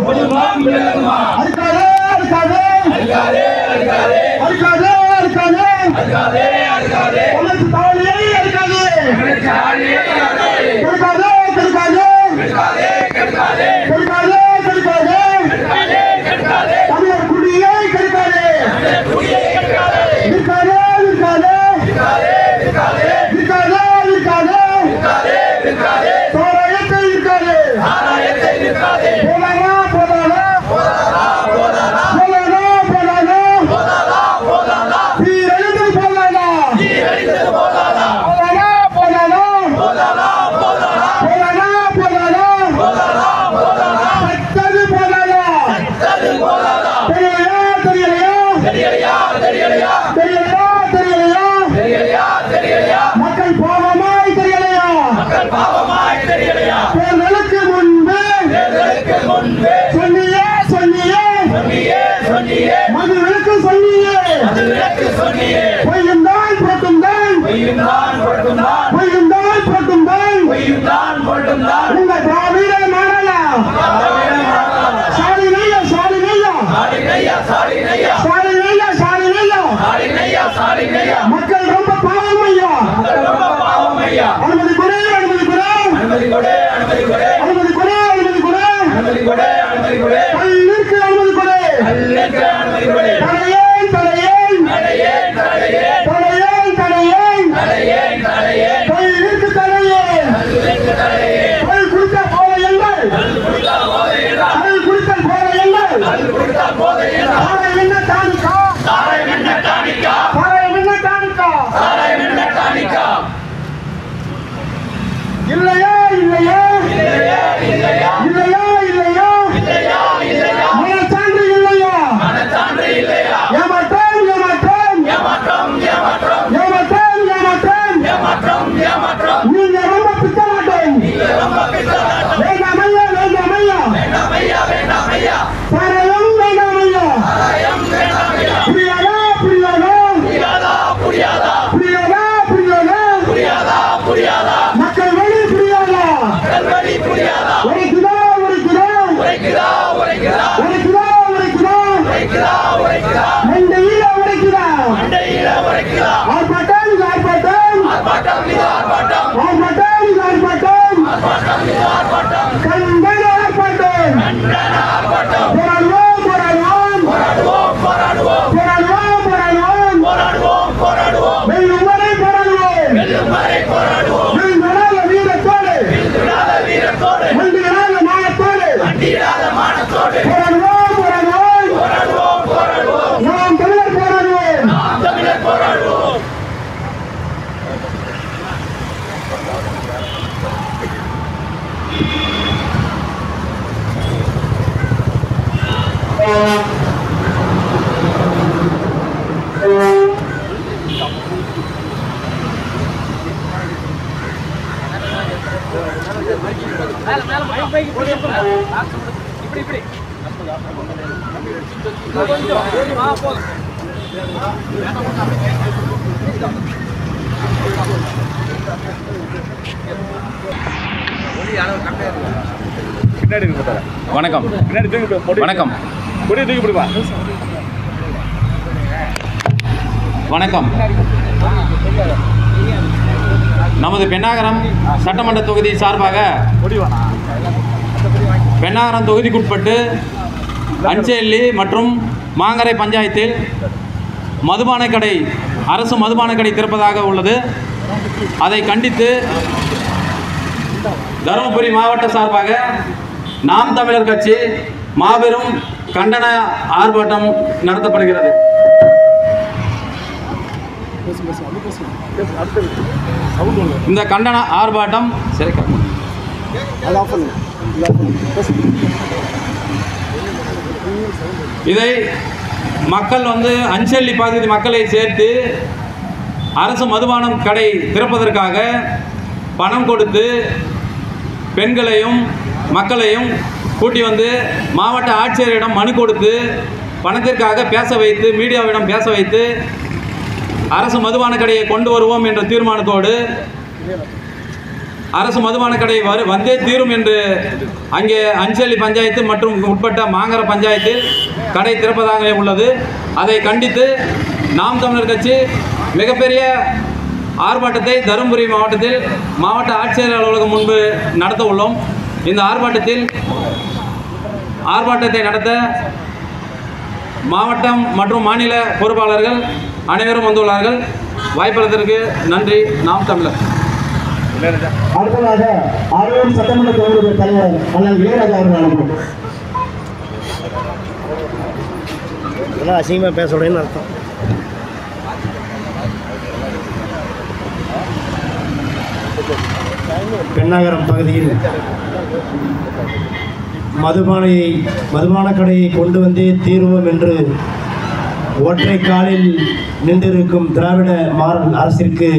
குடும்பம் விளங்குமா அடிக்காதே உனக்கு தாலியை அடிக்காதே தமிழர் குடியை கெடுக்காதே சோராயத்தை இருக்காதே மக்கள் பாவமாய் தெரியலையா தேர்தலுக்கு முன்பு சொன்னியே மதுவிலக்கு சொன்னியே பொய்யும் தான் உங்க திராவிட மாடலாம் சாலினையா மக்கள் ரொம்ப பாவம் ஐயா அனுமதி கொடு கல்லிற்கு அனுமதி கொடு தடையேன் கல்லிற்கு தடையேன் கல் குடித்த போதையங்கள் சாராயம் என்ன டானிக்கா இல்லையா மனச்சான்று இல்லையா ஏமாற்றம் நீங்க ரொம்ப பித்தலாட்டம் வேண்டாம் ஐயா சாராயம் வேண்டாம் ஐயா புரியாதா மக்கள் வழி புரியாதா உரைக்குதா மண்டையில உரைக்குதா ஆர்ப்பாட்டம் கண்டன ஆர்ப்பாட்டம் போராடுவோம் வெல்லும் வரை போராடுவோம் வீரத்தோடு மண்டியிடாத மானத்தோடு போராடுவோம் நாம் தமிழர் போராடுவோம் வணக்கம். நமது பெண்ணாகரம் சட்டமன்ற தொகுதி சார்பாக பெண்ணாகரம் தொகுதிக்குட்பட்டு அஞ்சேல்லி மற்றும் மாங்கரை பஞ்சாயத்தில் அரசு மதுபான கடை திறப்பதாக உள்ளது. அதை கண்டித்து தருமபுரி மாவட்ட சார்பாக நாம் தமிழர் கட்சி மாபெரும் கண்டன ஆர்ப்பாட்டம் நடத்தப்படுகிறது. இந்த கண்டன ஆர்ப்பாட்டம் இதை மக்கள் அஞ்சேல்லி பகுதி மக்களை சேர்த்து அரசு மதுபானம் கடை திறப்பதற்காக பணம் கொடுத்து பெண்களையும் மக்களையும் கூட்டி மாவட்ட ஆட்சியரிடம் மனு கொடுத்து பணத்திற்காக பேச வைத்து மீடியாவிடம் பேச வைத்து அரசு மதுபான கடையை கொண்டு வருவோம் என்ற தீர்மானத்தோடு அரசு மதுபான கடை வந்தே தீரும் என்று அங்கே அஞ்சலி பஞ்சாயத்து மற்றும் உட்பட்ட மாங்கர பஞ்சாயத்தில் கடை திறப்பதாக உள்ளது. அதை கண்டித்து நாம் தமிழர் கட்சி மிகப்பெரிய ஆர்ப்பாட்டத்தை தருமபுரி மாவட்டத்தில் மாவட்ட ஆட்சியர் அலுவலகம் முன்பு நடத்த உள்ளோம். இந்த ஆர்ப்பாட்டத்தை நடத்த மாவட்டம் மற்றும் மாநில பொறுப்பாளர்கள் அனைவரும் வந்துள்ளார்கள். வாய்ப்பளித்ததற்கு நன்றி. நாம் தமிழர். அடுத்ததாக அரூர் சட்டமன்ற தொகுதி தலைவர் அண்ணன் இளையராஜா அவர்கள் அசிங்கமாக பேச உடனே அர்த்தம். பெண்ணாகரம் பகுதியில் மதுபான கடையை கொண்டு வந்தே தீர்வோம் என்று ஒற்றை காலில் நின்றிருக்கும் திராவிட மாடல் அரசிற்கு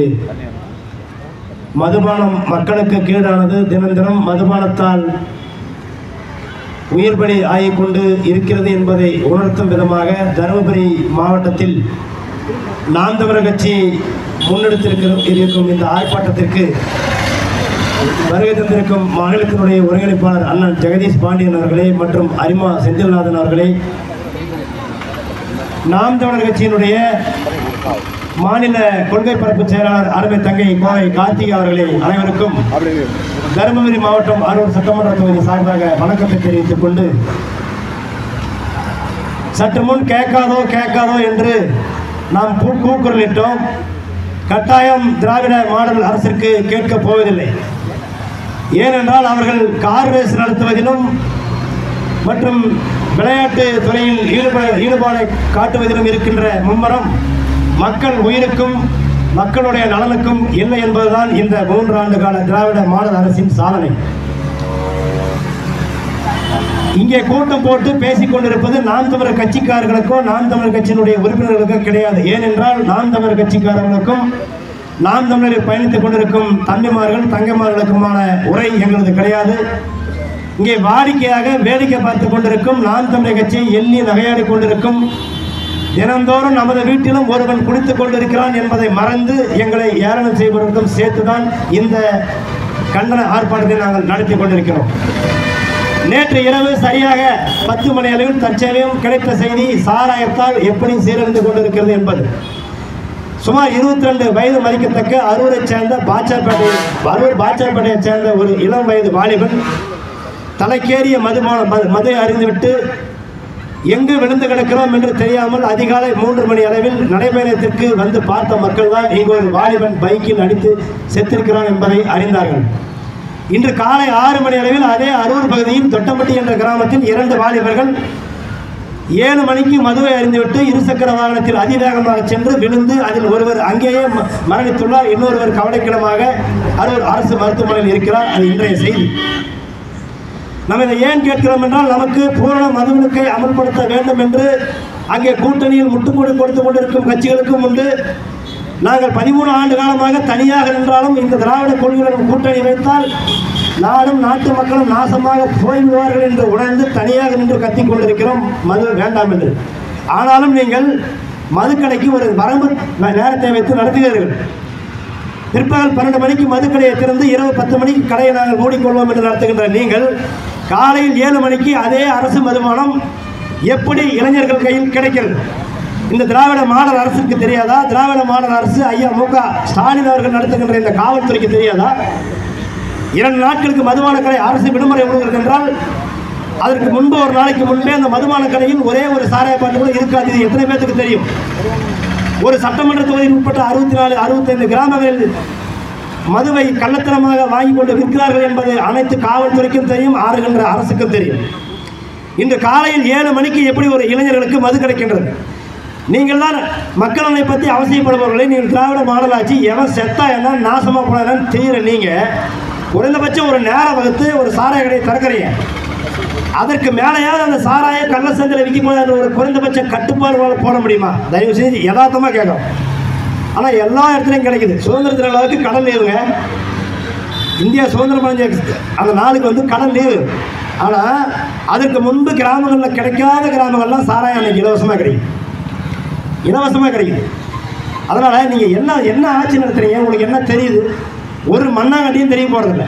மதுபானம் மக்களுக்கு கீழானது. தினம் தினம் மதுபானத்தால் உயிர்பலி ஆகிக்கொண்டு இருக்கிறது என்பதை உணர்த்தும் விதமாக தருமபுரி மாவட்டத்தில் நாம் தமிழர் கட்சி முன்னெடுத்திருக்கும் இந்த ஆர்ப்பாட்டத்திற்கு வருகை தந்திருக்கும் மாநிலத்தினுடைய ஒருங்கிணைப்பாளர் அண்ணன் ஜெகதீஷ் பாண்டியன் அவர்களே மற்றும் அரிமா செந்தில்நாதன் அவர்களே, நாம் தமிழர் கட்சியினுடைய மாநில கொள்கை பரப்பு செயலாளர் அருமை தங்கை கோவை கார்த்திகா அவர்களே, அனைவருக்கும் தருமபுரி மாவட்டம் அரூர் சட்டமன்ற தொகுதி சார்பாக வணக்கத்தை தெரிவித்துக் கொண்டு, சற்று முன் கேட்காதோ என்று நாம் கூக்குரலிட்டோம். கட்டாயம் திராவிட மாடல் அரசிற்கு கேட்கப் போவதில்லை. ஏனென்றால் அவர்கள் கார் ரேஸ் நடத்துவதிலும் மற்றும் விளையாட்டு துறையில் ஈடுபாடை காட்டுவதிலும் இருக்கின்ற மும்முரம் மக்கள் உயிருக்கும் மக்களுடைய நலனுக்கும் இல்லை என்பதுதான் இந்த 3 ஆண்டு கால திராவிட மாடல் அரசின் சாதனை. இங்கே கூட்டம் போட்டு பேசிக் கொண்டிருப்பது நாம் தமிழர் கட்சிக்காரர்களுக்கோ நாம் தமிழர் கட்சியினுடைய உறுப்பினர்களுக்கோ கிடையாது. ஏனென்றால் நாம் தமிழர் கட்சிக்காரர்களுக்கும் நாம் தமிழரில் பயணித்துக் கொண்டிருக்கும் தம்பிமார்கள் தங்கைமார்களுக்குமான உரை எங்களது கிடையாது. இங்கே வாடிக்கையாக வேடிக்கை பார்த்து கொண்டிருக்கும் நாம் தமிழர் கட்சியை எண்ணி நகையாடி கொண்டிருக்கும், தினந்தோறும் நமது வீட்டிலும் ஒருவன் குடித்துக் கொண்டிருக்கிறான் என்பதை மறந்து எங்களை ஏளனம் செய்வதற்கும் சேர்த்துதான் இந்த கண்டன ஆர்ப்பாட்டத்தை நாங்கள் நடத்தி கொண்டிருக்கிறோம். நேற்று இரவு சரியாக 10 மணி அளவில் தற்செயலும் கிடைத்த செய்தி சாராயத்தால் எப்படி சீரழிந்து கொண்டிருக்கிறது என்பது. சுமார் 22 வயது மதிக்கத்தக்க அரூரை சேர்ந்த பாச்சாப்பேட்டையை சேர்ந்த ஒரு இளம் வயது வாலிபன் தலைக்கேறிய மது அறிந்துவிட்டு எங்கு விழுந்து கிடக்கிறோம் என்று தெரியாமல் அதிகாலை 3 மணி அளவில் நடைபயணத்திற்கு வந்து பார்த்த மக்கள் தான் இங்கு ஒரு வாலிபன் பைக்கில் அடித்து செத்திருக்கிறான் என்பதை அறிந்தார்கள். இன்று காலை 6 மணி அளவில் அதே அரூர் பகுதியில் தொட்டம்பட்டி என்ற கிராமத்தில் 2 வாலிபர்கள் 7 மணிக்கு மதுவை அறிந்துவிட்டு இருசக்கர வாகனத்தில் அதிவேகமாக சென்று விழுந்து அதில் ஒருவர் அங்கேயே மரணித்துள்ளார். இன்னொருவர் கவலைக்கிடமாக அரூர் அரசு மருத்துவமனையில் இருக்கிறார். அது இன்றைய செய்தி. நம்ம இதை ஏன் கேட்கிறோம் என்றால், நமக்கு பூரண மதுவிலக்கை அமல்படுத்த வேண்டும் என்று அங்கே கூட்டணியில் முட்டுக்கொடு கொடுத்து கொண்டிருக்கும் கட்சிகளுக்கும் உண்டு. நாங்கள் 13 ஆண்டு காலமாக தனியாக நின்றாலும் இந்த திராவிட கொள்கையுடன் கூட்டணி வைத்தால் நாடும் நாட்டு மக்களும் நாசமாக போய்விடுவார்கள் என்று உணர்ந்து தனியாக நின்று கத்திக் கொண்டிருக்கிறோம் மது வேண்டாம் என்று. ஆனாலும் நீங்கள் மதுக்கடைக்கு ஒரு வரம்பு நேரத்தை வைத்து நடத்துகிறீர்கள். பிற்பகல் 12 மணிக்கு மதுக்கடையை திறந்து இரவு 10 மணிக்கு கடையை நாங்கள் மூடிக்கொள்வோம் என்று நடத்துகின்ற நீங்கள் காலையில் 7 மணிக்கு அதே அரசு மதுபானம் எப்படி இளைஞர்கள் கையில் கிடைக்கிறது? இந்த திராவிட மாடல் அரசுக்கு தெரியாதா? திராவிட மாடல் அரசு ஐயா மு.க. ஸ்டாலின் அவர்கள் நடத்துகின்ற இந்த காவல்துறைக்கு தெரியாதா? 2 நாட்களுக்கு மதுபான கடை அரசு விடுமுறை விடுகிறது என்றால் அதற்கு முன்பு ஒரு நாளைக்கு முன்பே அந்த மதுபான கடையில் ஒரே ஒரு சாராய பாட்டு கூட இருக்காது. இது எத்தனை பேருக்கு தெரியும்? ஒரு சட்டமன்ற தொகுதியில் உட்பட்ட 64-65 கிராமங்களில் மதுவை கள்ளத்தனமாக வாங்கி கொண்டு விற்கிறார்கள் என்பது அனைத்து காவல்துறைக்கும் தெரியும், ஆறுகின்ற அரசுக்கும் தெரியும். இன்று காலையில் 7 மணிக்கு எப்படி ஒரு இளைஞர்களுக்கு மது கிடைக்கின்றது? நீங்கள் தான் மக்கள் நலனை பற்றி அவசியப்படுபவர்களை நீங்கள் திராவிட மாடல் ஆட்சி எவன் செத்தா என்ன நாசமாக போனான்னு தெரிகிற நீங்கள் குறைந்தபட்சம் ஒரு நேரம் வகுத்து ஒரு சாராய கடையை திறக்கிறீங்க. அதற்கு மேலேயாவது அந்த சாராய கள்ள சந்தையில் விற்கும்போது ஒரு குறைந்தபட்ச கட்டுப்பாடு போட முடியுமா? தயவு செஞ்சு யதார்த்தமாக கேட்கும். ஆனால் எல்லா இடத்துலையும் கிடைக்குது. சுதந்திர தின அளவுக்கு கடல் லீவுங்க. இந்தியா சுதந்திரம் அடைஞ்ச அந்த நாளுக்கு வந்து கடல் லீவு. ஆனால் அதற்கு முன்பு கிராமங்களில் கிடைக்காத கிராமங்கள்லாம் சாராயம் அன்னைக்கு இலவசமாக கிடைக்கும். இலவசமாக கிடைக்குது. அதனால் நீங்கள் என்ன ஆட்சி நடத்துறீங்க? உங்களுக்கு என்ன தெரியுது? ஒரு மண்ணாங்கட்டியும் தெரிய போகிறதில்ல.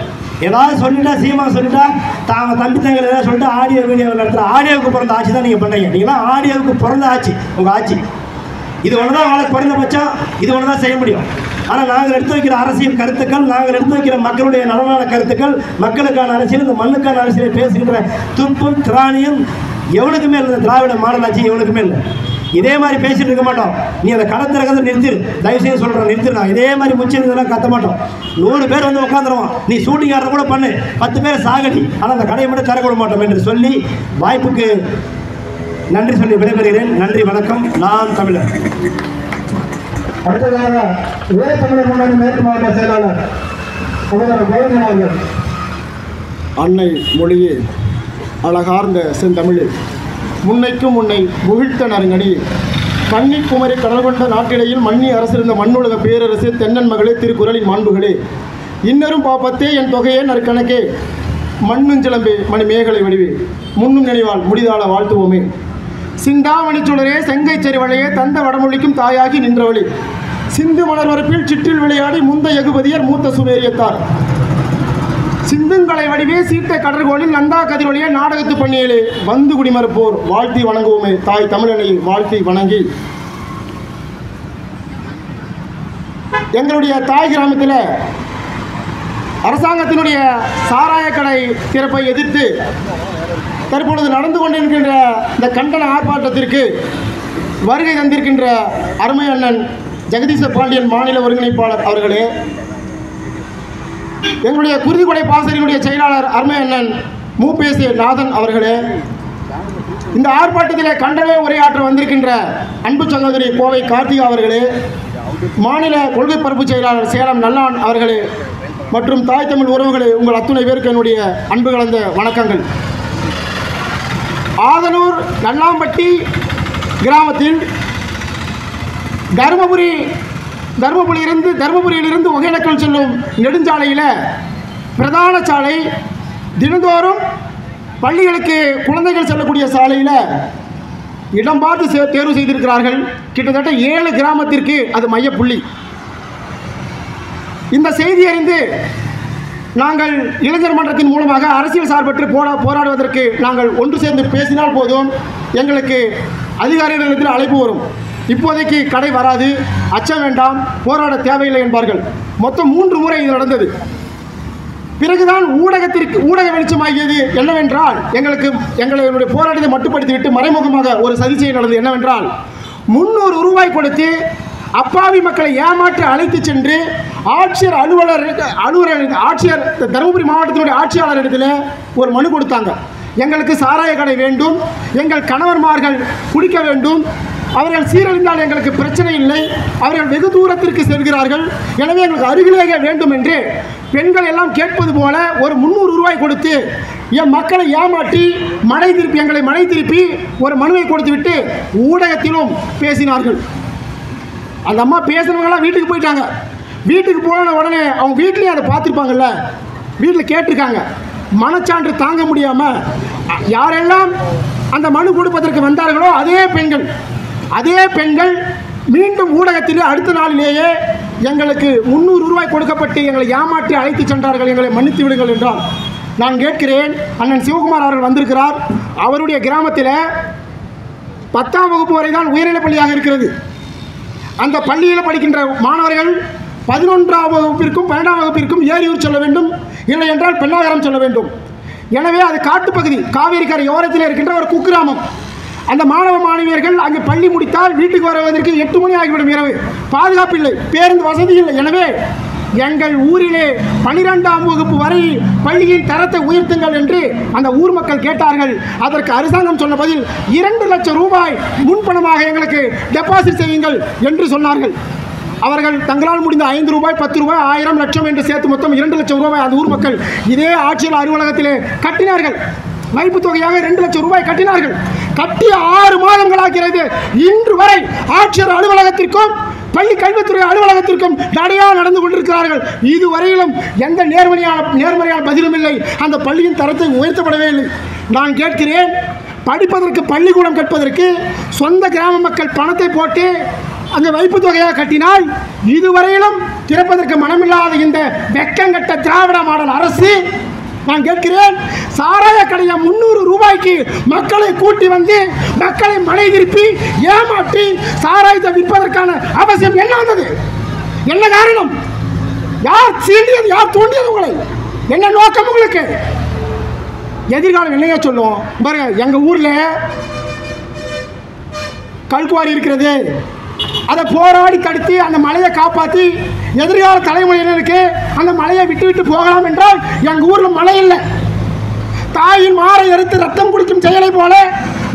ஏதாவது சொல்லிட்டா சீமா சொல்லிட்டா தாங்க தம்பி தங்கள் ஏதாவது சொல்லிட்டு ஆடியோ வீடியோ நடத்துகிற ஆடியோவுக்கு பிறந்த ஆட்சி தான் நீங்கள் பண்ணுறீங்க. நீங்களாம் ஆடியோவுக்கு பிறந்த ஆட்சி உங்கள் ஆட்சி. இது ஒன்று தான் அவங்களுக்கு குறைந்தபட்சம், இது ஒன்று தான் செய்ய முடியும். ஆனால் நாங்கள் எடுத்து வைக்கிற அரசியல் கருத்துக்கள், நாங்கள் எடுத்து வைக்கிற மக்களுடைய நலனான கருத்துக்கள், மக்களுக்கான அரசியல், இந்த மண்ணுக்கான அரசியலை பேசுகின்ற துப்பும் திராணியும் எவனுக்குமே இல்லை. திராவிட மாடல் ஆட்சி எவனுக்குமே இல்லை. இதே மாதிரி பேசிட்டு இருக்க மாட்டோம். நீ அந்த கடத்திறக்கிறத நிறுத்திடு, தயவுசெய்து சொல்கிறேன், நிறுத்திடு. நான் இதே மாதிரி முச்சிருந்ததெல்லாம் கத்த மாட்டோம். 100 பேர் வந்து உட்காந்துருவோம், நீ ஷூட்டிங் ஆடுற கூட பண்ணு, 10 பேர் சாகடி, ஆனால் அந்த கடையை மட்டும் திறக்க விட மாட்டோம் என்று சொல்லி வாய்ப்புக்கு நன்றி சொல்லி விடைபெறுகிறேன். நன்றி, வணக்கம். நான் தமிழர். அடுத்ததாக ஈழ தமிழர் முன்னணி மேற்கு மாவட்ட செயலாளர் கோவிந்தன் அவர்கள். அன்னை மொழியே அழகார்ந்த செந்தமிழே, முன்னைக்கும் உன்னை முகிழ்த்த நறுங்கடி கன்னிக்குமரி கடல் கொண்ட நாட்டிடையில் மன்னி அரசிருந்த மண்ணுலக பேரரசு தென்னன் மகளே திருக்குறளின் மாண்புகளே, இன்னரும் பாப்பத்தே என் தொகையே நற்கணக்கே மண்ணுஞ்சிலம்பே மணி மேகலை வடிவே முன்னும் நினைவால் முடிதாள வாழ்த்துவோமே. சிந்தாமணி சுடரே செங்கை செறிவளையே தந்த வடமொழிக்கும் தாயாகி நின்றவழி சிந்து மலர்வரப்பில் சிற்றில் விளையாடி முந்த எகுபதியர் மூத்த சுவேரியத்தார் சிந்துங்களை வடிவே சீட்ட கடற்கோளில் நந்தா கதிரொலிய நாடகத்து பண்ணியலே வந்து குடிமறுப்போர் வாழ்த்தி வணங்குவோமே. தாய் தமிழனை வாழ்த்தி வணங்கி எங்களுடைய தாய் கிராமத்தில் அரசாங்கத்தினுடைய சாராயக்கடை திறப்பை எதிர்த்து தற்பொழுது நடந்து கொண்டிருக்கின்ற இந்த கண்டன ஆர்ப்பாட்டத்திற்கு வருகை தந்திருக்கின்ற அருமை அண்ணன் ஜெகதீச பாண்டியன் மாநில ஒருங்கிணைப்பாளர் அவர்களே, எங்களுடைய குருதிக்கொடை பாசறையினுடைய செயலாளர் அருமை அண்ணன் மூபேசே நாதன் அவர்களே, இந்த ஆர்ப்பாட்டத்தில் கண்டன உரையாற்ற வந்திருக்கின்ற அன்பு சகோதரி கோவை கார்த்திகா அவர்களே, மாநில கொள்கை பரப்பு செயலாளர் சேலம் நல்லான் அவர்களே மற்றும் தாய் தமிழ் உறவுகளே, உங்கள் அத்துணை பேருக்கு என்னுடைய அன்பு கலந்த வணக்கங்கள். ஆதனூர் நல்லாம்பட்டி கிராமத்தில் தருமபுரியிலிருந்து ஒகேனக்கல் செல்லும் நெடுஞ்சாலையில் பிரதான சாலை, தினந்தோறும் பள்ளிகளுக்கு குழந்தைகள் செல்லக்கூடிய சாலையில் இடம் பார்த்து தேர்வு செய்திருக்கிறார்கள். கிட்டத்தட்ட 7 கிராமத்திற்கு அது மையப்புள்ளி. இந்த செய்தி அறிந்து நாங்கள் இளைஞர் மன்றத்தின் மூலமாக அரசியல் சார்பற்று போராடுவதற்கு நாங்கள் ஒன்று சேர்ந்து பேசினால் போதும், எங்களுக்கு அதிகாரிகளிடத்தில் அழைப்பு வரும். இப்போதைக்கு கடை வராது, அச்சம் வேண்டாம், போராட தேவையில்லை என்பார்கள். மொத்தம் 3 முறை இது நடந்தது. பிறகுதான் ஊடக வெளிச்சமாகியது என்னவென்றால், எங்களுடைய போராட்டத்தை மட்டுப்படுத்திவிட்டு மறைமுகமாக ஒரு சதிச்சை நடந்தது. என்னவென்றால், 300 ரூபாய் கொடுத்து அப்பாவி மக்களை ஏமாற்றி அழைத்து சென்று ஆட்சியர் தருமபுரி மாவட்டத்தினுடைய ஆட்சியாளரிடத்தில் ஒரு மனு கொடுத்தாங்க. எங்களுக்கு சாராய கடை வேண்டும், எங்கள் கணவன்மார்கள் குடிக்க வேண்டும், அவர்கள் சீரழிந்தால் எங்களுக்கு பிரச்சனை இல்லை, அவர்கள் வெகு தூரத்திற்கு செல்கிறார்கள், எனவே எங்களுக்கு அருகிலேயே வேண்டும் என்று பெண்கள் எல்லாம் கேட்பது போல ஒரு 300 ரூபாய் கொடுத்து என் மக்களை ஏமாற்றி எங்களை மடை திருப்பி ஒரு மனுவை கொடுத்து விட்டு ஊடகத்திலும் பேசினார்கள். அந்த அம்மா பேசுனவங்களாம் வீட்டுக்கு போயிட்டாங்க. வீட்டுக்கு போன உடனே அவங்க வீட்லேயும் அதை பார்த்துருப்பாங்கல்ல, வீட்டில் கேட்டிருக்காங்க. மனச்சான்று தாங்க முடியாமல் யாரெல்லாம் அந்த மனு கொடுப்பதற்கு வந்தார்களோ அதே பெண்கள் மீண்டும் ஊடகத்தில் அடுத்த நாளிலேயே எங்களுக்கு 300 ரூபாய் கொடுக்கப்பட்டு எங்களை ஏமாற்றி அழைத்து சென்றார்கள், எங்களை மன்னித்து விடுங்கள் என்றால் நான் கேட்கிறேன். அண்ணன் சிவகுமார் அவர்கள் வந்திருக்கிறார். அவருடைய கிராமத்தில் 10ஆம் வகுப்பு வரை தான் உயர்நிலைப் பள்ளியாக இருக்கிறது. அந்த பள்ளியில் படிக்கின்ற மாணவர்கள் 11ஆம் வகுப்பிற்கும் 12ஆம் வகுப்பிற்கும் ஏரியூர் செல்ல வேண்டும், இல்லை என்றால் பெண்ணாகரம் செல்ல வேண்டும். எனவே அது காட்டுப்பகுதி, காவேரி கரை ஓரத்தில் இருக்கின்ற ஒரு குக்கிராமம். அந்த மாணவ மாணவியர்கள் அங்கே பள்ளி முடித்தால் வீட்டுக்கு வருவதற்கு 8 மணி ஆகிவிடும் இரவு. பாதுகாப்பு இல்லை, பேருந்து வசதி இல்லை. எனவே எங்கள் ஊரிலே 12ஆம் வகுப்பு வரை பள்ளியின் தரத்தை உயர்த்துங்கள் என்று அந்த ஊர் மக்கள் கேட்டார்கள். அதற்கு அரசாங்கம் சொன்ன பதில் 2 லட்சம் ரூபாய் முன்பணமாக எங்களுக்கு டெபாசிட் செய்யுங்கள் என்று சொன்னார்கள். அவர்கள் தங்களால் முடிந்த 5 ரூபாய், 10 ரூபாய், 1000, லட்சம் என்று சேர்த்து மொத்தம் 2 லட்சம் ரூபாய் அந்த ஊர் மக்கள் இதே ஆட்சியர் அலுவலகத்திலே கட்டினார்கள். வைப்பு தொகையாக 2 லட்சம் ரூபாய் கட்டினார்கள். கட்டி 6 மாதங்களாகிறது. இன்று வரை ஆட்சியர் அலுவலகத்திற்கும் பள்ளி கல்வித்துறை அலுவலகத்திற்கும் தடையாக நடந்து கொண்டிருக்கிறார்கள். இதுவரையிலும் எந்த நேர்மறையான பதிலும் இல்லை. அந்த பள்ளியின் தரத்தை உயர்த்தப்படவே இல்லை. நான் கேட்கிறேன், படிப்பதற்கு பள்ளிக்கூடம் கற்பதற்கு சொந்த கிராம மக்கள் பணத்தை போட்டு அங்கே வைப்பு தொகையாக கட்டினால் இதுவரையிலும் திறப்பதற்கு மனமில்லாத இந்த வெக்கங்கட்ட திராவிட மாடல் அரசு, நான் கேட்கிறேன், சாராய கடையை 300 ரூபாய்க்கு மக்களை கூட்டி வந்து மக்களை மலை திருப்பி ஏமாற்றி சாராயத்தை விற்பதற்கான அவசியம் என்ன வந்தது? என்ன காரணம்? யார் சீண்டியது? யார் தூண்டியது உங்களை? என்ன நோக்கம் உங்களுக்கு? எதிர்காலம் என்னையா சொல்லுவோம் பாருங்க. எங்கள் ஊரில் கல்குவாரி இருக்கிறது, அதை போராடி தடுத்து அந்த மலையை காப்பாற்றி எதிர்கால தலைமுறையினருக்கு அந்த மலையை விட்டு விட்டு போகலாம் என்றால் எங்கள் ஊரில் மழை இல்லை. தாயின் மாறை எடுத்து ரத்தம் குடிக்கும் செயலை போல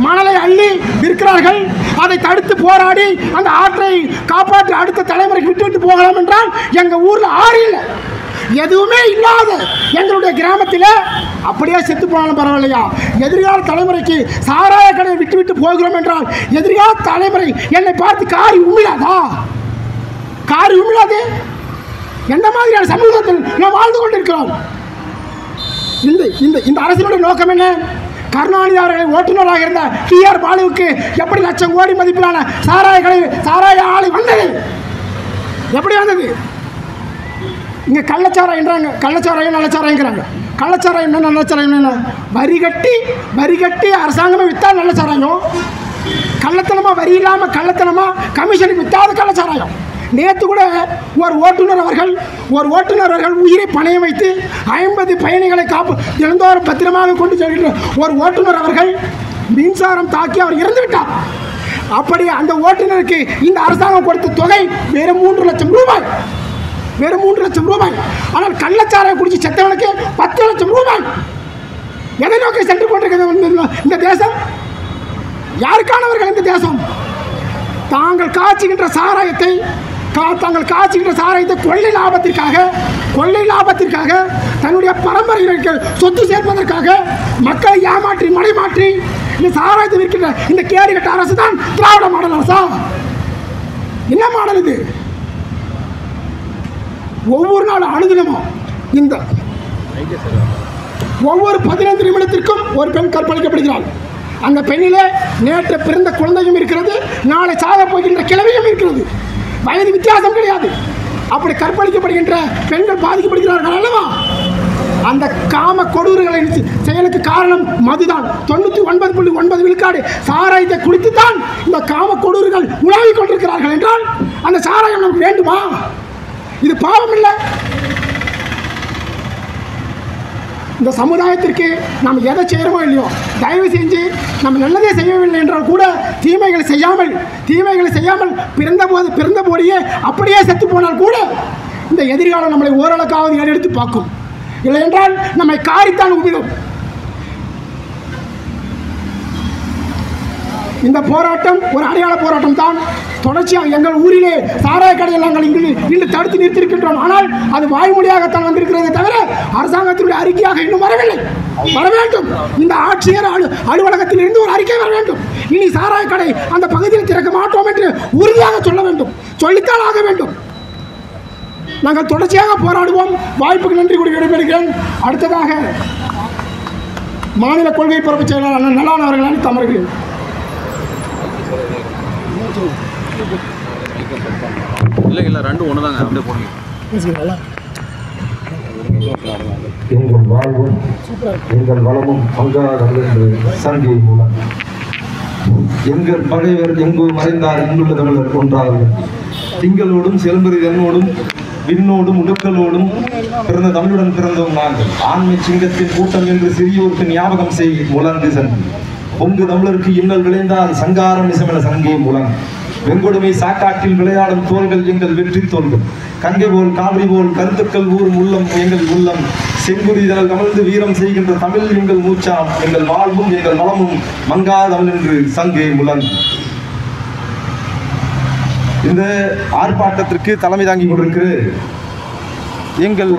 மணலை அள்ளி விற்கிறார்கள். அதை தடுத்து போராடி அந்த ஆற்றை காப்பாற்றி அடுத்த தலைமுறைக்கு விட்டு விட்டு போகலாம் என்றால் எங்கள் ஊரில் ஆறு இல்லை, எதுவுமே இல்லாத எங்களுடைய கிராமத்தில் அப்படியே செத்து போனாலும் பரவாயில்லையா, எதிர்கால தலைமுறைக்கு சாராய கடையை விட்டு விட்டு போகிறோம் என்றால் எதிர்கால தலைமுறை என்னை பார்த்து காரி உமிழாதா? காரி உமிழாது. எந்த மாதிரியான சமூகத்தில் நாம் வாழ்ந்து கொண்டிருக்கிறோம்? இந்த அரசினுடைய நோக்கம் என்ன? கருணாநிதி அவர்களை ஓட்டுநராக இருந்த TR பாலுவுக்கு எப்படி லட்சம் கோடி மதிப்பிலான சாராய ஆலை வந்தது? எப்படி வந்தது? இங்கே கள்ளச்சாராயன்றாங்க, கள்ளச்சாராயம் நல்லச்சாராயங்கிறாங்க. கள்ளச்சாராயம் என்ன, நல்லச்சாராயம் என்ன? வரி கட்டி அரசாங்கமே விற்றா நல்லச்சாராயம், கள்ளத்தனமாக வரி இல்லாமல் கள்ளத்தனமாக கமிஷனுக்கு விற்றாத கள்ளச்சாராயம். நேற்று கூட ஒரு ஓட்டுநர் அவர்கள் உயிரை பணைய வைத்து 50 பயணிகளை தினந்தோறும் பத்திரமாக கொண்டு செல்கிற ஒரு ஓட்டுநர் அவர்கள் மின்சாரம் தாக்கி அவர் இறந்து விட்டார். அப்படி அந்த ஓட்டுநருக்கு இந்த அரசாங்கம் கொடுத்த தொகை வெறும் 3 லட்சம் ரூபாய், வெறும் 3 லட்சம் ரூபாய். ஆனால் கள்ளச்சாராயம் குடிச்சு செத்தவனுக்கு 10 லட்சம் ரூபாய். எதை நோக்கி சென்று கொண்டிருக்கிறது இந்த தேசம்? யாருக்கானவர்கள் இந்த தேசம்? தாங்கள் காய்ச்சுகின்ற சாராயத்தை கொள்ளை லாபத்திற்காக தன்னுடைய பரம்பரையினருக்கு சொத்து சேர்ப்பதற்காக மக்களை ஏமாற்றி மடைமாற்றி இந்த சாராயத்தை விற்கின்ற இந்த கேடுகட்ட அரசு தான் திராவிட மாடல் அரசா? என்ன மாடல் இது? ஒவ்வொரு நாள் அனுதினமும் இந்த ஒவ்வொரு 15 நிமிடத்திற்கும் ஒரு பெண் கற்பழிக்கப்படுகிறாள். அந்த பெண்ணிலே நேற்று பிறந்த குழந்தையும் இருக்கிறது, நாளை சாக போகின்ற கிழவியும் இருக்கிறது. வயது வித்தியாசம் கிடையாது. அப்படி கற்பழிக்கப்படுகின்ற பெண்கள் பாதிக்கப்படுகிறார்கள் அல்லவா? அந்த காம கொடூரங்களின் செயலுக்கு காரணம் மதுதான். 99.9 விழுக்காடு சாராயத்தை குடித்துத்தான் இந்த காம கொடூரங்கள் உலாவிக் கொண்டிருக்கிறார்கள் என்றால் அந்த சாராயம் நமக்கு வேண்டுமா? இது பாவம் இல்லை. இந்த சமுதாயத்திற்கு நாம் எதை செய்கிறோமோ இல்லையோ, தயவு செஞ்சு நம்ம நல்லதே செய்யவில்லை என்றால் கூட தீமைகளை செய்யாமல் பிறந்த போடியே அப்படியே செத்து போனால் கூட இந்த எதிர்காலம் நம்மளை ஓரளவுக்காவது ஏறெடுத்து பார்க்கும். இல்லை என்றால் நம்மை காரித்தான் உமிழும். இந்த போராட்டம் ஒரு அடையாள போராட்டம் தான். தொடர்ச்சியாக எங்கள் ஊரிலே சாராய கடையில் நாங்கள் இன்று தடுத்து நிறுத்தியிருக்கின்றோம். ஆனால் அது வாய்மொழியாகத்தான் வந்திருக்கிறதே தவிர அரசாங்கத்தினுடைய அறிக்கையாக இன்னும் வரவில்லை. வர வேண்டும். இந்த ஆட்சியர் அலுவலகத்தில் இருந்து ஒரு அறிக்கை வர வேண்டும். இனி சாராய கடை அந்த பகுதியில் திறக்க மாட்டோம் என்று உறுதியாக சொல்ல வேண்டும், சொல்லித்தான் ஆக வேண்டும். நாங்கள் தொடர்ச்சியாக போராடுவோம். வாய்ப்புக்கு நன்றி கூறி விடைபெறுகிறேன். அடுத்ததாக மாநில கொள்கை பரப்பு செயலாளர் அண்ணன் நல்லான் அவர்கள் அழைத்து அமர்கிறேன். இல்லை ரெண்டும் ஒன்று தாங்க, அப்படியே போடுங்க. எங்கள் வாழ்வும் எங்கள் வளமும் பங்காளர்கள் என்று சங்கை மூலம் எங்கள் பகைவர் எங்கு மறைந்தார் இங்குள்ள தமிழர் ஒன்றார்கள். திங்களோடும் செல்பெறி என்னோடும் விண்ணோடும் உடுக்கலோடும் பிறந்த தமிழுடன் பிறந்தோம் நாங்கள். ஆண்மை சிங்கத்தின் கூட்டம் என்று சிறியோருக்கு ஞாபகம் செய் முழங்கு சங்கி. பொங்கு தமிழருக்கு இன்னல் விளைந்தால் சங்காரம் நிசமென சங்கே முழங்கு. வெங்கொடுமை சாக்காட்டில் விளையாடும் தோள்கள் எங்கள் வெற்றி தோள்கள். கங்கை போல் காவிரி போல் கருத்துக்கள் ஊரும் உள்ளம் எங்கள் உள்ளம். செங்குறிதல் கமழ்ந்து வீரம் செய்கின்ற தமிழ் எங்கள் மூச்சாம். எங்கள் வாழ்வும் எங்கள் வளமும் மங்கா தமிழ் என்று சங்கே முழங்கு. இந்த ஆர்ப்பாட்டத்திற்கு தலைமை தாங்கி கொண்டிருக்கிற எங்கள்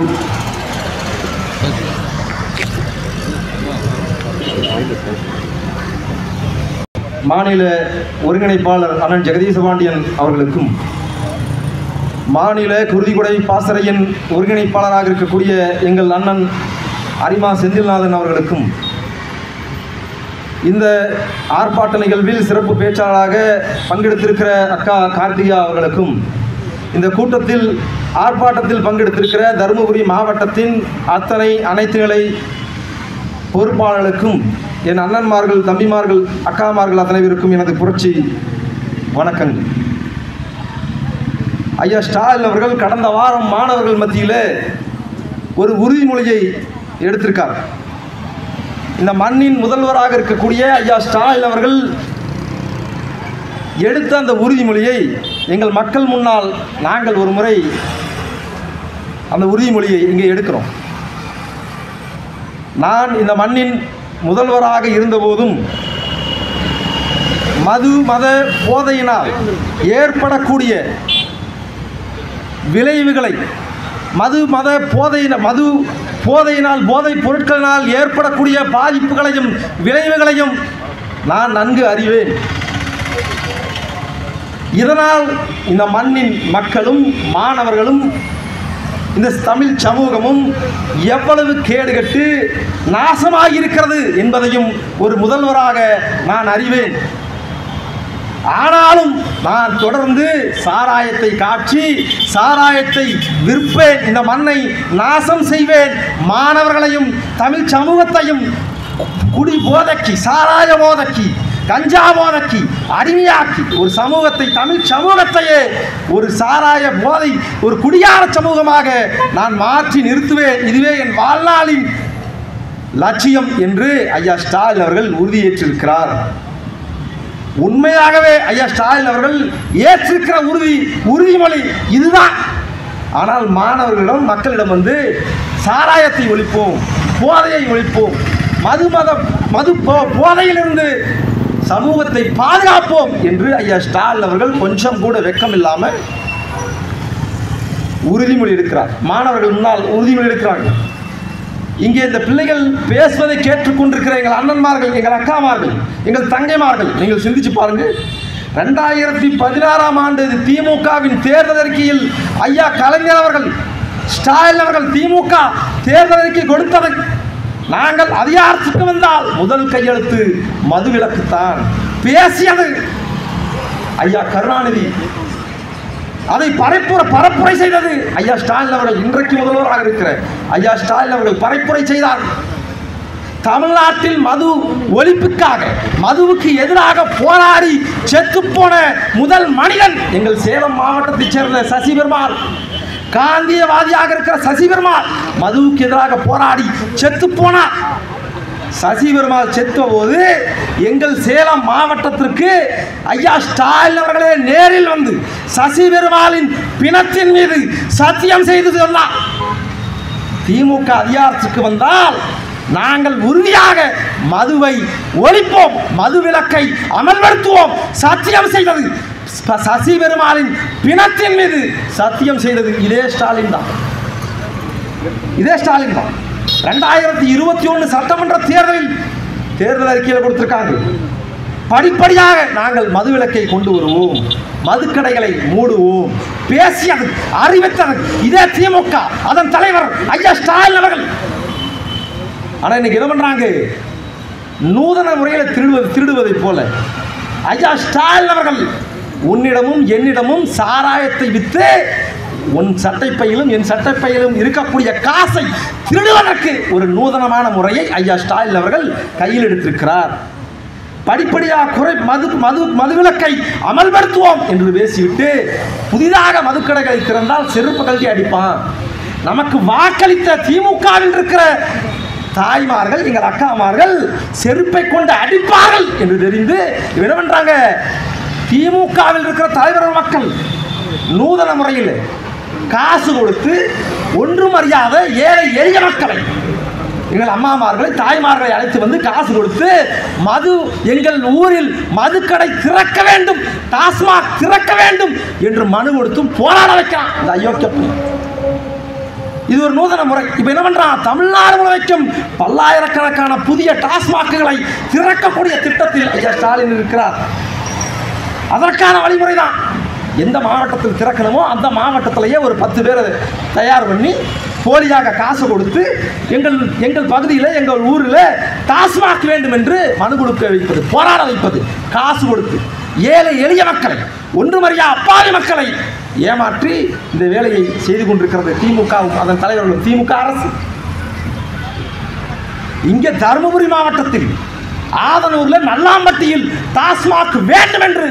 மாநில ஒருங்கிணைப்பாளர் அண்ணன் ஜெகதீசபாண்டியன் அவர்களுக்கும், மாநில குருதிக்குடை பாசறையின் ஒருங்கிணைப்பாளராக இருக்கக்கூடிய எங்கள் அண்ணன் அரிமா செந்தில்நாதன் அவர்களுக்கும், இந்த ஆர்ப்பாட்ட நிகழ்வில் சிறப்பு பேச்சாளராக பங்கெடுத்திருக்கிற அக்கா கார்த்திகா அவர்களுக்கும், இந்த கூட்டத்தில் ஆர்ப்பாட்டத்தில் பங்கெடுத்திருக்கிற தருமபுரி மாவட்டத்தின் அனைத்து நிலை பொறுப்பாளர்களுக்கும், என் அண்ணன்மார்கள், தம்பிமார்கள், அக்காமார்கள் அத்தனை பேருக்கும் எனது புரட்சி வணக்கங்கள். ஐயா ஸ்டாலின் அவர்கள் கடந்த வாரம் மாணவர்கள் மத்தியில் ஒரு உறுதிமொழியை எடுத்திருக்கார். இந்த மண்ணின் முதல்வராக இருக்கக்கூடிய ஐயா ஸ்டாலின் அவர்கள் எடுத்த அந்த உறுதிமொழியை எங்கள் மக்கள் முன்னால் நாங்கள் ஒரு முறை அந்த உறுதிமொழியை இங்கே எடுக்கிறோம். நான் இந்த மண்ணின் முதல்வராக இருந்தபோதும் மத போதையினால் ஏற்படக்கூடிய விளைவுகளை, மது போதையினால், போதைப் பொருட்களினால் ஏற்படக்கூடிய பாதிப்புகளையும் விளைவுகளையும் நான் நன்கு அறிவேன். இதனால் இந்த மண்ணின் மக்களும் மாணவர்களும் இந்த தமிழ் சமூகமும் எவ்வளவு கேடுகட்டு நாசமாகியிருக்கிறது என்பதையும் ஒரு முதல்வராக நான் அறிவேன். ஆனாலும் நான் தொடர்ந்து சாராயத்தை காட்சி, சாராயத்தை விற்பேன், இந்த மண்ணை நாசம் செய்வேன், மாணவர்களையும் தமிழ் சமூகத்தையும் குடி போதைக்கு, சாராய போதைக்கு, கஞ்சா போதைக்கு அடிமையாக்கி ஒரு சமூகத்தை, தமிழ் சமூகத்தையே ஒரு சாராய போதை, ஒரு குடியார சமூகமாக நான் மாற்றி நிறுத்துவேன். இதுவே என் வாழ்நாளின் லட்சியம் என்று ஐயா ஸ்டாலின் அவர்கள் உறுதியேற்றிருக்கிறார். உண்மையாகவே ஐயா ஸ்டாலின் அவர்கள் ஏற்றிருக்கிற உறுதிமொழி இதுதான். ஆனால் மாணவர்களிடம், மக்களிடம் வந்து சாராயத்தை ஒழிப்போம், போதையை ஒழிப்போம், மது போதையிலிருந்து சமூகத்தை பாதுகாப்போம் என்று ஐயா ஸ்டாலின் அவர்கள் கொஞ்சம் கூட வெட்கம் இல்லாமல் உறுதிமொழி எடுக்கிறார். மாணவர்கள் முன்னால் உறுதிமொழி எடுக்கிறார்கள். இங்கே இந்த பிள்ளைகள் பேசுவதை கேட்டுக்கொண்டிருக்கிற எங்கள் அண்ணன்மார்கள், எங்கள் அக்காமார்கள், எங்கள் தங்கைமார்கள், நீங்கள் சிந்திச்சு பாருங்கள். 2016ஆம் ஆண்டு திமுகவின் தேர்தல் அறிக்கையில் ஐயா கலைஞர் அவர்கள், ஸ்டாலின் அவர்கள் திமுக தேர்தல் அறிக்கை கொடுத்ததை, நாங்கள் அதிகாரத்துக்கு வந்தால் முதல் கையெழுத்து மதுவிலக்குத்தான் பேசியது ஐயா கருணாநிதி. அதை பரப்புரை செய்தது ஐயா ஸ்டாலின் அவர்கள். இன்றைக்கு முதல்வராக இருக்கிற ஐயா ஸ்டாலின் அவர்கள் பரப்புரை செய்தார். தமிழ்நாட்டில் மது ஒழிப்புக்காக, மதுவுக்கு எதிராக போராடி செத்துப்போன முதல் மனிதன் எங்கள் சேலம் மாவட்டத்தைச் சேர்ந்த சசி பெருமாள். காந்தியவாதியாக இருக்கிற சசி பெருமாள் மதுவுக்கு எதிராக போராடி செத்துப்போனார். சசி பெருமாள் செத்த போது எங்கள் சேலம் மாவட்டத்திற்கு ஐயா ஸ்டாலின் அவர்களே நேரில் வந்து சசி பெருமாளின் பிணத்தின் மீது சத்தியம் செய்து சொன்னார். திமுக அதிகாரத்துக்கு வந்தால் நாங்கள் உறுதியாக மதுவை ஒழிப்போம், மது விலக்கை அமல்படுத்துவோம் சத்தியம் செய்தது. சசி பெருமாளின் பிணத்தின் மீது சத்தியம் செய்தது இதே ஸ்டாலின் தான். 2021 சட்டமன்ற தேர்தல் அறிக்கையில் கொடுத்திருக்காங்க. படிப்படியாக நாங்கள் மதுவிலக்கை கொண்டு வருவோம், மதுக்கடைகளை மூடுவோம் பேசியது, அறிவித்தது இதே திமுக, அதன் தலைவர் ஐயா ஸ்டாலின் அவர்கள். ஆனால் இன்னைக்கு என்ன பண்றாங்க? நூதன முறையில் திருடுவதை போல ஐயா ஸ்டாலின் அவர்கள் உன்னிடமும் என்னிடமும் சாராயத்தை வித்து உன் சட்டைப்பையிலும் என் சட்டைப்பையிலும் இருக்கக்கூடிய காசை திருடுவதற்கு ஒரு நூதனமான முறையை ஐயா ஸ்டாலின் அவர்கள் கையில் எடுத்திருக்கிறார். படிப்படியாக மதுவிலக்கை அமல்படுத்துவோம் என்று பேசிவிட்டு புதிதாக மதுக்கடைகளை திறந்தால் செருப்பு கழட்டி அடிப்பான். நமக்கு வாக்களித்த திமுகவில் இருக்கிற தாய்மார்கள், எங்கள் அக்காமார்கள் செருப்பை கொண்டு அடிப்பார்கள் என்று தெரிந்து என்ன பண்றாங்க? திமுகவில் இருக்கிற தலைவர் மக்கள் நூதன முறையில் காசு கொடுத்து ஒன்றும் அறியாத ஏழை எளிய மக்களை, எங்கள் அம்மாமார்களை, தாய்மார்களை அழைத்து வந்து காசு கொடுத்து எங்கள் ஊரில் மதுக்கடை திறக்க வேண்டும், டாஸ்மாக் திறக்க வேண்டும் என்று மனு கொடுத்தும் போராட வைக்கிறான் இந்த அயோக்கிய. இது ஒரு நூதன முறை. இப்ப என்ன பண்றான்? தமிழ்நாடு முழுவதும் பல்லாயிரக்கணக்கான புதிய டாஸ்மாக்குகளை திறக்கக்கூடிய திட்டத்தில் ஐயா ஸ்டாலின் இருக்கிறார். அதற்கான வழிமுறை தான். எந்த மாவட்டத்தில் திறக்கணுமோ அந்த மாவட்டத்திலேயே ஒரு 10 பேரை தயார் பண்ணி போலியாக காசு கொடுத்து எங்கள் பகுதியில் எங்கள் ஊரில் டாஸ்மாக் வேண்டும் என்று மனு கொடுக்க வைப்பது, போராட வைப்பது, காசு கொடுத்து ஏழை எளிய மக்களை, ஒன்றுமறியா அப்பாவி மக்களை ஏமாற்றி இந்த வேலையை செய்து கொண்டிருக்கிறது திமுகவும் அதன் தலைவர்களும், திமுக அரசு. இங்கே தருமபுரி மாவட்டத்தில் ஆதனூரில் நல்லாம்பட்டியில் டாஸ்மாக் வேண்டும் என்று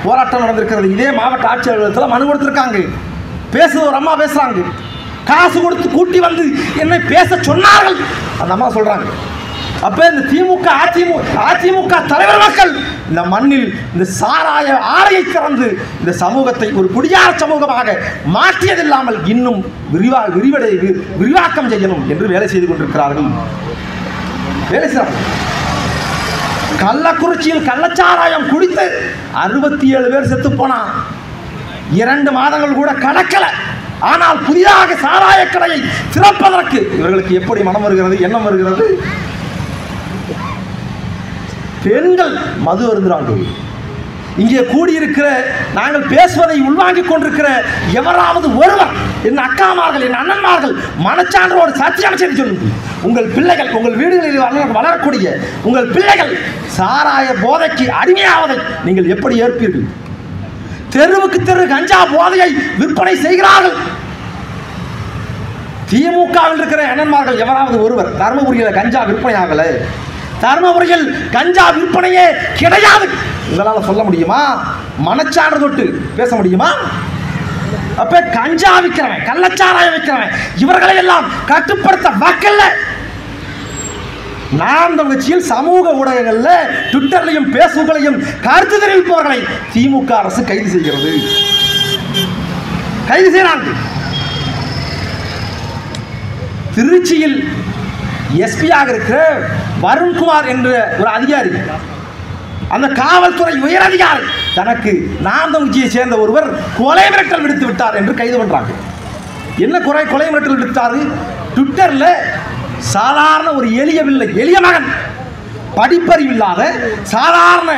போராட்டம் நடந்திருக்கிறது. இதே மாவட்ட ஆட்சியாளர்கள் மனு கொடுத்திருக்காங்க. பேசுகிற ஒரு அம்மா பேசுறாங்க, காசு கொடுத்து கூட்டி வந்து என்னை பேச சொன்னார்கள் அந்த அம்மா சொல்றாங்க. அப்ப இந்த திமுக அதிமுக தலைவர் மக்கள் இந்த மண்ணில் இந்த சாராய ஆலையை திறந்து இந்த சமூகத்தை ஒரு குடியார சமூகமாக மாற்றியதில்லாமல் இன்னும் விரிவாக்கம் செய்யணும் என்று வேலை செய்து கொண்டிருக்கிறார்கள். வேலை செய்யறாங்க. கள்ளக்குறிச்சியில் கள்ளச்சாராயம் குடித்து 67 பேர் செத்து போனா 2 மாதங்கள் கூட கடக்கல. ஆனால் புதிதாக சாராய கடையை திறப்பதற்கு இவர்களுக்கு எப்படி மனம் வருகிறது, எண்ணம் வருகிறது? பெண்கள் மது அருந்துறாங்க. இங்கே கூடியிருக்கிற நாங்கள் பேசுவதை உள்வாங்கிக் கொண்டிருக்கிற எவராவது ஒருவர், என் அக்காமார்கள், என் அண்ணன்மார்கள் மனச்சான்றோடு சத்தியம் செய்து சொல்லுங்கள், உங்கள் பிள்ளைகள், உங்கள் வீடுகளில் வளரக்கூடிய உங்கள் பிள்ளைகள் சாராய போதைக்கு அடிமையாவதை நீங்கள் எப்படி ஏற்பீர்கள்? தெருவுக்கு தெரு கஞ்சா போதையை விற்பனை செய்கிறார்கள். திமுகவில் இருக்கிற அண்ணன்மார்கள் எவராவது ஒருவர் தருமபுரியில் கஞ்சா விற்பனை ஆகல, தருமபுரியில் கஞ்சா விற்பனையே கிடையாது இதனால் சொல்ல முடியுமா? மனச்சான்று தொட்டு பேச முடியுமா? அப்ப கஞ்சா விற்கிறவன், கள்ளச்சாராயம் விற்கிறவன் இவர்களை எல்லாம் கட்டுப்படுத்த வக்கல்ல. நாம் கட்சியில் சமூக ஊடகங்கள்ல ட்விட்டர்லையும் பேஸ்புக்லையும் கருத்து தெரிவிப்பவர்களை திமுக அரசு கைது செய்கிறது, கைது செய்யறாங்க. திருச்சியில் எஸ்பியாக இருக்கிற வருண்குமார் என்ற ஒரு அதிகாரி, அந்த காவல்துறை உயர் அதிகாரி தனக்கு நாம் கட்சியை சேர்ந்த ஒருவர் கொலை மிரட்டல் விடுத்து விட்டார் என்று கைது பண்றாங்க. என்ன கொலை மிரட்டல் விடுத்தாரு? ட்விட்டர்ல சாதாரண ஒரு எளிய மகன், படிப்பறிவில்லாத சாதாரண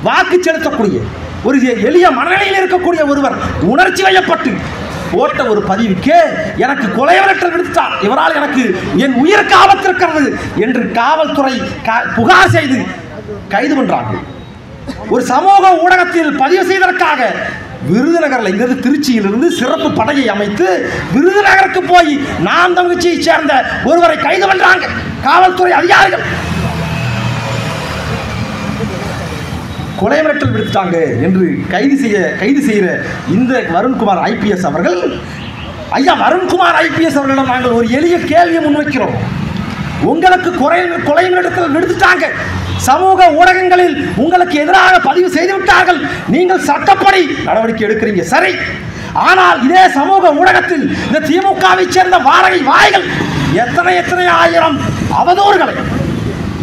வாக்கு செலுத்தக்கூடிய ஒரு எளிய மனநிலையில் இருக்கக்கூடிய ஒருவர் உணர்ச்சி வயப்பட்டு போட்ட ஒரு பதிவுக்கு எனக்கு கொலை மிரட்டல் விடுத்தார், இவரால் எனக்கு என் உயிருக்கு ஆபத்து இருக்கிறது என்று காவல்துறை புகார் செய்து கைது பண்றாங்க. ஒரு சமூக ஊடகத்தில் பதிவு செய்ததற்காக விருதுநகரில் இங்கிருந்து திருச்சியிலிருந்து சிறப்பு படையை அமைத்து விருதுநகருக்கு போய் நாம் கட்சியை சேர்ந்த ஒருவரை கைது பண்றாங்க காவல்துறை அதிகாரிகள். கொலை மிரட்டல் விடுத்தாங்க என்று கைது செய்கிற இந்த வருண்குமார் ஐபிஎஸ் அவர்கள், ஐயா வருண்குமார் ஐபிஎஸ் அவர்களிடம் நாங்கள் ஒரு எளிய கேள்வியை முன்வைக்கிறோம். உங்களுக்கு கொலை மிரட்டல் விடுத்துட்டாங்க, சமூக ஊடகங்களில் உங்களுக்கு எதிராக பதிவு செய்து விட்டார்கள், நீங்கள் சட்டப்படி நடவடிக்கை எடுக்கிறீங்க சரி. ஆனால் இதே சமூக ஊடகத்தில் இந்த திமுகவை சேர்ந்த வாடகை வாய்கள் எத்தனை ஆயிரம் அவதூறுகளை,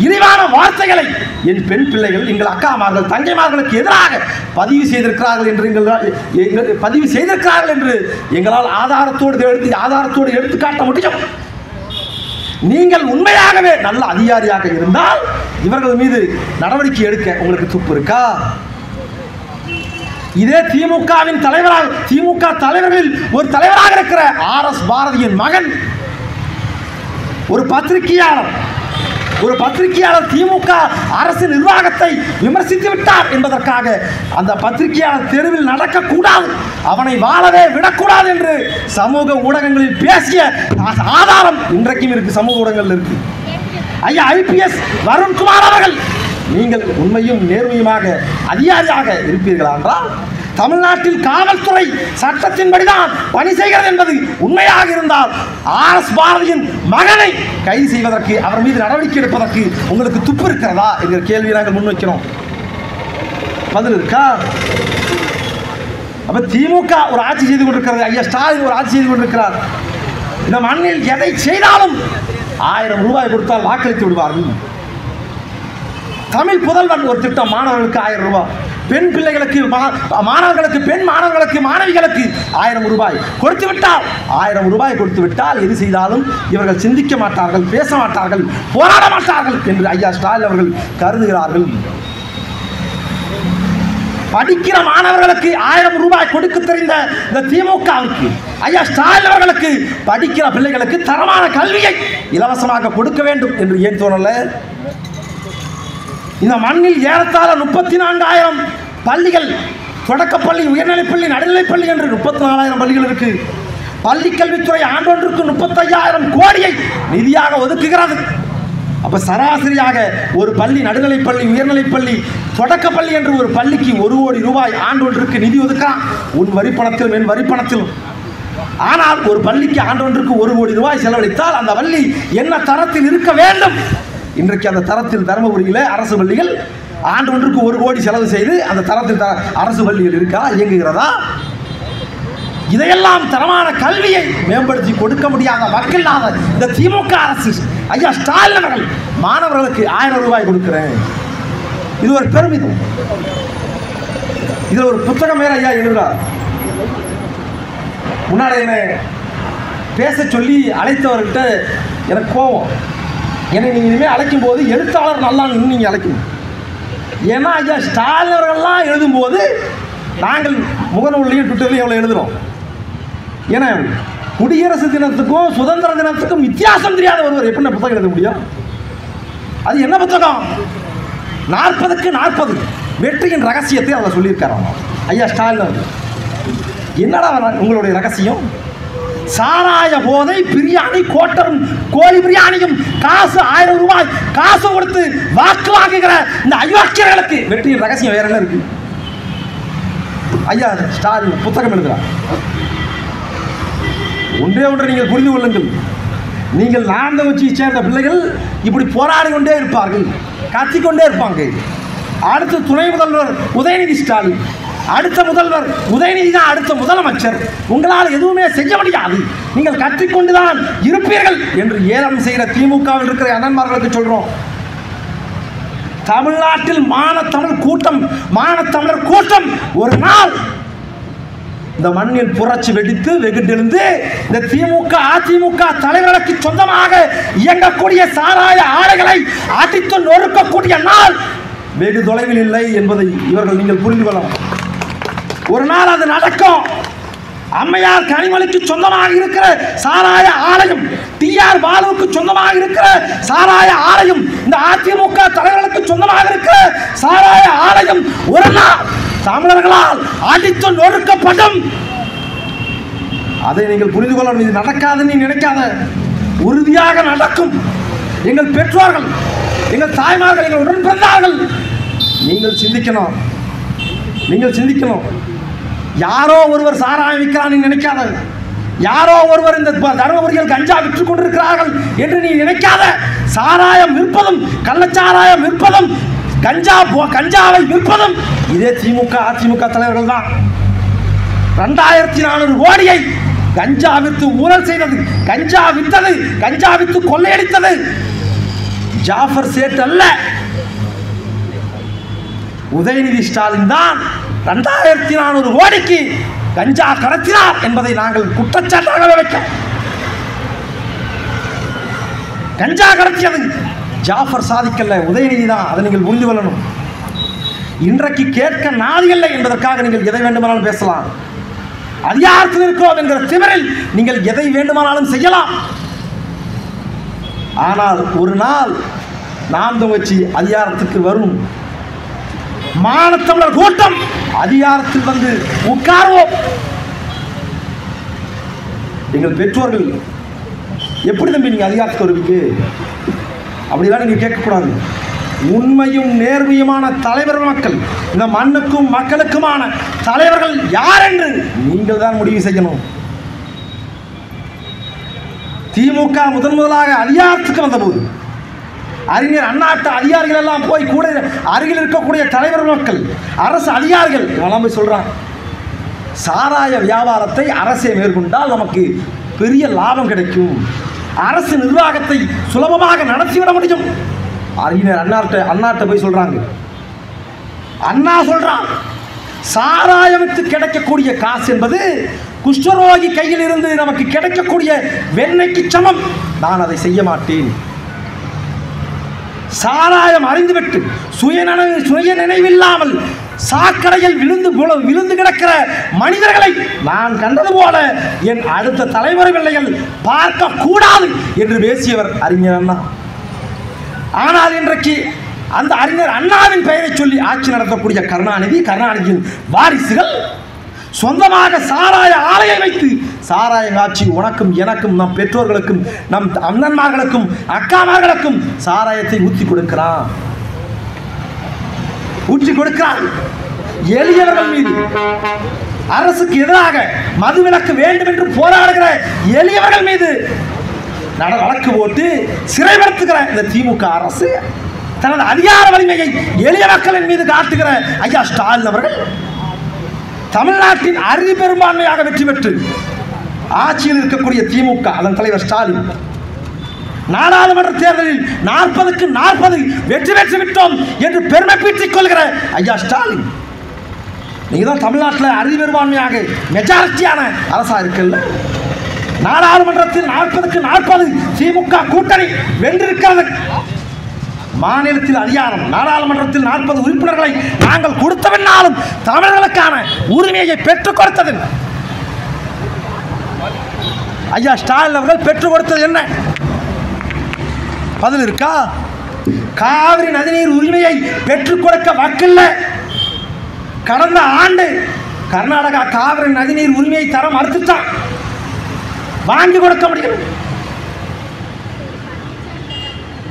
இழிவான வார்த்தைகளை என் பெண் பிள்ளைகள், எங்கள் அக்காமார்கள், தங்கைமார்களுக்கு எதிராக பதிவு செய்திருக்கிறார்கள் என்று எங்களால் ஆதாரத்தோடு எடுத்து காட்ட முடியும். நீங்கள் உண்மையாகவே நல்ல அதிகாரியாக இருந்தால் இவர்கள் மீது நடவடிக்கை எடுக்க உங்களுக்கு துப்பு இருக்கா? இதே திமுகவின் தலைவராக, திமுக தலைவர்களில் ஒரு தலைவராக இருக்கிற RS பாரதியின் மகன் ஒரு பத்திரிகையாளர் திமுக அரசு நிர்வாகத்தை விமர்சித்து விட்டார் என்பதற்காக அந்த பத்திரிகையாளர் தெருவில் நடக்கக்கூடாது, அவனை வாழவே விடக்கூடாது என்று சமூக ஊடகங்களில் பேசிய ஆதாரம் இன்றைக்கும் இருக்கு, சமூக ஊடகங்கள் இருக்கு. ஐயா ஐபிஎஸ் வருண்குமார் அவர்கள், நீங்கள் உண்மையும் நேர்மையுமாக அதிகாரியாக இருப்பீர்களா என்றால் தமிழ்நாட்டில் காவல்துறை சட்டத்தின்படிதான் பணி செய்கிறது என்பது உண்மையாக இருந்தால் RS பாரதியின் மகனை கைது செய்வதற்கு, அவர் மீது நடவடிக்கை எடுப்பதற்கு உங்களுக்கு துப்பு இருக்கிறதா என்கிற கேள்வியை நாங்கள் முன்வைக்கிறோம். பதில் இருக்கா? அப்ப திமுக ஒரு ஆட்சி செய்து கொண்டிருக்கிறது, ஐயா ஸ்டாலின் ஒரு ஆட்சி செய்து கொண்டிருக்கிறார். இந்த மண்ணில் எதை செய்தாலும் 1000 ரூபாய் கொடுத்தால் வாக்களித்து விடுவார்கள். தமிழ் புதல்வன் ஒரு திட்டம், மாணவர்களுக்கு 1000 ரூபாய், பெண் பிள்ளைகளுக்கு, மாணவர்களுக்கு, பெண் மாணவர்களுக்கு, மாணவிகளுக்கு 1000 ரூபாய் கொடுத்து விட்டால், 1000 ரூபாய் கொடுத்து விட்டால் எது செய்தாலும் இவர்கள் சிந்திக்க மாட்டார்கள், பேச மாட்டார்கள், போராட மாட்டார்கள் என்று ஐயா ஸ்டாலின் அவர்கள் கருதுகிறார்கள். படிக்கிற மாணவர்களுக்கு 1000 ரூபாய் கொடுக்க தெரிந்த இந்த திமுகவுக்கு ஐயா ஸ்டாலின் அவர்களுக்கு படிக்கிற பிள்ளைகளுக்கு தரமான கல்வியை இலவசமாக கொடுக்க வேண்டும் என்று ஏன் தோணல? இந்த மண்ணில் ஏறத்தாழ 34,000 பள்ளிகள், தொடக்கப்பள்ளி, உயர்நிலைப்பள்ளி, நடுநிலைப்பள்ளி என்று 34,000 பள்ளிகள் இருக்கு. பள்ளி கல்வித்துறை ஆண்டொன்றுக்கு 35,000 கோடியை நிதியாக ஒதுக்குகிறது. அப்ப சராசரியாக ஒரு பள்ளி, நடுநிலைப்பள்ளி, உயர்நிலைப்பள்ளி, தொடக்கப்பள்ளி என்று ஒரு பள்ளிக்கு 1 கோடி ரூபாய் ஆண்டொன்றுக்கு நிதி ஒதுக்கலாம். உன் வரிப்பணத்திலும் என் வரிப்பணத்திலும். ஆனால் ஒரு பள்ளிக்கு ஆண்டொன்றுக்கு 1 கோடி ரூபாய் செலவழித்தால் அந்த பள்ளி என்ன தரத்தில் இருக்க வேண்டும்? இன்றைக்கு அந்த தரத்தில் தருமபுரியில் அரசு பள்ளிகள் ஆண்டொன்றுக்கு 1 கோடி செலவு செய்து அந்த தரத்தில் அரசு பள்ளிகள் இருக்கா, இயங்குகிறதா? இதையெல்லாம் தரமான கல்வியை மேம்படுத்தி கொடுக்க முடியாத மக்கள் இல்லாத இந்த திமுக அரசு ஐயா ஸ்டாலின் அவர்கள் மாணவர்களுக்கு 1000 ரூபாய் கொடுக்கிறேன். இது ஒரு பெருமிதம். இதுல ஒரு புத்தகம் வேற ஐயா எழுதுறார். முன்னாடி என்ன பேச சொல்லி அழைத்தவர்கிட்ட எனக்கு கோபம். என்னை நீங்க இனிமேல் அழைக்கும் போது எழுத்தாளர் நல்லா நீங்க அழைக்கணும். ஏன்னா ஐயா ஸ்டாலின் அவர்கள்லாம் எழுதும்போது நாங்கள் முகநூல்லையும் ட்விட்டர்லையும் எவ்வளோ எழுதுறோம். ஏன்னா குடியரசு தினத்துக்கும் சுதந்திர தினத்துக்கும் வித்தியாசம் தெரியாத ஒருவர் எப்படி புத்தகம் எழுத முடியும்? அது என்ன புத்தகம்? 40க்கு 40 வெற்றியின் ரகசியத்தை அவர் சொல்லியிருக்காராம் ஐயா ஸ்டாலின் அவர்கள். என்னடா உங்களுடைய ரகசியம்? சாராய போதை, பிரியாணி, கோட்டரும் கோழி பிரியாணியும் காசு 1000 ரூபாய் காசு கொடுத்து வாக்கு வாங்குகிற இந்த அயோக்கியர்களுக்கு வெற்றியின் ரகசியம் வேற என்ன இருக்கு? ஐயா ஸ்டாலின் புத்தகம் எழுதுறார். ஒன்றே ஒன்றை நீங்கள் புரிந்து கொள்ளுங்கள். நீங்கள் நாந்தவச்சியை சேர்ந்த பிள்ளைகள் இப்படி போராடி கொண்டே இருப்பார்கள், கத்திக்கொண்டே இருப்பாங்க. அடுத்து துணை முதல்வர் உதயநிதி ஸ்டாலின், அடுத்த முதல்வர் உதயநிதி தான் அடுத்த முதலமைச்சர். உங்களால் எதுவுமே செய்ய முடியாது, நீங்கள் கத்திக்கொண்டுதான் இருப்பீர்கள் என்று ஏலம் செய்கிற திமுகவில் இருக்கிற அண்ணன்மார்களுக்கு சொல்றோம். தமிழ்நாட்டில் மானத்தமிழர் கூட்டம் ஒரு நாள் இந்த மண்ணில் புரட்சி வெடித்து வெகுண்டெழுந்து இந்த திமுக அதிமுக தலைவர்களுக்கு சொந்தமாக இயங்கக்கூடிய சாராய ஆலைகளை அடித்து நொறுக்கக்கூடிய நாள் வெகு தொலைவில் இல்லை என்பதை இவர்கள் நீங்கள் புரிந்து கொள்ளலாம். ஒரு நாள் அது நடக்கும். அம்மையார் கனிமொழிக்கு சொந்தமாக இருக்கிற சாராய ஆலயம், டிஆர் பாலுவுக்கு சொந்தமாக இருக்கிற சாராய ஆலயம், இந்த அதிமுக தலைவர்களுக்கு சொந்தமாக இருக்கிற சாராய ஆலயம் ஒரு நாள் தமிழர்களால் அடித்து நொறுக்கப்படும். அதை நீங்கள் புரிந்து கொள்ள. இது நடக்காதுன்னு நினைக்காத, உறுதியாக நடக்கும். எங்கள் பெற்றோர்கள், எங்கள் தாய்மார்கள், எங்கள் உடன் பிறந்தார்கள். நீங்கள் சிந்திக்கணும். யாரோ ஒருவர் சாராயம் விற்கிறான்னு நினைக்காத, யாரோ ஒருவர் இந்த தருமபுரியில் கஞ்சா விற்றுக் கொண்டிருக்கிறார்கள் என்று நீ நினைக்காத. சாராயம் விற்பதும், கள்ளச்சாராயம் விற்பதும், கஞ்சாவை விற்பதும் இதே திமுக அதிமுக தலைவர்கள் தான். 2400 கோடியை கஞ்சா வித்து ஊழல் செய்தது, கஞ்சா வித்து கொள்ளையடித்தது ஜாஃபர் சேட் அல்ல, உதயநிதி ஸ்டாலின் தான் 2400 கோடிக்கு கஞ்சா கடத்தினார் என்பதை நாங்கள் குற்றச்சாட்டாக வைக்க. கஞ்சா கடத்தியது ஜாஃபர் சாதிக்கல்ல, உதயநிதி தான். அதை நீங்கள் புரிந்து கொள்ளணும். இன்றைக்கு கேட்க நாதில்லை என்பதற்காக நீங்கள் எதை வேண்டுமானாலும் பேசலாம். அதிகாரத்தில் இருக்கிறோம் என்கிற திமிரில் நீங்கள் எதை வேண்டுமானாலும் செய்யலாம். ஆனால் ஒரு நாள் நாம் தமிழ்ச்சி அதிகாரத்துக்கு வரும். மானத்தமிழர் கூட்டம் அதிகாரத்தில் வந்து உட்கார்வோம். எங்கள் பெற்றோர்கள் எப்படி தம்பி நீங்க அதிகாரத்துக்கு வருவீங்க அப்படிலாம் நீங்க கேட்கக்கூடாது. உண்மையும் நேர்மையுமான தலைவர்கள் மக்கள், இந்த மண்ணுக்கும் மக்களுக்குமான தலைவர்கள் யார் என்று நீங்கள் தான் முடிவு செய்யணும். திமுக முதலாக அதிகாரத்துக்கு வந்தபோது அறிஞர் அண்ணாட்ட அதிகாரிகள் எல்லாம் போய் கூட அருகில் இருக்கக்கூடிய தலைவர்கள் மக்கள், அரசு அதிகாரிகள் இவெல்லாம் போய் சொல்றாங்க, சாராய வியாபாரத்தை அரசே மேற்கொண்டால் நமக்கு பெரிய லாபம் கிடைக்கும், அரசு நிர்வாகத்தை சுலபமாக நடத்திவிட முடியும். அறிஞர் அண்ணாட்ட போய் சொல்றாங்க. அண்ணா சொல்றான், சாராயத்துக்கு கிடைக்கக்கூடிய காசு என்பது குஷ்டரோகி கையில் இருந்து நமக்கு கிடைக்கக்கூடிய வெண்ணெய்க்கு சமம், நான் அதை செய்ய மாட்டேன். சாராயம் அறிந்துவிட்டு சுய நினைவில்லாமல் சாக்கடையில் விழுந்து கிடக்கிற மனிதர்களை நான் கண்டது போல என் அடுத்த தலைமுறை பிள்ளைகள் பார்க்க கூடாது என்று பேசியவர் அறிஞர் அண்ணா. ஆனால் இன்றைக்கு அந்த அறிஞர் அண்ணாவின் பெயரை சொல்லி ஆட்சி நடத்தக்கூடிய கருணாநிதியின் வாரிசுகள் சொந்தமாக சாராய ஆலையை வைத்து சாராய காட்சி உனக்கும் எனக்கும் நம் பெற்றோர்களுக்கும் நம் அண்ணன்மார்களுக்கும் அக்காமார்களுக்கும் சாராயத்தை ஊற்றி கொடுக்கிறான். எளியவர்கள் மீது அரசுக்கு எதிராக மதுவிலக்கு வேண்டும் என்று போராடுகிற எளியவர்கள் மீது வழக்கு போட்டு சிறைப்படுத்துகிற இந்த திமுக அரசு தனது அதிகார வலிமையை எளிய மக்களின் மீது காட்டுகிற ஐயா ஸ்டாலின் அவர்கள் தமிழ்நாட்டின் அறுதி பெரும்பான்மையாக வெற்றி பெற்று ஆட்சியில் இருக்கக்கூடிய திமுக அதன் தலைவர் ஸ்டாலின் நாடாளுமன்ற தேர்தலில் 40க்கு 40 வெற்றி பெற்று விட்டோம் என்று பெருமை பீற்றிக் கொள்கிற ஐயா ஸ்டாலின், நீங்க தான் தமிழ்நாட்டில் அறுதி பெரும்பான்மையாக மெஜாரிட்டியான அரசா இருக்குல்ல. நாடாளுமன்றத்தில் 40க்கு 40 திமுக கூட்டணி வென்றிருக்கிறது. மாநிலத்தில் அதிகாரம் நாடாளுமன்றத்தில் 40 உறுப்பினர்களை நாங்கள் கொடுத்தவனாலும் தமிழர்களுக்கான உரிமையை பெற்றுக் கொடுத்தது ஐயா ஸ்டாலின் அவர்கள் பெற்றுக் கொடுத்தது என்ன பதில் இருக்கா? காவிரி நதிநீர் உரிமையை பெற்றுக் கொடுக்க வக்கில்ல. கடந்த ஆண்டு கர்நாடகா காவிரி நதிநீர் உரிமையை தர மறுத்துட்டான், வாங்கி கொடுக்க முடியும்.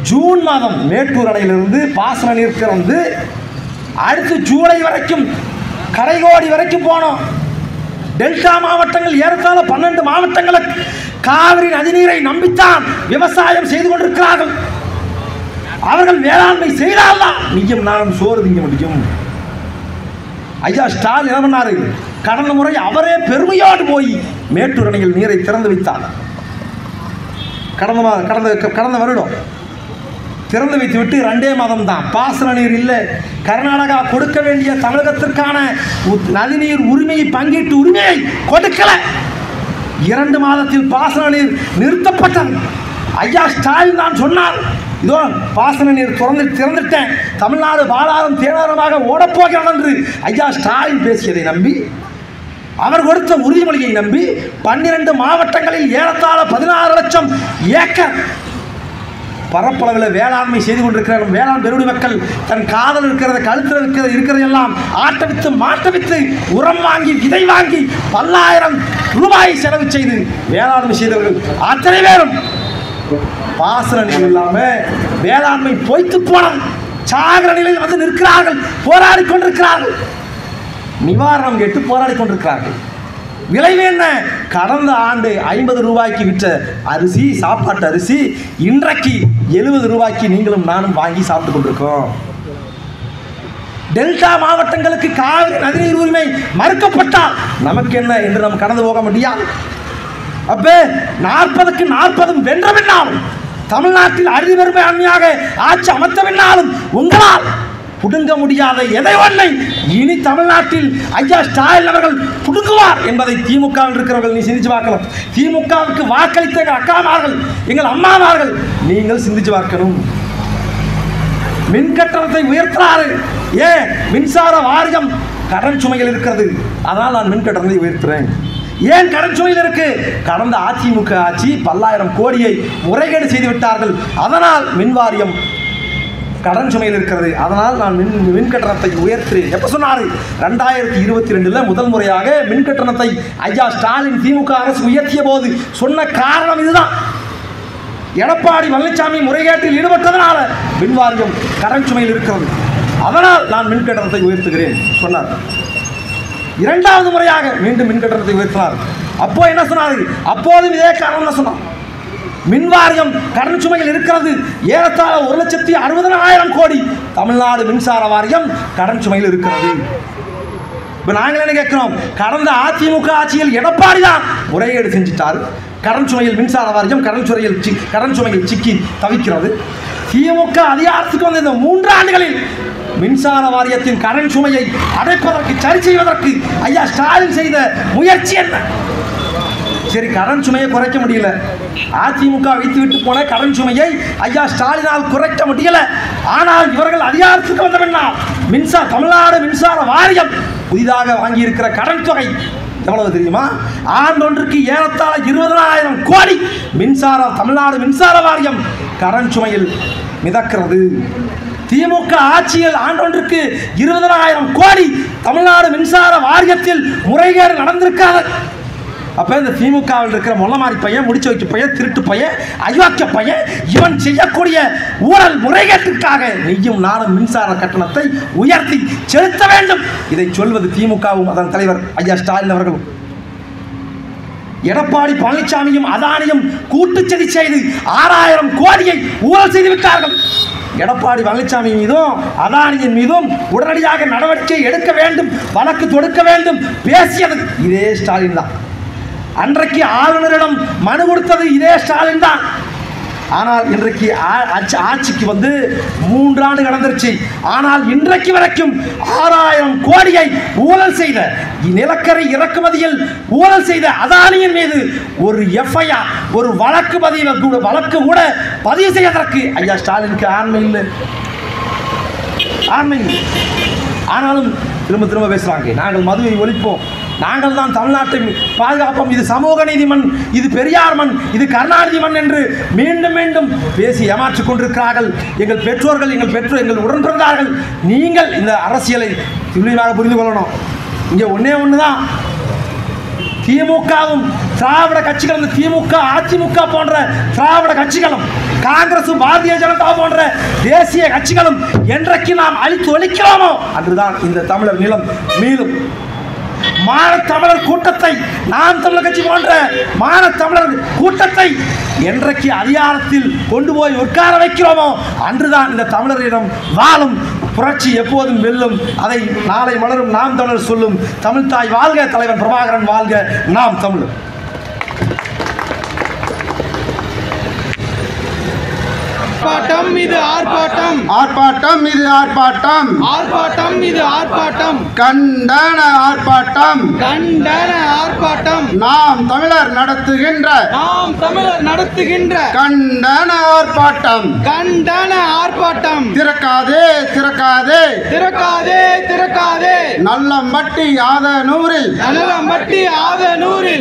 ஜூன் மாதம் மேட்டூர் அணையிலிருந்து பாசன நீர் திறந்து அடுத்து ஜூலை வரைக்கும் கரைகோடி வரைக்கும் போனோம். டெல்டா மாவட்டங்கள் ஏறத்தாழ 12 மாவட்டங்களுக்கு காவிரி நதிநீரை நம்பித்தான் விவசாயம் செய்து கொண்டிருக்கிறார்கள். அவர்கள் வேளாண்மை செய்தால்தான் நீயும் நானும் சோறு திங்க முடியும். ஐயா ஸ்டாலின் என்ன பண்ணாரு? கடந்த முறை அவரே பெருமையோடு போய் மேட்டூர் அணையில் நீரை திறந்து வைத்தார். கடந்த வருடம் திறந்து வைத்து விட்டு 2 மாதம் தான் பாசன நீர் இல்லை. கர்நாடகா கொடுக்க வேண்டிய தமிழகத்திற்கான நதிநீர் உரிமையை பங்கீட்டு உரிமையை கொடுக்கல. 2 மாதத்தில் பாசன நீர் நிறுத்தப்பட்டது. ஐயா ஸ்டாலின் தான் சொன்னார், இதோ பாசன நீர் திறந்துட்டேன், தமிழ்நாடு பாலாரம் தேனாரமாக ஓடப்போகிறது என்று ஐயா ஸ்டாலின் பேசியதை நம்பி, அவர் கொடுத்த உறுதிமொழியை நம்பி 12 மாவட்டங்களில் ஏறத்தாழ 16 லட்சம் ஏக்கர் பரப்பளவில் வேளாண்மை செய்து கொண்டிருக்கிற வேளாண் பெருடி மக்கள் தன் காதல் இருக்கிறத கழுத்தில் இருக்கிறதெல்லாம் ஆட்டவித்து மாட்டவித்து உரம் வாங்கி விதை வாங்கி பல்லாயிரம் ரூபாய் செலவு செய்து வேளாண்மை செய்தவர்கள் அத்தனை பேரும் பாசன நீர் இல்லாமல் வேளாண்மை பொய்த்து போன சாகர நிலையில் வந்து நிற்கிறார்கள், போராடி கொண்டிருக்கிறார்கள், நிவாரணம் கேட்டு போராடி கொண்டிருக்கிறார்கள். விளைவு என்ன? கடந்த ஆண்டு 50 ரூபாய்க்கு விற்ற அரிசி, சாப்பாட்டு அரிசி இன்றைக்கு 70 ரூபாய்க்கு நீங்களும் நானும் வாங்கி சாப்பிட்டு கொண்டிருக்கோம். டெல்டா மாவட்டங்களுக்கு காவிரி நதிநீர் உரிமை மறுக்கப்பட்டால் நமக்கு என்ன என்று நாம் கடந்து போக முடியாது. அப்ப 40க்கு 40 வென்றவென்னாலும் தமிழ்நாட்டில் அறுதி பெரும்பான்மையாக ஆட்சி அமைத்தவென்னாலும் உங்களால் புடுங்க முடியாத எதை ஒன்றை இனி தமிழ்நாட்டில் ஐயா ஸ்டாலின் அவர்கள் புடுங்குவார் என்பதை திமுகவில் இருக்கிறவர்கள் நீ சிந்திச்சு பார்க்கலாம். திமுகவுக்கு வாக்களித்த எங்கள் அக்காமார்கள், எங்கள் அம்மாமார்கள் நீங்கள் சிந்திச்சு பார்க்கணும். மின் கட்டணத்தை உயர்த்துறாரு. ஏன்? மின்சார வாரியம் கடன் சுமையில் இருக்கிறது, அதனால் நான் மின் கட்டணத்தை உயர்த்துறேன். ஏன் கடன் சுமையில் இருக்கு? கடந்த அதிமுக ஆட்சி பல்லாயிரம் கோடியை முறைகேடு செய்து விட்டார்கள், அதனால் மின் வாரியம் கடன் சுமையில் இருக்கிறது, அதனால் நான் மின் கட்டணத்தை உயர்த்துறேன். எப்போ சொன்னார்? 2022 முதல் முறையாக மின் கட்டணத்தை ஐயா ஸ்டாலின் திமுக அரசு உயர்த்திய போது சொன்ன காரணம் இதுதான். எடப்பாடி பழனிசாமி முறைகேட்டில் ஈடுபட்டதனால மின் வாரியம் கடன் சுமையில் இருக்கிறது, அதனால் நான் மின் கட்டணத்தை உயர்த்துகிறேன் சொன்னார். 2வது முறையாக மீண்டும் மின் கட்டணத்தை உயர்த்தினார். அப்போ என்ன சொன்னார்? அப்போதும் இதே காரணம் தான் சொன்னார். மின் வாரியம் கடன் சுமையில் இருக்கிறது, ஏறத்தாழ 1,60,000 கோடி தமிழ்நாடு மின்சார வாரியம் கடன் சுமையில் இருக்கிறது. இப்போ நாங்கள் என்ன கேட்கிறோம்? கடந்த அதிமுக ஆட்சியில் எடப்பாடி தான் முறைகேடு செஞ்சிட்டார், கடன் சுமையில் மின்சார வாரியம் கடன் சுமையில் சிக்கி தவிக்கிறது. திமுக அதிகாரத்துக்கு வந்த இந்த 3 ஆண்டுகளில் மின்சார வாரியத்தின் கடன் சுமையை அடைப்பதற்கு, சரி செய்வதற்கு ஐயா ஸ்டாலின் செய்த முயற்சி என்ன? சரி, கடன் சுமையை குறைக்க முடியல. அதிமுக வைத்து விட்டு போன கடன் சுமையை ஐயா ஸ்டாலினால் குறைக்க முடியல. ஆனால் இவர்கள் அதிகாரத்துக்கு வந்த பின்னால் தமிழ்நாடு மின்சார வாரியம் புதிதாக வாங்கியிருக்கிற கடன் தொகை எவ்வளவு தெரியுமா? ஆண்டொன்றுக்கு ஏறத்தாழ 20,000 கோடி தமிழ்நாடு மின்சார வாரியம் கடன் சுமையில் மிதக்கிறது. திமுக ஆட்சியில் ஆண்டொன்றுக்கு 20,000 கோடி தமிழ்நாடு மின்சார வாரியத்தில் முறைகேடு நடந்திருக்காது. அப்போ இந்த திமுகவில் இருக்கிற மொல்லமாரி பையன், முடிச்சு வைக்க பையன், திருட்டு பையன், அயோக்கிய பையன், இவன் செய்யக்கூடிய ஊழல் முறைகேட்டிற்காக நெய்யும் நானும் மின்சார கட்டணத்தை உயர்த்தி செலுத்த வேண்டும். இதை சொல்வது திமுகவும் அதன் தலைவர் ஐயா ஸ்டாலின் அவர்களும். எடப்பாடி பழனிசாமியும் அதானியும் கூட்டுச்சதி செய்து 6,000 கோடியை ஊழல் செய்து விட்டார்கள். எடப்பாடி பழனிசாமி மீதும் அதானியின் மீதும் உடனடியாக நடவடிக்கை எடுக்க வேண்டும், வழக்கு தொடுக்க வேண்டும் பேசியது இதே ஸ்டாலின் தான். அன்றைக்கு ஆளுநரிடம் மனு கொடுத்தது இதே ஸ்டாலின் தான். ஆனால் இன்றைக்கு ஆட்சிக்கு வந்து 3 ஆண்டு கடந்துருச்சு. ஆனால் இன்றைக்கு வரைக்கும் 6,000 கோடியை ஊழல் செய்த, நிலக்கரி இறக்குமதியில் ஊழல் செய்த அதானியின் மீது ஒரு எஃப்ஐஆர், ஒரு வழக்கு கூட பதிவு செய்வதற்கு ஐயா ஸ்டாலினுக்கு ஆண்மை இல்லை. ஆனாலும் திரும்ப பேசுறாங்க, நாங்கள் மதுவை ஒழிப்போம், நாங்கள் தான் நாட்டை பாதுகாப்போம், இது சமூக நீதி மண், இது பெரியார் மண், இது கருணாநிதி மண் என்று மீண்டும் மீண்டும் பேசி ஏமாற்றிக் கொண்டிருக்கிறார்கள். எங்கள் பெற்றோர்கள், எங்கள் உடன்பிறந்தார்கள். நீங்கள் இந்த அரசியலை துல்லியமாக புரிந்து கொள்ளணும். இங்கே ஒன்று தான், திமுகவும் திராவிட கட்சிகளும், திமுக அதிமுக போன்ற திராவிட கட்சிகளும், காங்கிரசும் பாரதிய ஜனதா போன்ற தேசிய கட்சிகளும் என்றைக்கு நாம் அழித்து ஒழிக்கிறோமோ அன்றுதான் இந்த தமிழர் நிலம் மீளும். மானத்தமிழர் கூட்டத்தை, நாம் தமிழர் கட்சி போன்ற மானத்தமிழர் கூட்டத்தை என்றைக்கு அதிகாரத்தில் கொண்டு போய் உட்கார வைக்கிறோமோ அன்றுதான் இந்த தமிழரிடம் வாழும் புரட்சி எப்போதும் வெல்லும். அதை நாளை மலரும் நாம் தமிழர் சொல்லும். தமிழ் தாய் வாழ்க, தலைவர் பிரபாகரன் வாழ்க, நாம் தமிழர். ஆர்ப்பாட்டம் இது ஆர்ப்பாட்டம், ஆர்ப்பாட்டம் இது ஆர்ப்பாட்டம், ஆர்ப்பாட்டம் இது ஆர்ப்பாட்டம், கண்டன ஆர்ப்பாட்டம், கண்டன ஆர்ப்பாட்டம், நாம் தமிழர் நடத்துகின்ற கண்டன ஆர்ப்பாட்டம், கண்டன ஆர்ப்பாட்டம். திறக்காதே திறக்காதே திறக்காதே திறக்காதே, நல்லம்பட்டி ஆதனூரில்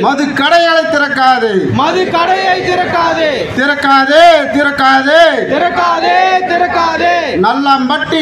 மது கடைகளை திறக்காதே, மது கடையை திறக்காதே, திறக்காதே திறக்காதே, திறக்காதே திறக்காதே, நல்லம்பட்டி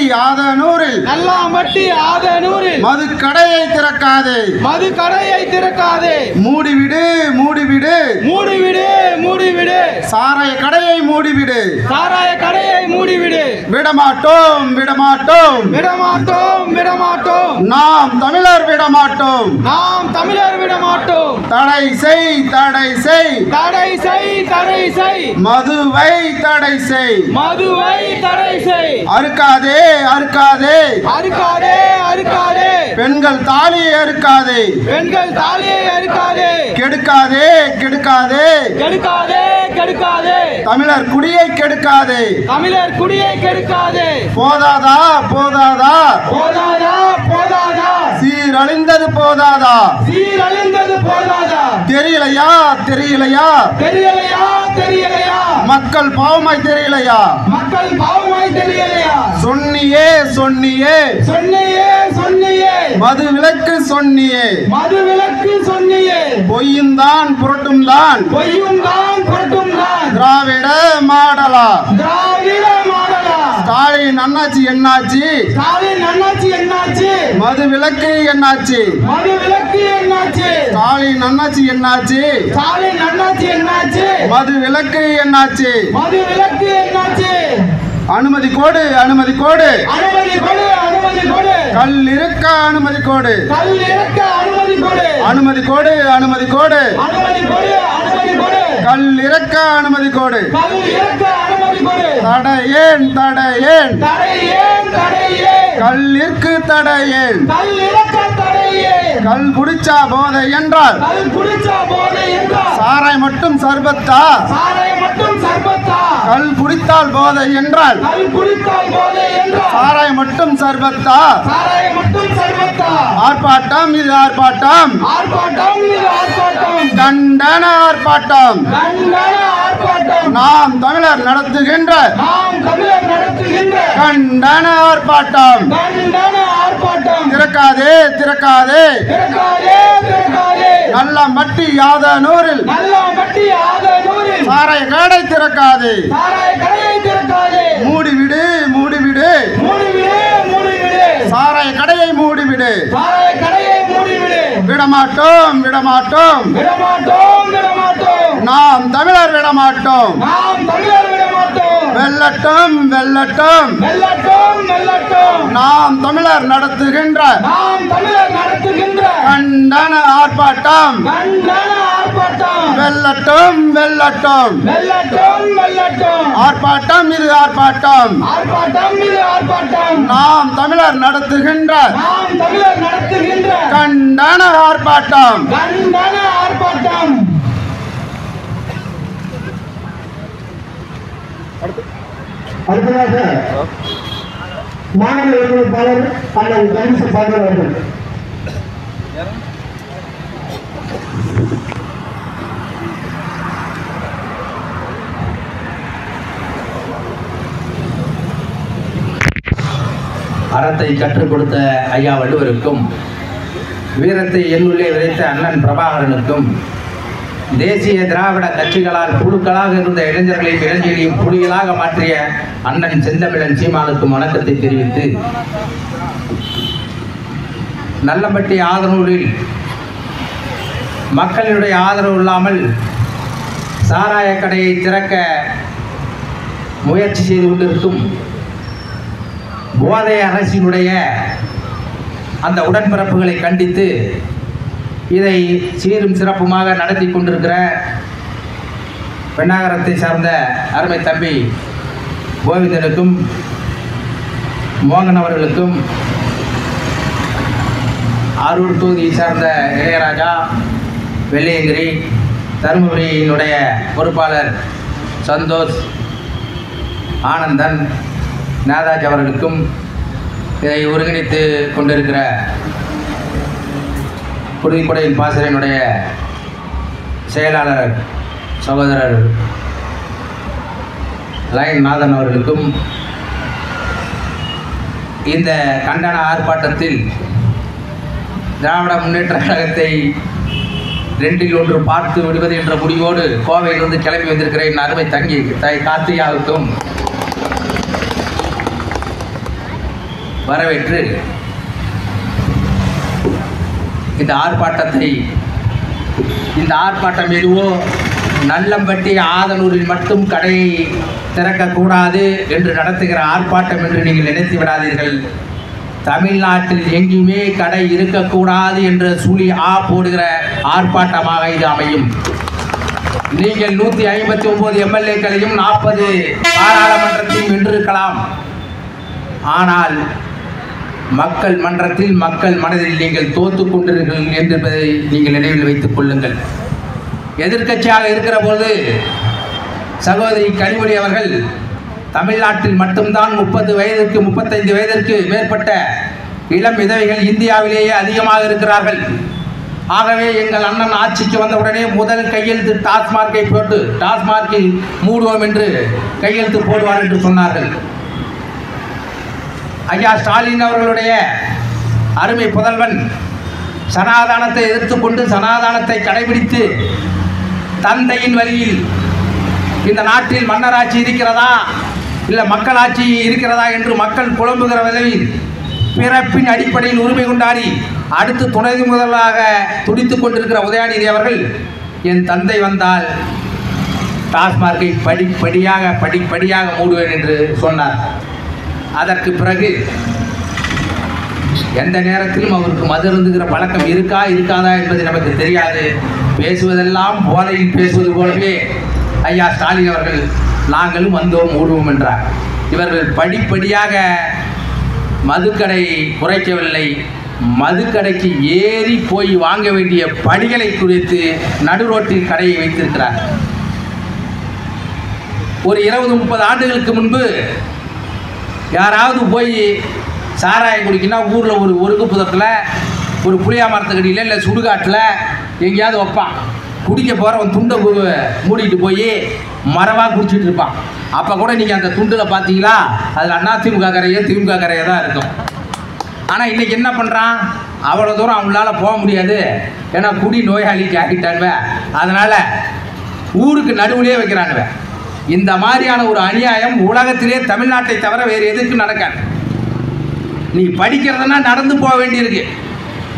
ஆதனூரில் மது கடையை திறக்காதே, மது கடையை திறக்காதே, மூடிவிடு மூடிவிடு மூடிவிடு மூடிவிடு, சாராய கடையை மூடிவிடு, சாராய கடையை மூடிவிடு, விடமாட்டோம் விடமாட்டோம் விடமாட்டோம் விடமாட்டோம், நாம் தமிழர் விடமாட்டோம், நாம் தமிழர் விடமாட்டோம், தடை செய் தடை செய், தடை செய் தடை செய், மதுவை தடை செய், மதுவை தடை செய், அறுக்காதே அறுக்காதே, அறுக்காதே அறுக்காதே, பெண்கள் தாலியை அறுக்காதே, பெண்கள் தாலியை அறுக்காதே, கெடுக்காதே கெடுக்காதே, கெடுக்காதே கெடுக்காதே, தமிழர் குடியை கெடுக்காதே, தமிழர் குடியை கெடுக்காதே, போதாதா போதாதா, போதாதா போதாதா, சீரழிந்தது போதாதா, சீரழிந்தது போதாதா, தெரியலையா தெரியலையா, தெரியலையா தெரியலையா, மக்கள் பாவமாய் தெரியலையா, மக்கள் பாவமாய் தெரியலையா, சொன்னியே சொன்னியே சொன்னியே சொன்னியே, மது விலக்கு சொன்னியே, மது விலக்கு சொன்னியே, பொய்யும் தான் புரட்டும் தான், பொய்யும் தான் புரட்டும் தான், திராவிட மாடலா, திராவிட மாடலா, ஸ்டாலின் அண்ணாச்சி என்னாச்சு, ஸ்டாலின் அண்ணாச்சி என்னாச்சு, மது விலக்கு என்னாச்சு, மது விலக்கு என்னாச்சு, ஸ்டாலின் அண்ணாச்சி என்னாச்சு, ஸ்டாலின் அண்ணாச்சி என்னாச்சு, மது விலக்கு என்னாச்சு, மது விலக்கு என்னாச்சு, அனுமதி கோடு அனுமதி கோடு, அனுமதி கொடு அனுமதி கொடு, கல் இருக்க அனுமதி கோடு, கல் இறக்க அனுமதி கொடு, அனுமதி கோடு அனுமதி கோடு, அனுமதி கொடு அனுமதி கொடு, கல் இறக்க அனுமதி கோடு, கல் இறக்க அனுமதி கொடு, தடையேன் தடையேன், தடையேன் தடையேன், கல்லிற்கு தடையேன், கல் இறக்க தடையேன், கல் குடிச்சா போதை என்றால், கல் குடிச்சா போதை என்றால், சாராய் மட்டும் சர்பத்தா, சாராய மட்டும் சர்பத்தா, கல் குடித்தால் போதை என்றால், கல் குடித்தால் போதை என்றால், சாராய் மட்டும் சர்பத்தா, சாராய மட்டும் மட்டும் சர்வத்தார். ஆர்ப்பாட்டம் இது ஆர்ப்பாட்டம், ஆர்ப்பாட்டம் இது ஆர்ப்பாட்டம், கண்டன ஆர்ப்பாட்டம். கண்டன ஆர்ப்பாட்டம். நாம் தமிழர் நடத்துகின்ற நாம் தமிழர் நடத்துகின்ற கண்டன ஆர்ப்பாட்டம். கண்டன ஆர்ப்பாட்டம். திறக்காதே திறக்காதே, திறக்காதே திறக்காதே, நல்லம்பட்டி யாதனூரில் நல்லாம்பட்டி ஆதனூரில் சாராய கடை திறக்காதே. சாராய கடையை திறக்காதே. மூடிவிடு மூடிவிடு, மூடிவிடு மூடிவிடு, சாராய கடையை மூடிவிடு. சாராய கடையை மூடிவிடு. விடமாட்டோம் விடமாட்டோம், விடமாட்டோம் விடமாட்டோம், நாம் தமிழர் விடமாட்டோம். நாம் தமிழர் விடமாட்டோம். வெல்லட்டும் வெல்லட்டும், வெல்லட்டும் வெல்லட்டும், நாம் தமிழர் நடத்துகின்ற நாம் தமிழர் நடத்துகின்ற கண்டன ஆர்ப்பாட்டம். கண்டன ஆர்ப்பாட்டம். வெல்லட்டும் வெல்லட்டும், வெல்லட்டும் வெல்லட்டும், ஆர்ப்பாட்டம் இது ஆர்ப்பாட்டம். ஆர்ப்பாட்டம் இது ஆர்ப்பாட்டம். நாம் தமிழர் நடத்துகின்ற நாம் தமிழர் நடத்துகின்ற கண்டன ஆர்ப்பாட்டம். கண்டன ஆர்ப்பாட்டம். அடுத்ததாக மாநில ஒருங்கிணைப்பாளர் அண்ணன் கணேச பாண்டியன் அவர்கள். அறத்தை கற்றுக் கொடுத்த ஐயா வள்ளுவருக்கும், வீரத்தை என்னுள்ளே விதைத்த அண்ணன் பிரபாகரனுக்கும், தேசிய திராவிட கட்சிகளால் புழுக்களாக இருந்த இளைஞர்களையும் இளைஞர்களையும் புலிகளாக மாற்றிய அண்ணன் செந்தமிழன் சீமானுக்கும் வணக்கத்தை தெரிவித்து, நல்லம்பட்டி ஆதனூரில் மக்களினுடைய ஆதரவு இல்லாமல் சாராய கடையை திறக்க முயற்சி செய்து கொண்டிருக்கும் போதை அரசினுடைய அந்த உடன்பிறப்புகளை கண்டித்து இதை சீரும் சிறப்புமாக நடத்தி கொண்டிருக்கிற பெண்ணாகரத்தை சார்ந்த அருமை தம்பி கோவிந்தனுக்கும், மோகன் அவர்களுக்கும், அரூர் தொகுதியை சார்ந்த இளையராஜா, வெள்ளையங்கிரி, தருமபுரியினுடைய பொறுப்பாளர் சந்தோஷ், ஆனந்தன், நாதாஜ் அவர்களுக்கும், இதை ஒருங்கிணைத்து கொண்டிருக்கிற புதுக்கோட்டையின் பாசறையினுடைய செயலாளர் சகோதரர் லைன் நாதன் அவர்களுக்கும், இந்த கண்டன ஆர்ப்பாட்டத்தில் திராவிட முன்னேற்ற கழகத்தை 2இல் 1 பார்த்து விடுவது என்ற முடிவோடு கோவையிலிருந்து கிளம்பி வந்திருக்கிற என் அருமை தங்கி தாய் கார்த்திகாவுக்கும் வரவேற்று இந்த ஆர்ப்பாட்டம் எதுவோ நல்லம்பட்டி ஆதனூரில் மட்டும் கடையை திறக்கக்கூடாது என்று நடத்துகிற ஆர்ப்பாட்டம் என்று நீங்கள் நினைத்து விடாதீர்கள். தமிழ்நாட்டில் எங்கேயுமே கடை இருக்கக்கூடாது என்ற சுழி போடுகிற ஆர்ப்பாட்டமாக இது அமையும். நீங்கள் 159 எம்எல்ஏக்களையும் 40 பாராளுமன்றத்தையும் வென்றிருக்கலாம். ஆனால் மக்கள் மன்றத்தில், மக்கள் மனதில் நீங்கள் தோற்று கொண்டிருக்கிறீர்கள் என்பதை நீங்கள் நினைவில் வைத்துக் கொள்ளுங்கள். எதிர்க்கட்சியாக இருக்கிற போது சகோதரி கனிமொழி அவர்கள் தமிழ்நாட்டில் மட்டும்தான் 30 வயதிற்கு 35 வயதிற்கு மேற்பட்ட இளம் விதவைகள் இந்தியாவிலேயே அதிகமாக இருக்கிறார்கள். ஆகவே எங்கள் அண்ணன் ஆட்சிக்கு வந்தவுடனே முதல் கையெழுத்து டாஸ்மார்க்கை போட்டு டாஸ்மார்க்கில் மூடுவோம் என்று கையெழுத்து போடுவார் என்று சொன்னார்கள். ஐயா ஸ்டாலின் அவர்களுடைய அருமை புதல்வன் சனாதானத்தை எதிர்த்துக்கொண்டு சனாதானத்தை கடைபிடித்து தந்தையின் வழியில் இந்த நாட்டில் மன்னராட்சி இருக்கிறதா இல்லை மக்களாட்சி இருக்கிறதா என்று மக்கள் குழம்புகிற விதவில் பிறப்பின் அடிப்படையில் உரிமை கொண்டாடி அடுத்து துணை முதலாக துடித்துக் கொண்டிருக்கிற உதயநிதி அவர்கள் என் தந்தை வந்தால் டாஸ்மார்க்கை படிப்படியாக மூடுவேன் என்று சொன்னார். அதற்கு பிறகு எந்த நேரத்திலும் அவருக்கு மது இருந்துகிற பழக்கம் இருக்காதா என்பது நமக்கு தெரியாது. பேசுவதெல்லாம் போதையில் பேசுவது போலவே ஐயா ஸ்டாலின் அவர்கள் நாங்களும் வந்தோம் மூடுவோம் என்றார். இவர்கள் படிப்படியாக மதுக்கடை குறைக்கவில்லை, மதுக்கடைக்கு ஏறி போய் வாங்க வேண்டிய படிகளை குறித்து நடுரோட்டில் கடையை வைத்திருக்கிறார். ஒரு 20-30 ஆண்டுகளுக்கு முன்பு யாராவது போய் சாராயம் குடிக்கினா ஊரில் ஒரு ஒருக்கு புதத்தில் ஒரு புளியா மரத்துக்கடியில் இல்லை சுடுகாட்டில் எங்கேயாவது வைப்பான். குடிக்க போகிறவன் துண்டை மூடிட்டு போய் மரவாக குடிச்சிட்டு இருப்பான். அப்போ கூட நீங்கள் அந்த துண்டில் பார்த்தீங்களா, அதில் அதிமுக கரையே திமுக கரையே தான் இருக்கும். ஆனால் இன்றைக்கி என்ன பண்ணுறான், அவ்வளோ தூரம் அவங்களால போக முடியாது, ஏன்னா குடி நோயாளிக்கு ஆகிட்டானுவ, அதனால் ஊருக்கு நடுவுலேயே வைக்கிறானுவ. இந்த மாதிரியான ஒரு அநியாயம் உலகத்திலே தமிழ்நாட்டை தவிர வேறு எதுக்கு நடக்காது. நீ படிக்கிறதுனா நடந்து போக வேண்டியிருக்கு,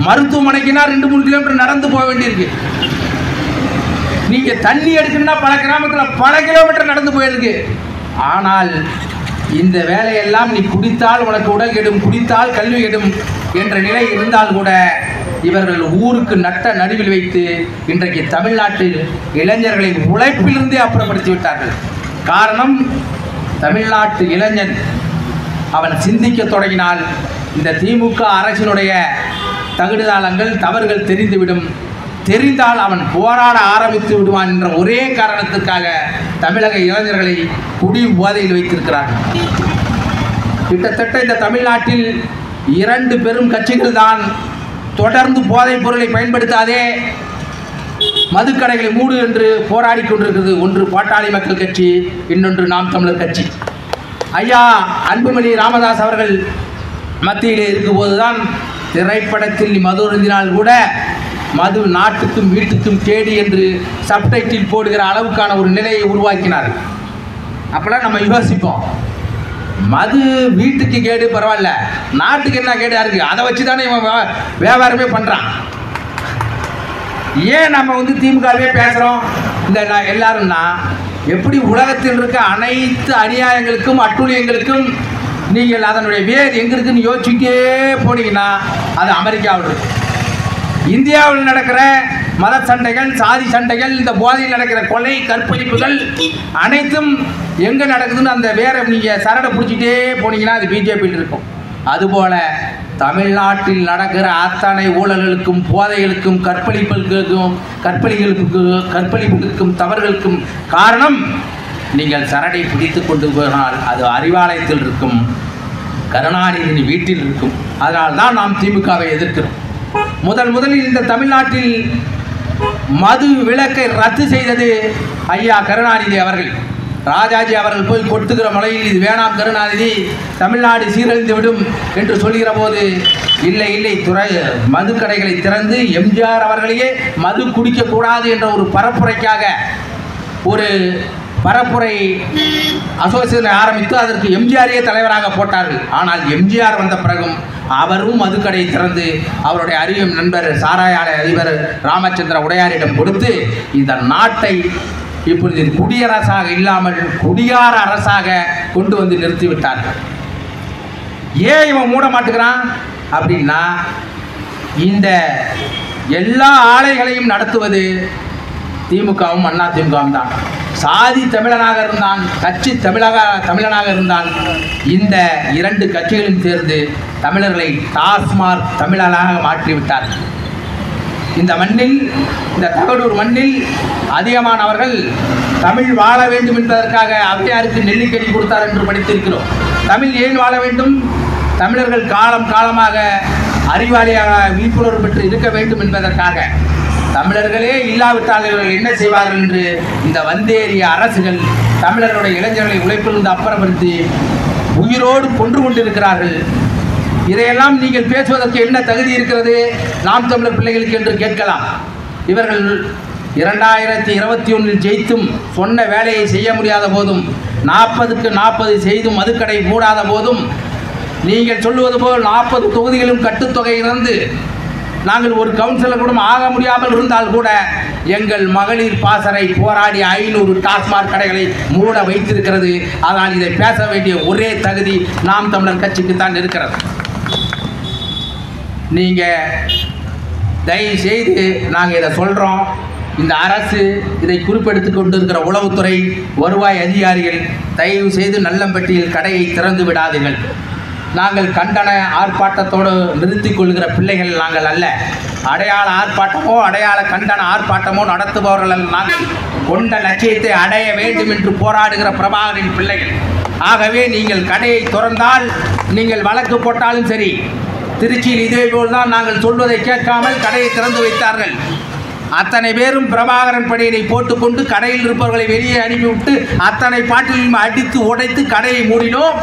மருத்துவமனைக்குன்னா 2-3 கிலோமீட்டர் நடந்து போக வேண்டியிருக்கு. நீங்கள் தண்ணி எடுக்கணும்னா பல கிராமத்தில் பல கிலோமீட்டர் நடந்து போயிருக்கு. ஆனால் இந்த வேலையெல்லாம் நீ குடித்தால் உனக்கு உடல் கெடும், குடித்தால் கல்வி கெடும் என்ற நிலை இருந்தால் கூட இவர்கள் ஊருக்கு நட்ட நடுவில் வைத்து இன்றைக்கு தமிழ்நாட்டில் இளைஞர்களை உழைப்பிலிருந்தே அப்புறப்படுத்தி விட்டார்கள். காரணம், தமிழ்நாட்டு இளைஞன் அவன் சிந்திக்க தொடங்கினால் இந்த திமுக அரசினுடைய தகுதிதாளங்கள் தவறுகள் தெரிந்துவிடும், தெரிந்தால் அவன் போராட ஆரம்பித்து விடுவான் என்ற ஒரே காரணத்துக்காக தமிழக இளைஞர்களை குடி போதையில் வைத்திருக்கிறார்கள். கிட்டத்தட்ட இந்த தமிழ்நாட்டில் 2 பெரும் கட்சிகள் தான் தொடர்ந்து போதைப் பொருளை பயன்படுத்தாதே, மதுக்கடைகளை மூடு என்று போராடி கொண்டிருக்கிறது. ஒன்று பாட்டாளி மக்கள் கட்சி, இன்னொன்று நாம் தமிழர் கட்சி. ஐயா அன்புமணி ராமதாஸ் அவர்கள் மத்தியிலே இருக்கும்போது தான் திரைப்படத்தில் மது அருந்தினால் கூட மது நாட்டுக்கும் வீட்டுக்கும் கேடு என்று சப்டைட்டில் போடுகிற அளவுக்கான ஒரு நிலையை உருவாக்கினார். அப்போலாம் நம்ம யோசிப்போம், மது வீட்டுக்கு கேடு பரவாயில்ல, நாட்டுக்கு என்ன கேடாக இருக்குது, அதை வச்சு தானே இவன் வியாபாரமே பண்ணுறான். ஏன் நம்ம திமுகவே பேசுகிறோம் இந்த எல்லாரும்னா, எப்படி உலகத்தில் இருக்க அனைத்து அநியாயங்களுக்கும் அட்டூழியங்களுக்கும் நீங்கள் அதனுடைய வேர் எங்கே இருக்குன்னு யோசிச்சுட்டே போனீங்கன்னா அது அமெரிக்காவில் இருக்கு. இந்தியாவில் நடக்கிற மத சண்டைகள், சாதி சண்டைகள், இந்த போதையில் நடக்கிற கொலை கற்பழிப்புகள் அனைத்தும் எங்கே நடக்குதுன்னு அந்த வேரை நீங்கள் சரடை பிடிச்சிட்டே போனீங்கன்னா அது பிஜேபியில் இருக்கும். அதுபோல் தமிழ்நாட்டில் நடக்கிற அத்தனை ஊழல்களுக்கும் போதைகளுக்கும் கற்பழிப்புகளுக்கும் தவறுகளுக்கும் காரணம் நீங்கள் சரடை பிடித்து கொண்டு போனால் அது அறிவாலயத்தில் இருக்கும், கருணாநிதி வீட்டில் இருக்கும். அதனால் தான் நாம் திமுகவை எதிர்க்கிறோம். முதலில் இந்த தமிழ்நாட்டில் மது விலக்கை ரத்து செய்தது ஐயா கருணாநிதி அவர்கள். ராஜாஜி அவர்கள் போய் கொட்டுகிற மலையில் இது வேணாம் கருணாநிதி, தமிழ்நாடு சீரழிந்து விடும் என்று சொல்கிற போது இல்லை மதுக்கடைகளை திறந்து எம்ஜிஆர் அவர்களையே மது குடிக்கக்கூடாது என்ற ஒரு பரப்புரைக்காக ஒரு பரப்புரை அசோசியேஷனை ஆரம்பித்து அதற்கு எம்ஜிஆரையே தலைவராக போட்டார்கள். ஆனால் எம்ஜிஆர் வந்த பிறகும் அவரும் மதுக்கடை திறந்து அவருடைய அறிவும் நண்பர் சாராய ஆலை அதிபர் ராமச்சந்திர உடையாரிடம் கொடுத்து இந்த நாட்டை இப்பொழுது குடியரசாக இல்லாமல் குடியார அரசாக கொண்டு வந்து நிறுத்திவிட்டார்கள். ஏன் இவன் மூட மாட்டுக்கிறான் அப்படின்னா, இந்த எல்லா ஆலைகளையும் நடத்துவது திமுகவும் அண்ணா திமுகவும் தான். சாதி தமிழனாக இருந்தான், கட்சி தமிழனாக இருந்தான், இந்த 2 கட்சிகளும் சேர்ந்து தமிழர்களை டாஸ்மாக் தமிழனாக மாற்றிவிட்டார்கள். இந்த மண்ணில், இந்த தகடூர் மண்ணில் அதிகமானவர்கள் தமிழ் வாழ வேண்டும் என்பதற்காக அவ்வையாருக்கு நெல்லிக்கனி கொடுத்தார் என்று படித்திருக்கிறோம். தமிழ் ஏன் வாழ வேண்டும்? தமிழர்கள் காலமாக அறிவாளியாக விழிப்புணர்வு பெற்று இருக்க வேண்டும் என்பதற்காக. தமிழர்களே இல்லாவிட்டால் இவர்கள் என்ன செய்வார்கள் என்று இந்த வந்தேறிய அரசுகள் தமிழர்களுடைய இளைஞர்களை உழைப்பிலிருந்து அப்புறப்படுத்தி உயிரோடு கொன்று கொண்டிருக்கிறார்கள். இதையெல்லாம் நீங்கள் பேசுவதற்கு என்ன தகுதி இருக்கிறது நாம் தமிழர் பிள்ளைகளுக்கு என்று கேட்கலாம். இவர்கள் 2021 ஜெயித்தும் சொன்ன வேலையை செய்ய முடியாத போதும், 40க்கு 40 செய்தும் மதுக்கடை மூடாத போதும், நீங்கள் சொல்லுவது போல் 40 தொகுதிகளும் கட்டுத்தொகை இருந்து நாங்கள் ஒரு கவுன்சிலர் கூட ஆக முடியாமல் இருந்தால் கூட எங்கள் மகளிர் பாசறை போராடி 500 டாஸ்மாக் கடைகளை மூட வைத்திருக்கிறது. ஆனால் இதை பேச வேண்டிய ஒரே தகுதி நாம் தமிழர் கட்சிக்கு தான் இருக்கிறது. நீங்கள் தயவு செய்து நாங்கள் இதை சொல்கிறோம், இந்த அரசு இதை குறிப்பெடுத்து கொண்டு இருக்கிற உளவுத்துறை வருவாய் அதிகாரிகள் தயவு செய்து நல்லம்பட்டியில் கடையை திறந்து விடாதீர்கள். நாங்கள் கண்டன ஆர்ப்பாட்டத்தோடு நிறுத்திக் கொள்கிற பிள்ளைகள் நாங்கள் அல்ல. அடையாள ஆர்ப்பாட்டமோ அடையாள கண்டன ஆர்ப்பாட்டமோ நடத்துபவர்கள் நாங்கள் கொண்ட லட்சியத்தை அடைய வேண்டும் என்று போராடுகிற பிரபாகரின் பிள்ளைகள். ஆகவே நீங்கள் கடையை திறந்தால் நீங்கள் வழக்கு போட்டாலும் சரி. திருச்சியில் இதே போல்தான் நாங்கள் சொல்வதை கேட்காமல் கடையை திறந்து வைத்தார்கள். அத்தனை பேரும் பிரபாகரன் படையினை போட்டுக்கொண்டு கடையில் இருப்பவர்களை வெளியே அனுப்பிவிட்டு அத்தனை பாட்டிலையும் அடித்து உடைத்து கடையை மூடினோம்.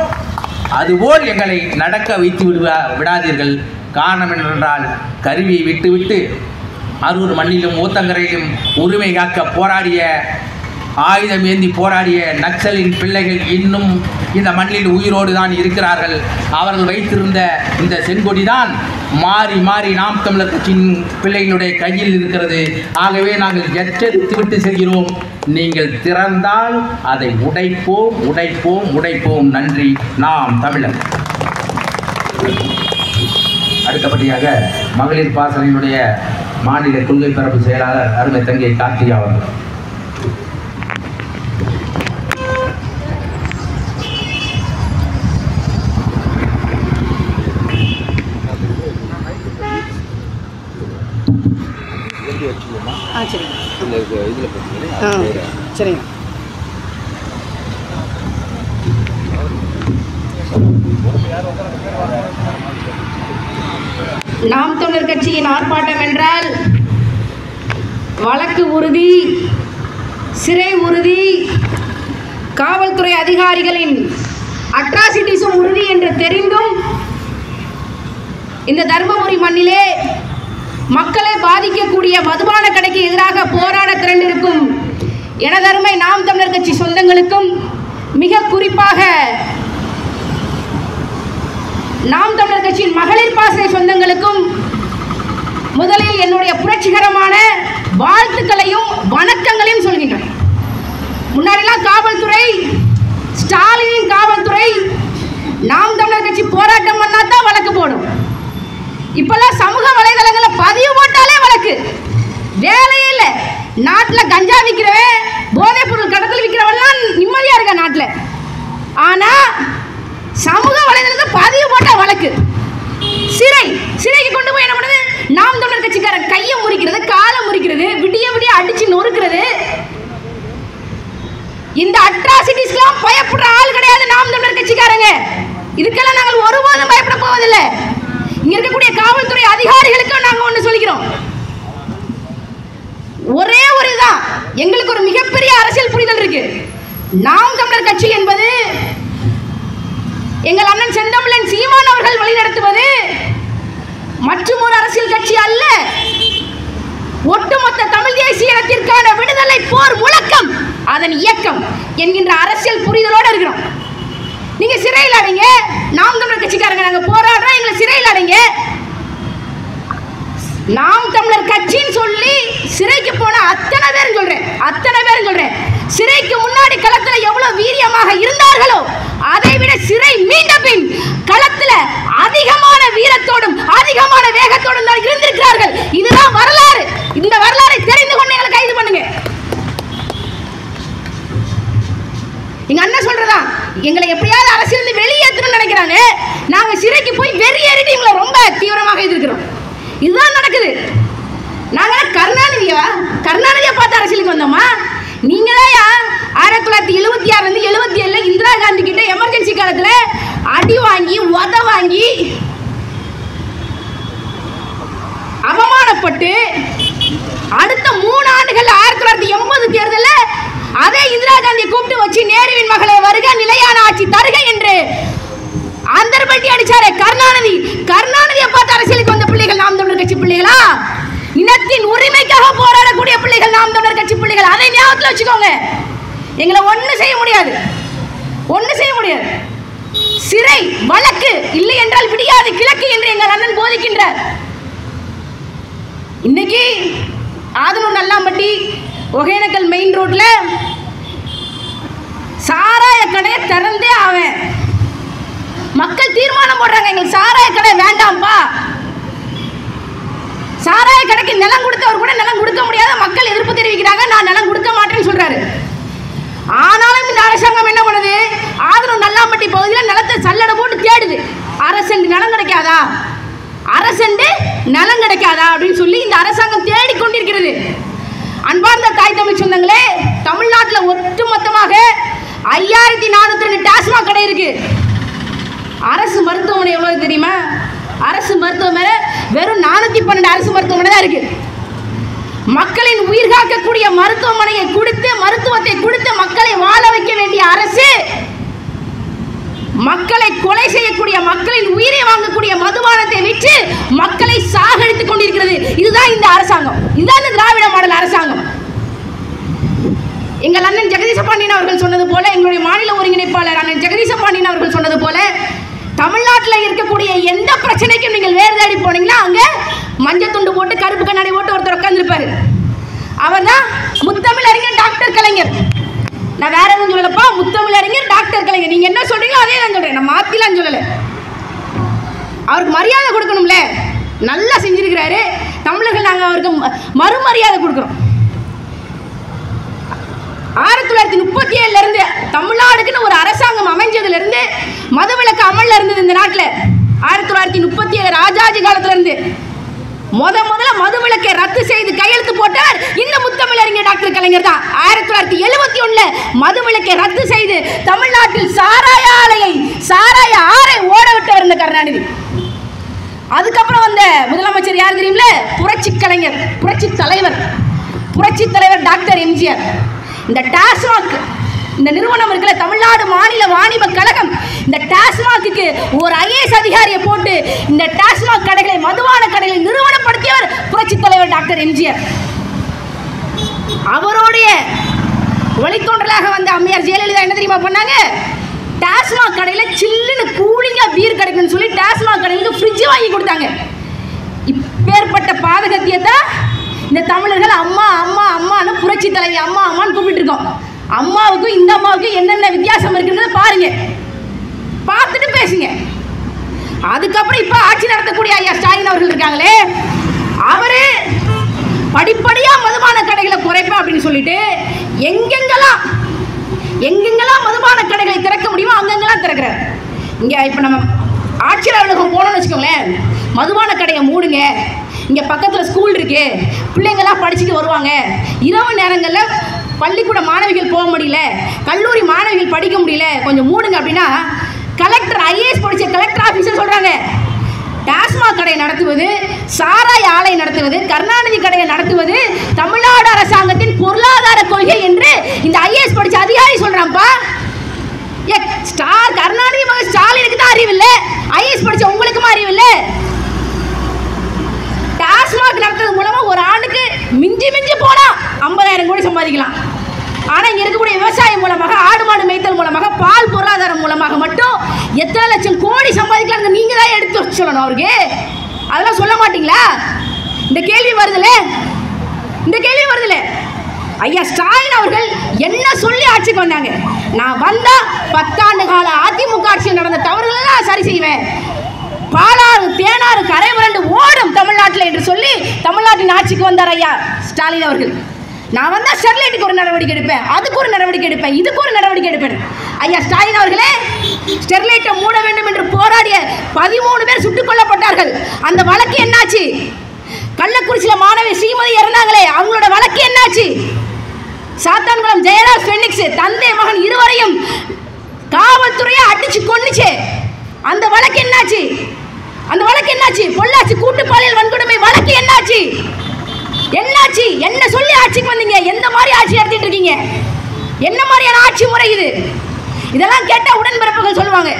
அதுபோல் எங்களை நடக்க வைத்து விடாதீர்கள். காரணம் என்னவென்றால் கருவியை விட்டுவிட்டு அரூர் மண்ணிலும் ஊத்தங்கரையிலும் உரிமை காக்க போராடிய, ஆயுதம் ஏந்தி போராடிய நக்சலின் பிள்ளைகள் இன்னும் இந்த மண்ணில் உயிரோடு தான் இருக்கிறார்கள். அவர்கள் வைத்திருந்த இந்த செங்கொடி தான் மாறி மாறி நாம் தமிழர் கட்சியின் பிள்ளைகளுடைய கையில் இருக்கிறது. ஆகவே நாங்கள் எச்சரித்து விட்டு செல்கிறோம். நீங்கள் திறந்தால் அதை உடைப்போம், உடைப்போம், உடைப்போம். நன்றி. நாம் தமிழர். அடுத்தபடியாக மகளிர் பாசறையினுடைய மாநில கொள்கை பரப்பு செயலாளர் அருமை தங்கை கார்த்திகா அவர்கள். சரிங்க. நாம் தமிழர் கட்சியின் ஆர்ப்பாட்டம் என்றால் வழக்கு உறுதி, சிறை உறுதி, காவல்துறை அதிகாரிகளின் அட்ராசிட்டிஸும் உறுதி என்று தெரிந்தும் இந்த தர்மபுரி மண்ணிலே மக்களை பாதிக்கக்கூடிய மதுபான கடைக்கு எதிராக போராட திரண்டிருக்கும் எனதருமை நாம் தமிழர் கட்சி சொந்தங்களுக்கும், மிக குறிப்பாக நாம் தமிழர் கட்சியின் மகளிர் பாசறை சொந்தங்களுக்கும் முதலில் என்னுடைய புரட்சிகரமான வாழ்த்துக்களையும் வணக்கங்களையும் சொல்கின்றேன். முன்னாடிலாம் காவல்துறை, ஸ்டாலினின் காவல்துறை நாம் தமிழர் கட்சி போராட்டம் பண்ணாதான் வழக்கு போடும். இப்பெல்லாம் சமூக வலைதளங்களில் பதிவு போட்டாலே வழக்கு. வேலையே இல்லை. நாட்டில் கஞ்சா விற்கிறவன், போதைப் பொருள் கடத்தல் விற்கிறவன்லாம் நிம்மதியா இருக்க நாட்டில். ஆனா சமூக வலைதளத்தில் பதிவு போட்டா வழக்கு. சிறைக்கு கொண்டு போய் என்ன பண்ணுது? நாம் தமிழர் கட்சிக்காரன் கையை முறிக்கிறது, காலை முறிக்கிறது, விடிய விடிய அடிச்சு நொறுக்கிறது. இந்த அட்ராசிட்டிஸ்லாம் பயப்படுற ஆள் கிடையாது நாம் தமிழர் கட்சிக்காரங்க. இதுக்கெல்லாம் நாங்கள் ஒருபோதும் பயப்பட போவதில்லை. இங்க இருக்கக்கூடிய காவல்துறை அதிகாரிகளுக்கு நாங்க ஒண்ணு சொல்லிக்கிறோம். ஒரே ஒரு இதுதான், எங்களுக்கு ஒரு மிகப்பெரிய அரசியல் புரிதல் இருக்கு. நாம் தமிழர் கட்சி என்பது எங்கள் அண்ணன் செந்தமிழன் சீமான் அவர்கள் வழிநடத்துவது மற்றும் ஒரு அரசியல் கட்சி அல்ல. ஒட்டுமொத்த தமிழ் தேசிய இனத்திற்கான விடுதலை போர் முழக்கம், அதன் இயக்கம் என்கின்ற அரசியல் புரிதலோடு இருக்கிறோம். நீங்க சிறையில் அடைங்க, நாம் தமிழர் கட்சிக்காரங்க நாங்க போராடுறோம், எங்களை சிறையில் அடைங்க. நாம் தமிழர் கட்சின்னு சொல்லி சிறைக்கு போன அத்தனை பேரும் சொல்றேன், சிறைக்கு முன்னாடி களத்துல எவ்வளவு வீரியமாக இருந்தார்களோ அதை விட சிறை மீண்ட பின் களத்துல அதிகமான வீரத்தோடும் அதிகமான வேகத்தோடும் தான் இருந்திருக்கிறார்கள். இதுதான் வரலாறு. இந்த வரலாறை தெரிந்து கொண்டு எங்களை கைது பண்ணுங்க. எங்க அண்ணன் சொல்றதா, எங்களை எப்படியாவது அரசியல் வெளியேற்றணும்னு நினைக்கிறாங்க. நாங்க சிறைக்கு போய் வெறியேறிட்டு எங்களை ரொம்ப தீவிரமாக எதிர்க்கிறோம். இதுதான் நடக்குது. நாங்க கருணாநிதியை பார்த்து அரசியலுக்கு வந்தோமா? நீங்க தான் 1976 77 இந்திரா காந்தி கிட்ட எமர்ஜென்சி காலத்துல அடி வாங்கி உத வாங்கி அவமானப்பட்டு அடுத்த 3 ஆண்டுகள் 1980 தேர்தலில் அதே இந்திரா காந்தியை கூப்பிட்டு வச்சு நேருவின் மகளை வருக நிலையான ஆட்சி தருக என்று அந்தர்பட்டி அடிச்சாரே கருணாநிதியை பார்த்து அரசியலுக்கு வந்த பிள்ளைகள் நாம் தமிழர் கட்சி பிள்ளைகளா? இனத்தின் உரிமைக்காக போராடக்கூடிய பிள்ளைகள் நாம் தமிழர் கட்சி பிள்ளைகள். அதை ஞாபகத்தில் வச்சுக்கோங்க. எங்களை ஒன்றும் செய்ய முடியாது. சிறை வழக்கு இல்லை என்றால் விடியாது கிழக்கு என்று எங்கள் அண்ணன் போதிக்கின்றார். இன்னைக்கு ஆதனூர் நல்லாம்பட்டி ஒகேனக்கல் மெயின் ரோட்ல சாராய கடையை திறந்தே அவன் மக்கள் தீர்மானம் போடுறாங்க, எங்களுக்கு சாராய கடை வேண்டாம்பா. சாராய கடைக்கு நிலம் கொடுத்தவர் கூட நிலம் கொடுக்க முடியாத மக்கள் எதிர்ப்பு தெரிவிக்கிறாங்க. நான் நிலம் கொடுக்க மாட்டேன்னு சொல்றாரு. ஆனாலும் இந்த அரசாங்கம் என்ன பண்ணுது? ஆதனூர் நல்லாம்பட்டி பகுதியில் நிலத்தை சல்லடை போட்டு தேடுது. அரசு நிலம் கிடைக்காதா அப்படின்னு சொல்லி இந்த அரசாங்கம் தேடிக்கொண்டிருக்கிறது. அன்பார்ந்த தாய் தமிழ் சொந்தங்களே, தமிழ்நாட்டில் ஒட்டுமொத்தமாக 5402 டாஸ்மாக் கடை இருக்கு. அரசு மருத்துவமனை எவ்வளவு தெரியுமா? அரசு மருத்துவமனை வெறும் 412 அரசு மருத்துவமனை தான் இருக்கு. மக்களின் உயிர் காக்கக்கூடிய மருத்துவமனையை கொடுத்து, மருத்துவத்தை கொடுத்து மக்களை வாழ வைக்க வேண்டிய அரசு மக்களை கொலை செய்யக்கூடிய, மக்களின் உயிரை வாங்கக்கூடிய மதுபானத்தை விற்று மக்களை சாகடித்துக் கொண்டிருக்கிறது. இதுதான் இந்த அரசாங்கம், இதுதான் இந்த திராவிட மாடல் அரசாங்கம். எங்கள் அண்ணன் ஜெகதீச பாண்டியன் அவர்கள் சொன்னது போல, எங்களுடைய மாநில ஒருங்கிணைப்பாளர் அண்ணன் ஜெகதீச பாண்டியன் அவர்கள் சொன்னது போல, தமிழ்நாட்டில் இருக்கக்கூடிய எந்த பிரச்சனைக்கும் நீங்கள் வேறு தேடி போனீங்கன்னா அங்க மஞ்சள் துண்டு போட்டு கருப்பு கண்ணாடி போட்டு ஒருத்தர் உட்கார்ந்துருப்பாரு. அவர் தான் முத்தமிழறிஞர் டாக்டர் கலைஞர். நான் வேற எதுவும் சொல்லலப்பா, முத்தமிழறிஞர் டாக்டர் கலைஞர். நீங்க என்ன சொல்றீங்களோ அதே தான் சொல்றேன், நான் மாத்திலாம் சொல்லல. அவருக்கு மரியாதை கொடுக்கணும்ல, நல்லா செஞ்சிருக்கிறாரு. தமிழர்கள் நாங்கள் அவருக்கு மறுமரியாதை கொடுக்குறோம். 1937 இருந்து தமிழ்நாடுக்குன்னு ஒரு அரசாங்கம் அமைஞ்சதுல இருந்து மதுவிலக்கு அமல்ல இருந்தது இந்த நாட்டில். 1937 ராஜாஜி காலத்துல இருந்து முதல்ல மதுவிலக்கை ரத்து செய்து கையெழுத்து போட்டார் இந்த முத்தமிழறிஞர் டாக்டர் கலைஞர் தான். 1971 மதுவிலக்கை ரத்து செய்து தமிழ்நாட்டில் சாராய ஆறை ஓட விட்டவர் இந்த கருணாநிதி. அதுக்கப்புறம் வந்த முதலமைச்சர் யார் தெரியுமில்ல? புரட்சி கலைஞர், புரட்சி தலைவர் டாக்டர் எம்ஜிஆர். இந்த டாஸ்மாக் இந்த நிறுவனம் இருக்குல்ல, தமிழ்நாடு மாநில வாணிப கழகம், இந்த டாஸ்மாக்கு ஒரு IAS அதிகாரியை போட்டு இந்த டாஸ்மாக் கடைகளை, மதுபான கடைகளை நிறுவனப்படுத்தியவர் புரட்சி தலைவர் டாக்டர் எம்ஜிஆர். அவருடைய வழித்தோன்றலாக வந்த அம்மையார் ஜெயலலிதா என்ன தெரியுமா பண்ணாங்க? டாஸ்மாக் கடையில சில்லுன்னு கூலிங்கா பீர் கிடைக்கும்னு சொல்லி டாஸ்மாக் கடைகளுக்கு ஃப்ரிட்ஜ் வாங்கி கொடுத்தாங்க. இப்பேற்பட்ட பாதகத்தியை தான் இந்த தமிழர்கள் அம்மா அம்மா அம்மான்னு புரட்சி தலைவி அம்மா அம்மான்னு கூப்பிட்டு இருக்கோம். அம்மாவுக்கும் இந்த அம்மாவுக்கும் என்னென்ன வித்தியாசம் இருக்குன்றத பாருங்க, பார்த்துட்டு பேசுங்க. அதுக்கப்புறம் இப்ப ஆட்சி நடத்தக்கூடிய ஐயா ஸ்டாலின் அவர்கள் இருக்காங்களே, அவரு படிப்படியா மதுபான கடைகளை குறைப்பேன் அப்படின்னு சொல்லிட்டு எங்கெங்கெல்லாம் மதுபான கடைகளை திறக்க முடியுமோ அங்கெங்கெல்லாம் திறக்கிறார். இங்க இப்ப நம்ம ஆட்சியர் அலுவலகம் போனோம்னு வச்சுக்கோங்களேன், மதுபான கடையை மூடுங்க, இங்கே பக்கத்தில் ஸ்கூல் இருக்கு, பிள்ளைங்கள்லாம் படிச்சுட்டு வருவாங்க, இரவு நேரங்களில் பள்ளிக்கூட மாணவிகள் போக முடியல, கல்லூரி மாணவிகள் படிக்க முடியல, கொஞ்சம் மூடுங்க அப்படின்னா கலெக்டர் IAS படித்த கலெக்டர் ஆஃபீஸர் சொல்கிறாங்க, டாஸ்மாக் கடை நடத்துவது, சாராய ஆலை நடத்துவது, கருணாநிதி கடையை நடத்துவது தமிழ்நாடு அரசாங்கத்தின் பொருளாதார கொள்கை என்று இந்த IAS படித்த அதிகாரி சொல்கிறான்ப்பா. கருணாநிதி மகன் ஸ்டாலினுக்கு தான் அறிவில்லை, IAS படித்த உங்களுக்குமா அறிவில்லை? டாஸ்மாக் நடத்துறது மூலமா ஒரு ஆண்டுக்கு மிஞ்சி போனா 50,000 கோடி சம்பாதிக்கலாம். ஆனா இங்க இருக்கக்கூடிய விவசாயம் மூலமாக, ஆடு மாடு மேய்த்தல் மூலமாக, பால் பொருளாதாரம் மூலமாக மட்டும் எத்தனை லட்சம் கோடி சம்பாதிக்கலாம் நீங்க தான் எடுத்து சொல்லணும் அவருக்கு. அதெல்லாம் சொல்ல மாட்டீங்களா? இந்த கேள்வி வருதுல. ஐயா ஸ்டாலின் அவர்கள் என்ன சொல்லி ஆட்சிக்கு வந்தாங்க? நான் வந்தா 10 ஆண்டு கால அதிமுக ஆட்சியில் நடந்த தவறுகளை நான் சரி செய்வேன், பாலாறு தேனாறு கரை புரண்டு ஓடும் தமிழ்நாட்டில் என்று சொல்லி தமிழ்நாட்டின் ஆட்சிக்கு வந்தார் ஐயா ஸ்டாலின் அவர்கள். நான் வந்தா ஸ்டெர்லைட்டுக்கு ஒரு நடவடிக்கை எடுப்பேன், அதுக்கு ஒரு நடவடிக்கை எடுப்பேன், இதுக்கு ஒரு நடவடிக்கை எடுப்பேன். ஐயா ஸ்டாலின் அவர்களே, ஸ்டெர்லைட்டை மூட வேண்டும் என்று போராடிய 13 பேர் சுட்டுக் கொல்லப்பட்டார்கள். அந்த வழக்கு என்னாச்சு? கள்ளக்குறிச்சியில் மாணவி ஸ்ரீமதி இறந்தாங்களே, அவங்களோட வழக்கு என்னாச்சு? சாத்தான்குளம் ஜெயராஜ் பெனிக்ஸ் தந்தை மகன் இருவரையும் காவல்துறையை அடிச்சு கொன்னுச்சு, அந்த வழக்கு என்னாச்சு? பொள்ளாச்சி கூட்டு பாலியல் வன்கொடுமை வழக்கு என்னாச்சு? என்ன சொல்லி ஆட்சிக்கு வந்தீங்க? எந்த மாதிரி ஆட்சி நடத்திட்டு இருக்கீங்க? என்ன மாதிரியான ஆட்சி முறை இது? இதெல்லாம் கேட்டா உடன்பிறப்புகள் சொல்லுவாங்க,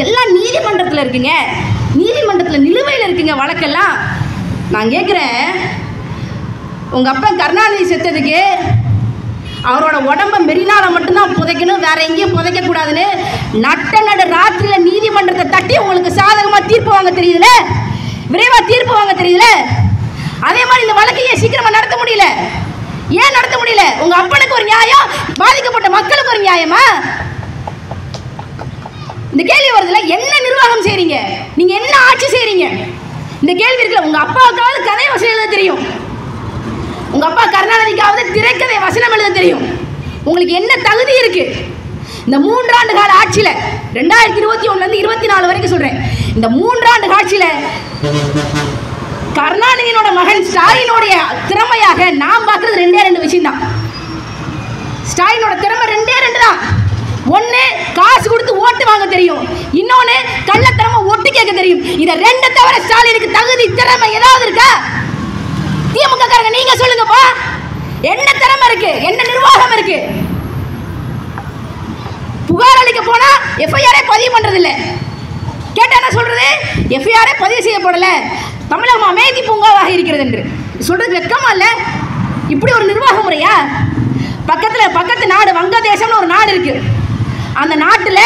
எல்லாம் நீதிமன்றத்தில் இருக்குங்க, நீதிமன்றத்தில் நிலுவையில் இருக்குங்க வழக்கெல்லாம். நான் கேட்குறேன், உங்க அப்பா கருணாநிதி செத்ததுக்கு அவரோட உடம்ப மெரினால மட்டும்தான் புதைக்கணும், வேற எங்கேயும் புதைக்க கூடாதுன்னு நடு ராத்திரியில நீதிமன்றத்தை தட்டி உங்களுக்கு சாதகமா தீர்ப்பு வாங்க தெரியுதுல, விரைவா தீர்ப்பு வாங்க தெரியுதுல. அதே மாதிரி இந்த வழக்கையே சீக்கிரமா நடத்த முடியல. ஏன் நடத்த முடியல? உங்க அப்பனுக்கு ஒரு நியாயம், பாதிக்கப்பட்ட மக்களுக்கு ஒரு நியாயமா? இந்த கேள்வி வருதுல, என்ன நிர்வாகம் செய்றீங்க நீங்க? என்ன ஆட்சி செய்றீங்க? இந்த கேள்வி இருக்குல்ல. உங்க அப்பாவுக்காவது கதை வசனம் எழுத தெரியும், உங்க அப்பா கருணாநிதிக்காவது திரைக்கதை வசனம் எழுத தெரியும். உங்களுக்கு என்ன தகுதி இருக்கு? இந்த 3 ஆண்டு கால ஆட்சியில 2021 இருந்து 24 வரைக்கும் சொல்றேன், இந்த 3 ஆண்டு ஆட்சியில கருணாநிதியோட மகன் ஸ்டாலினோட திறமையாக நாம் பார்க்கிறது 2 விஷயம் தான். ஸ்டாலினோட திறமை 2 தான். ஒண்ணு காசு கொடுத்து ஓட்டு வாங்க தெரியும், இன்னொன்னு கள்ளத்தனமா ஒட்டு கேட்க தெரியும். இத ரெண்டு தவிர ஸ்டாலினுக்கு தகுதி திறமை ஏதாவது இருக்கா? திமுக காரங்க நீங்க சொல்லுங்கப்பா, என்ன திறமை இருக்கு, என்ன நிர்வாகம் இருக்கு? புகார் அளிக்க போனா எஃப்ஐஆரே பதிவு பண்றது இல்ல. கேட்டா என்ன சொல்றது? எஃப்ஐஆரே பதிவு செய்யப்படல, தமிழகம் அமைதி பூங்காவாக இருக்கிறது என்று சொல்றது வெக்கமா இல்ல? இப்படி ஒரு நிர்வாக முறையா? பக்கத்து நாடு வங்கதேசம்னு ஒரு நாடு இருக்கு. அந்த நாட்டில்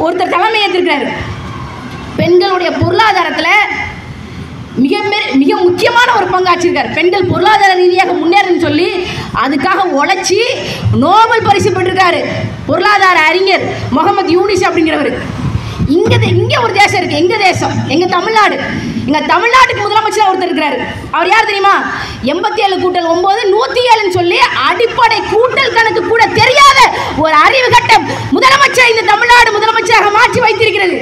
ஒருத்தர் தலைமை ஏற்றிருக்கிறாரு. பெண்களுடைய பொருளாதாரத்தில் மிக முக்கியமான ஒரு பங்காற்றிருக்கார். பெண்கள் பொருளாதார ரீதியாக முன்னேறன்னு சொல்லி அதுக்காக உழைச்சி நோபல் பரிசு பெற்றிருக்காரு பொருளாதார அறிஞர் முகமது யூனிஸ் அப்படிங்கிறவர். இங்கே ஒரு தேசம் இருக்கு, எங்க தேசம், எங்க தமிழ்நாடு. எங்க தமிழ்நாட்டுக்கு முதலமைச்சர் ஒருத்தர் இருக்கிறாரு. அவர் யார் தெரியுமா? 87 கூட்டல் 9 107 சொல்லி அடிப்படை கூட்டல் கணக்கு கூட தெரியாத ஒரு அறிவு கட்டம் முதலமைச்சர் இந்த தமிழ்நாடு முதலமைச்சராக மாற்றி வைத்திருக்கிறது.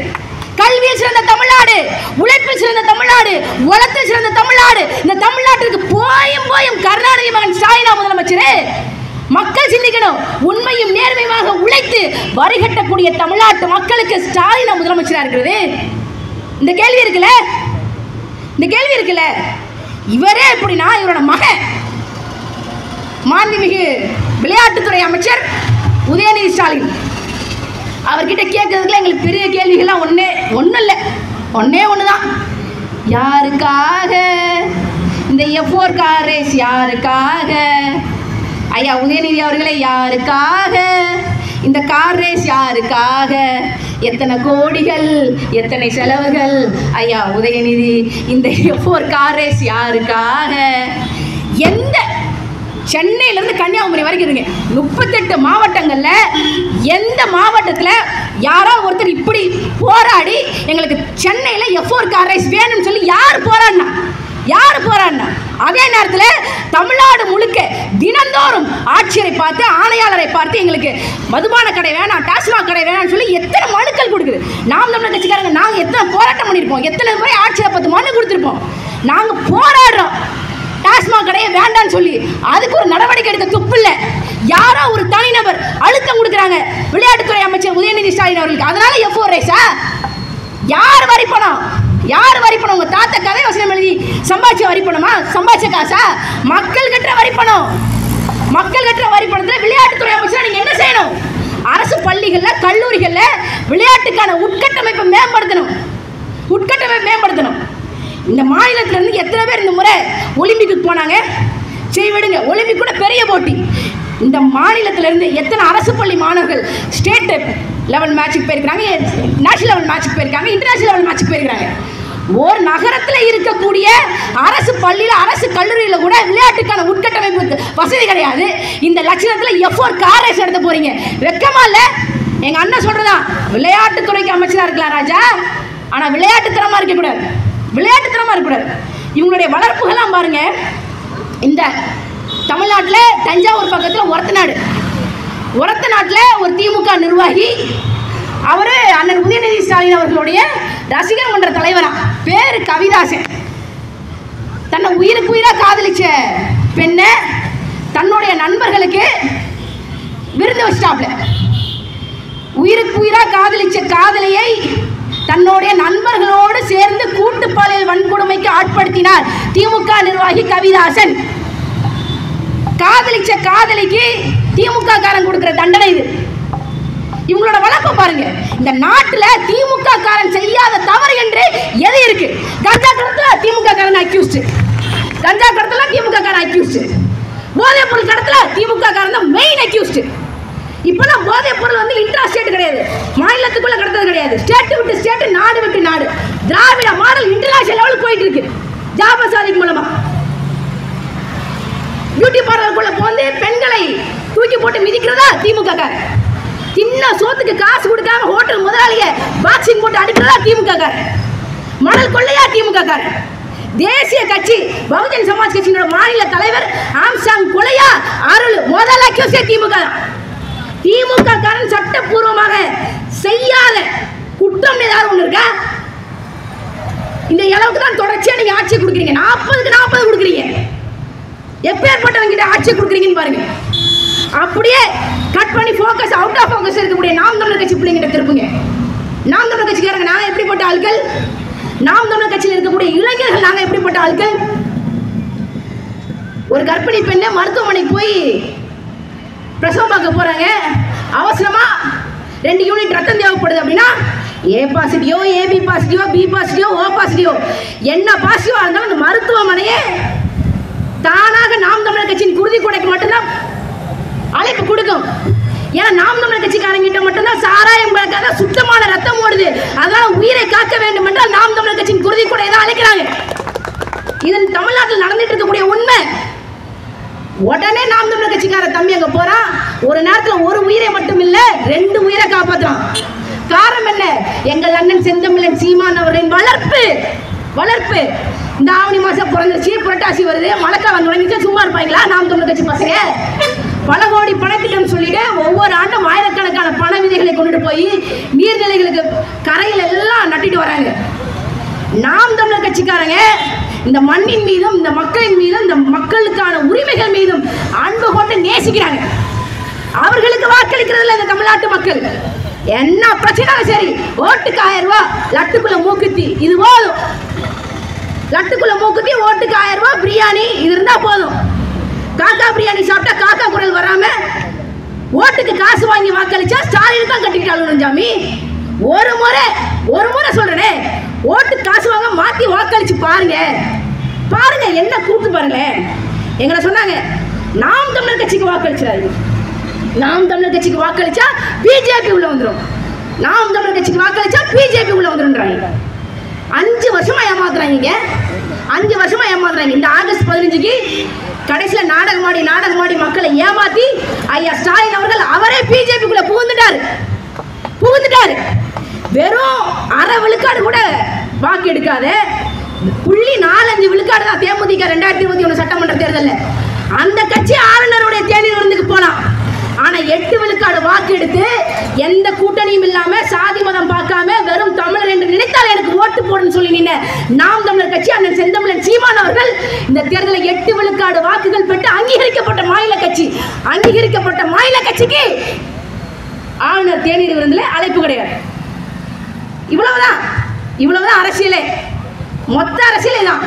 கல்வியில் சிறந்த தமிழ்நாடு, உழைப்பில் சிறந்த தமிழ்நாடு, வளத்தில் சிறந்த தமிழ்நாடு. இந்த தமிழ்நாட்டிற்கு போயும் கருணாநிதி மகன் ஸ்டாலினா முதலமைச்சரே. மக்கள் சிந்திக்கணும், உண்மையும் நேர்மையாக உழைத்து வரி கட்டக்கூடிய தமிழ்நாட்டு மக்களுக்கு ஸ்டாலினா முதலமைச்சரா இருக்கிறது. இந்த கேள்வி இருக்குல்ல, இவரே எப்படின்னா இவரோட மகன் மாண்புமிகு விளையாட்டுத்துறை அமைச்சர் உதயநிதி ஸ்டாலின் அவர்கிட்ட கேட்கறதுக்குள்ள எங்களுக்கு பெரிய கேள்விகள்லாம் ஒன்றும் இல்லை, ஒண்ணுதான். யாருக்காக இந்த F4 கார் ரேஸ்? யாருக்காக ஐயா உதயநிதி அவர்களே? யாருக்காக இந்த கார் ரேஸ்? யாருக்காக? எத்தனை கோடிகள், எத்தனை செலவுகள்? ஐயா உதயநிதி, இந்த F4 கார் ரேஸ் யாருக்காக? எந்த சென்னையிலேருந்து கன்னியாகுமரி வரைக்கும் இருங்க, 38 மாவட்டங்களில் எந்த மாவட்டத்தில் யாராவது ஒருத்தர் இப்படி போராடி எங்களுக்கு சென்னையில் F4 கார் ரேஸ் வேணும்னு சொல்லி யார் போராடினா? அதே நேரத்தில் தமிழ்நாடு முழுக்க தினந்தோறும் ஆட்சியரை பார்த்து, ஆணையாளரை பார்த்து எங்களுக்கு மதுபான கடை வேணாம், டாஸ்மாக் கடை வேணாம்னு சொல்லி எத்தனை மனுக்கள் கொடுக்குது. நாம் தமிழர் கட்சிக்காரங்க நாங்கள் எத்தனை போராட்டம் பண்ணியிருப்போம், எத்தனை முறை ஆட்சியரை பார்த்து மனு கொடுத்துருப்போம். நாங்கள் போராடுறோம் டாஸ்மாக் கடையை வேண்டான்னு சொல்லி, அதுக்கு ஒரு நடவடிக்கை எடுக்க துப்பு இல்லை. யாரோ ஒரு தனிநபர் அழுத்தம் கொடுக்குறாங்க விளையாட்டுத்துறை அமைச்சர் உதயநிதி ஸ்டாலின் அவர்களுக்கு. அதனால F4 ரேஸா? யார் வரி பணம்? உங்க தாத்தா கதை வசனம் எழுதி சம்பாதிச்ச வரி பணமா? சம்பாதிச்ச காசா? மக்கள் கட்டுற வரி பணம். விளையாட்டுத்துறை அமைச்சர் நீங்க என்ன செய்யணும்? அரசு பள்ளிகள்ல, கல்லூரிகள்ல விளையாட்டுக்கான உட்கட்டமைப்பை மேம்படுத்தணும். இந்த மாநிலத்துல இருந்து எத்தனை பேர் இந்த முறை ஒலிம்பிக்கு போனாங்க? சரி விடுங்க, ஒலிம்பிக் கூட பெரிய போட்டி. இந்த மாநிலத்திலிருந்து எத்தனை அரசு பள்ளி மாணவர்கள் ஸ்டேட் லெவல் மேட்சுக்கு போயிருக்காங்க, நேஷனல் லெவல் மேட்சுக்கு போயிருக்காங்க, இன்டர்நேஷனல் லெவல் மேட்சுக்கு போயிருக்காங்க. ஒரு நகரத்தில் இருக்கக்கூடிய அரசு பள்ளியில், அரசு கல்லூரியில் கூட விளையாட்டுக்கான உட்கட்டமைப்பு வசதி கிடையாது. இந்த லட்சணத்தில் F4 கார் ரேஸ் நடத்த போறீங்க, வெக்கமா இல்லை? எங்க அண்ணன் சொல்றதா, விளையாட்டுத்துறைக்கு அமைச்சராக இருக்கலாம் ராஜா, ஆனால் விளையாட்டுத்தனமா இருக்கக்கூடாது. இவங்களுடைய வளர்ப்புகள்லாம் பாருங்க. இந்த தமிழ்நாட்டில் தஞ்சாவூர் பக்கத்தில் ஒரத்த நாட்டில் ஒரு திமுக நிர்வாகி, அவர் அண்ணன் உதயநிதி ஸ்டாலின் அவர்களுடைய ரசிகர் மன்ற தலைவரா, பேரு கவிதாசன். தன்னை உயிருக்கு உயிராக காதலிச்ச பெண்ணை தன்னுடைய நண்பர்களுக்கு விருந்து வச்சிட்டாப்ல. உயிருக்கு உயிராக காதலிச்ச காதலியை தன்னுடைய நண்பர்களோடு சேர்ந்து கூட்டு பாலியல் வன்கொடுமைக்கு ஆட்படுத்தினார் திமுக நிர்வாகி கவிதாசன். காதலிச்ச காதலிக்கு திமுக காரன் கொடுக்கிற தண்டனை இது. இவங்களோட வழக்கு பாருங்க. இந்த நாட்டில் திமுக காரன் செய்யாத தவறு என்று எது இருக்கு? கஞ்சா கடத்தல திமுக காரன் அக்யூஸ்ட், போதைப் பொருள் கடத்தல திமுக காரன் தான் மெயின் அக்யூஸ்ட். இப்பெல்லாம் போதைப் பொருள் வந்து இன்ட்ரா ஸ்டேட் கிடையாது, மாநிலத்துக்குள்ள கடத்தது கிடையாது, ஸ்டேட் விட்டு ஸ்டேட், நாடு விட்டு நாடு. திராவிட மாடல் இன்டர்நேஷனல் லெவலுக்கு போயிட்டு இருக்கு. ஜாபசாதிக்கு மூலமா பியூட்டி பார்லருக்குள்ள போந்து பெண்களை தூக்கி போட்டு மிதிக்கிறதா திமுக காரன். சின்ன சோத்துக்கு காசு கொடுக்காம ஹோட்டல் முதலாளிய பாக்ஸிங் போட்டு அடிக்கிறதா திமுக காரன். மணல் கொள்ளையா திமுக காரன். தேசிய கட்சி பகுஜன் சமாஜ் கட்சியினோட மாநில தலைவர் ஆம்சாங் கொலையா அருள் முதல் அக்யூஸ்டே திமுக. திமுக காரன் சட்டப்பூர்வமாக செய்யாத குற்றம் ஏதாவது ஒண்ணு இருக்கா? இந்த அளவுக்கு தான் தொடர்ச்சியா நீங்க ஆட்சி கொடுக்குறீங்க. 40க்கு 40 கொடுக்குறீங்க. எப்பேற்பட்டவங்க கிட்ட ஆட்சி கொடுக்குறீங்கன்னு பாருங்க. அப்படியே கட் பண்ணி ஃபோக்கஸ் அவுட் ஆஃப் ஃபோக்கஸ் இருக்கக்கூடிய நாம் தமிழர் கட்சி பிள்ளைங்கிட்ட திருப்புங்க. நாம் தமிழர் கட்சிக்காரங்க நாங்கள் எப்படிப்பட்ட ஆட்கள், நாம் தமிழர் கட்சியில் இருக்கக்கூடிய இளைஞர்கள் நாங்கள் எப்படிப்பட்ட ஆட்கள். ஒரு கர்ப்பிணி பெண்ணை மருத்துவமனைக்கு போய் பிரசவம் பார்க்க போறாங்க. அவசரமா 2 யூனிட் ரத்தம் தேவைப்படுது அப்படின்னா ஏ பாசிட்டிவோ ஏபி பாசிட்டிவோ பி பாசிட்டிவோ ஓ பாசிட்டிவோ என்ன பாசிட்டிவா இருந்தாலும் அந்த மருத்துவமனையே தானாக நாம் தமிழர் கட்சியின் குருதி கூடைக்கு மட்டும்தான் அழைப்பு கொடுக்கும். ஏன்னா நாம் தமிழர் கட்சிக்காரங்கிட்ட மட்டும்தான் சாராயம் பழக்காத சுத்தமான ரத்தம் ஓடுது. அதனால உயிரை காக்க வேண்டும் என்றால் நாம் தமிழர் கட்சியின் குருதி கூடை தான் அழைக்கிறாங்க. இது தமிழ்நாட்டில் நடந்துட்டு இருக்கக்கூடிய உண்மை. உடனே நாம் தமிழர் கட்சிக்கார தம்பி அங்க போறான். ஒரு நேரத்தில் ஒரு உயிரை மட்டும் இல்ல 2 உயிரை காப்பாற்றுறான். காரணம் என்ன? எங்கள் அண்ணன் செந்தமிழன் சீமான் அவரின் வளர்ப்பு. இந்த ஆவணி மாசம் பிறந்துச்சு, புரட்டாசி வருது, மழைக்காலம் தொடங்கிச்சு, சும்மா இருப்பாங்களா நாம் தமிழர் கட்சி பசங்க? பல கோடி பணத்திட்டம் சொல்லிட்டு ஒவ்வொரு ஆண்டும் ஆயிரக்கணக்கான பண விதைகளை கொண்டுட்டு போய் நீர்நிலைகளுக்கு கரையில் எல்லாம் நட்டிட்டு வராங்க. நாம் தமிழர் கட்சிக்காரங்க இந்த மண்ணின் மீதும் இந்த மக்களின் மீதும் இந்த மக்களுக்கான உரிமைகள் மீதும் அன்பு கொண்டு நேசிக்கிறாங்க. அவர்களுக்கு வாக்களிக்கிறதுல இந்த தமிழ்நாட்டு மக்கள் என்ன பிரச்சனை சரி, ஓட்டுக்கு 1000 ரூபாய், லட்டுக்குள்ள மூக்குத்தி, இது போதும். லட்டுக்குள்ள மூக்குத்தி, ஓட்டுக்கு 1000 ரூபாய், பிரியாணி, இது இருந்தா போதும். காக்கா பிரியாணி சாப்பிட்டா காக்கா குரல் வராம ஓட்டுக்கு காசு வாங்கி வாக்களிச்சா ஸ்டாலின் தான் கட்டிக்கிட்டாலும் சாமி. ஒரு முறை சொல்றேனே, ஓட்டு காசு வாங்க மாத்தி வாக்களிச்சு பாருங்க என்ன கூட்டு பாருங்களேன். எங்களை சொன்னாங்க நாம் தமிழர் கட்சிக்கு வாக்களிச்சாரு, நாம் தமிழர் கட்சிக்கு வாக்களிச்சா பிஜேபி உள்ள வந்துடும், நாம் தமிழர் கட்சிக்கு வாக்களிச்சா பிஜேபி உள்ள வந்துடும்ன்றாங்க. 5 வருஷமா ஏமாத்துறாங்க. 5 வருஷமா ஏமாத்துறாங்க. இந்த ஆகஸ்ட் 15க்கு கடைசியில் நாடகமாடி மக்களை ஏமாத்தி ஐயா ஸ்டாலின் அவர்கள் அவரே பிஜேபிக்குள்ள புகுந்துட்டாரு. வெறும் 1/2 விழுக்காடு கூட வாக்கு எடுக்காத 0.45 விழுக்காடு தான் தேமுதிக 2021 சட்டமன்ற தேர்தலில். அந்த கட்சி ஆளுநருடைய தேநீர் விருந்துக்கு போலாம். ஆனா 8 விழுக்காடு வாக்கு எடுத்து எந்த கூட்டணியும் இல்லாம சாதி மதம் பார்க்காம வெறும் தமிழர் என்று நினைத்தால் எனக்கு ஓட்டு போடுன்னு சொல்லி நின்ன நாம் தமிழர் கட்சி அண்ணன் செந்தமிழன் சீமான் அவர்கள் இந்த தேர்தலில் 8 விழுக்காடு வாக்குகள் பெற்று அங்கீகரிக்கப்பட்ட மாநில கட்சிக்கு ஆளுநர் தேநீர் விருந்துல அழைப்பு கிடையாது. இவ்வளவுதான் அரசியலே, மொத்த அரசியலே தான்.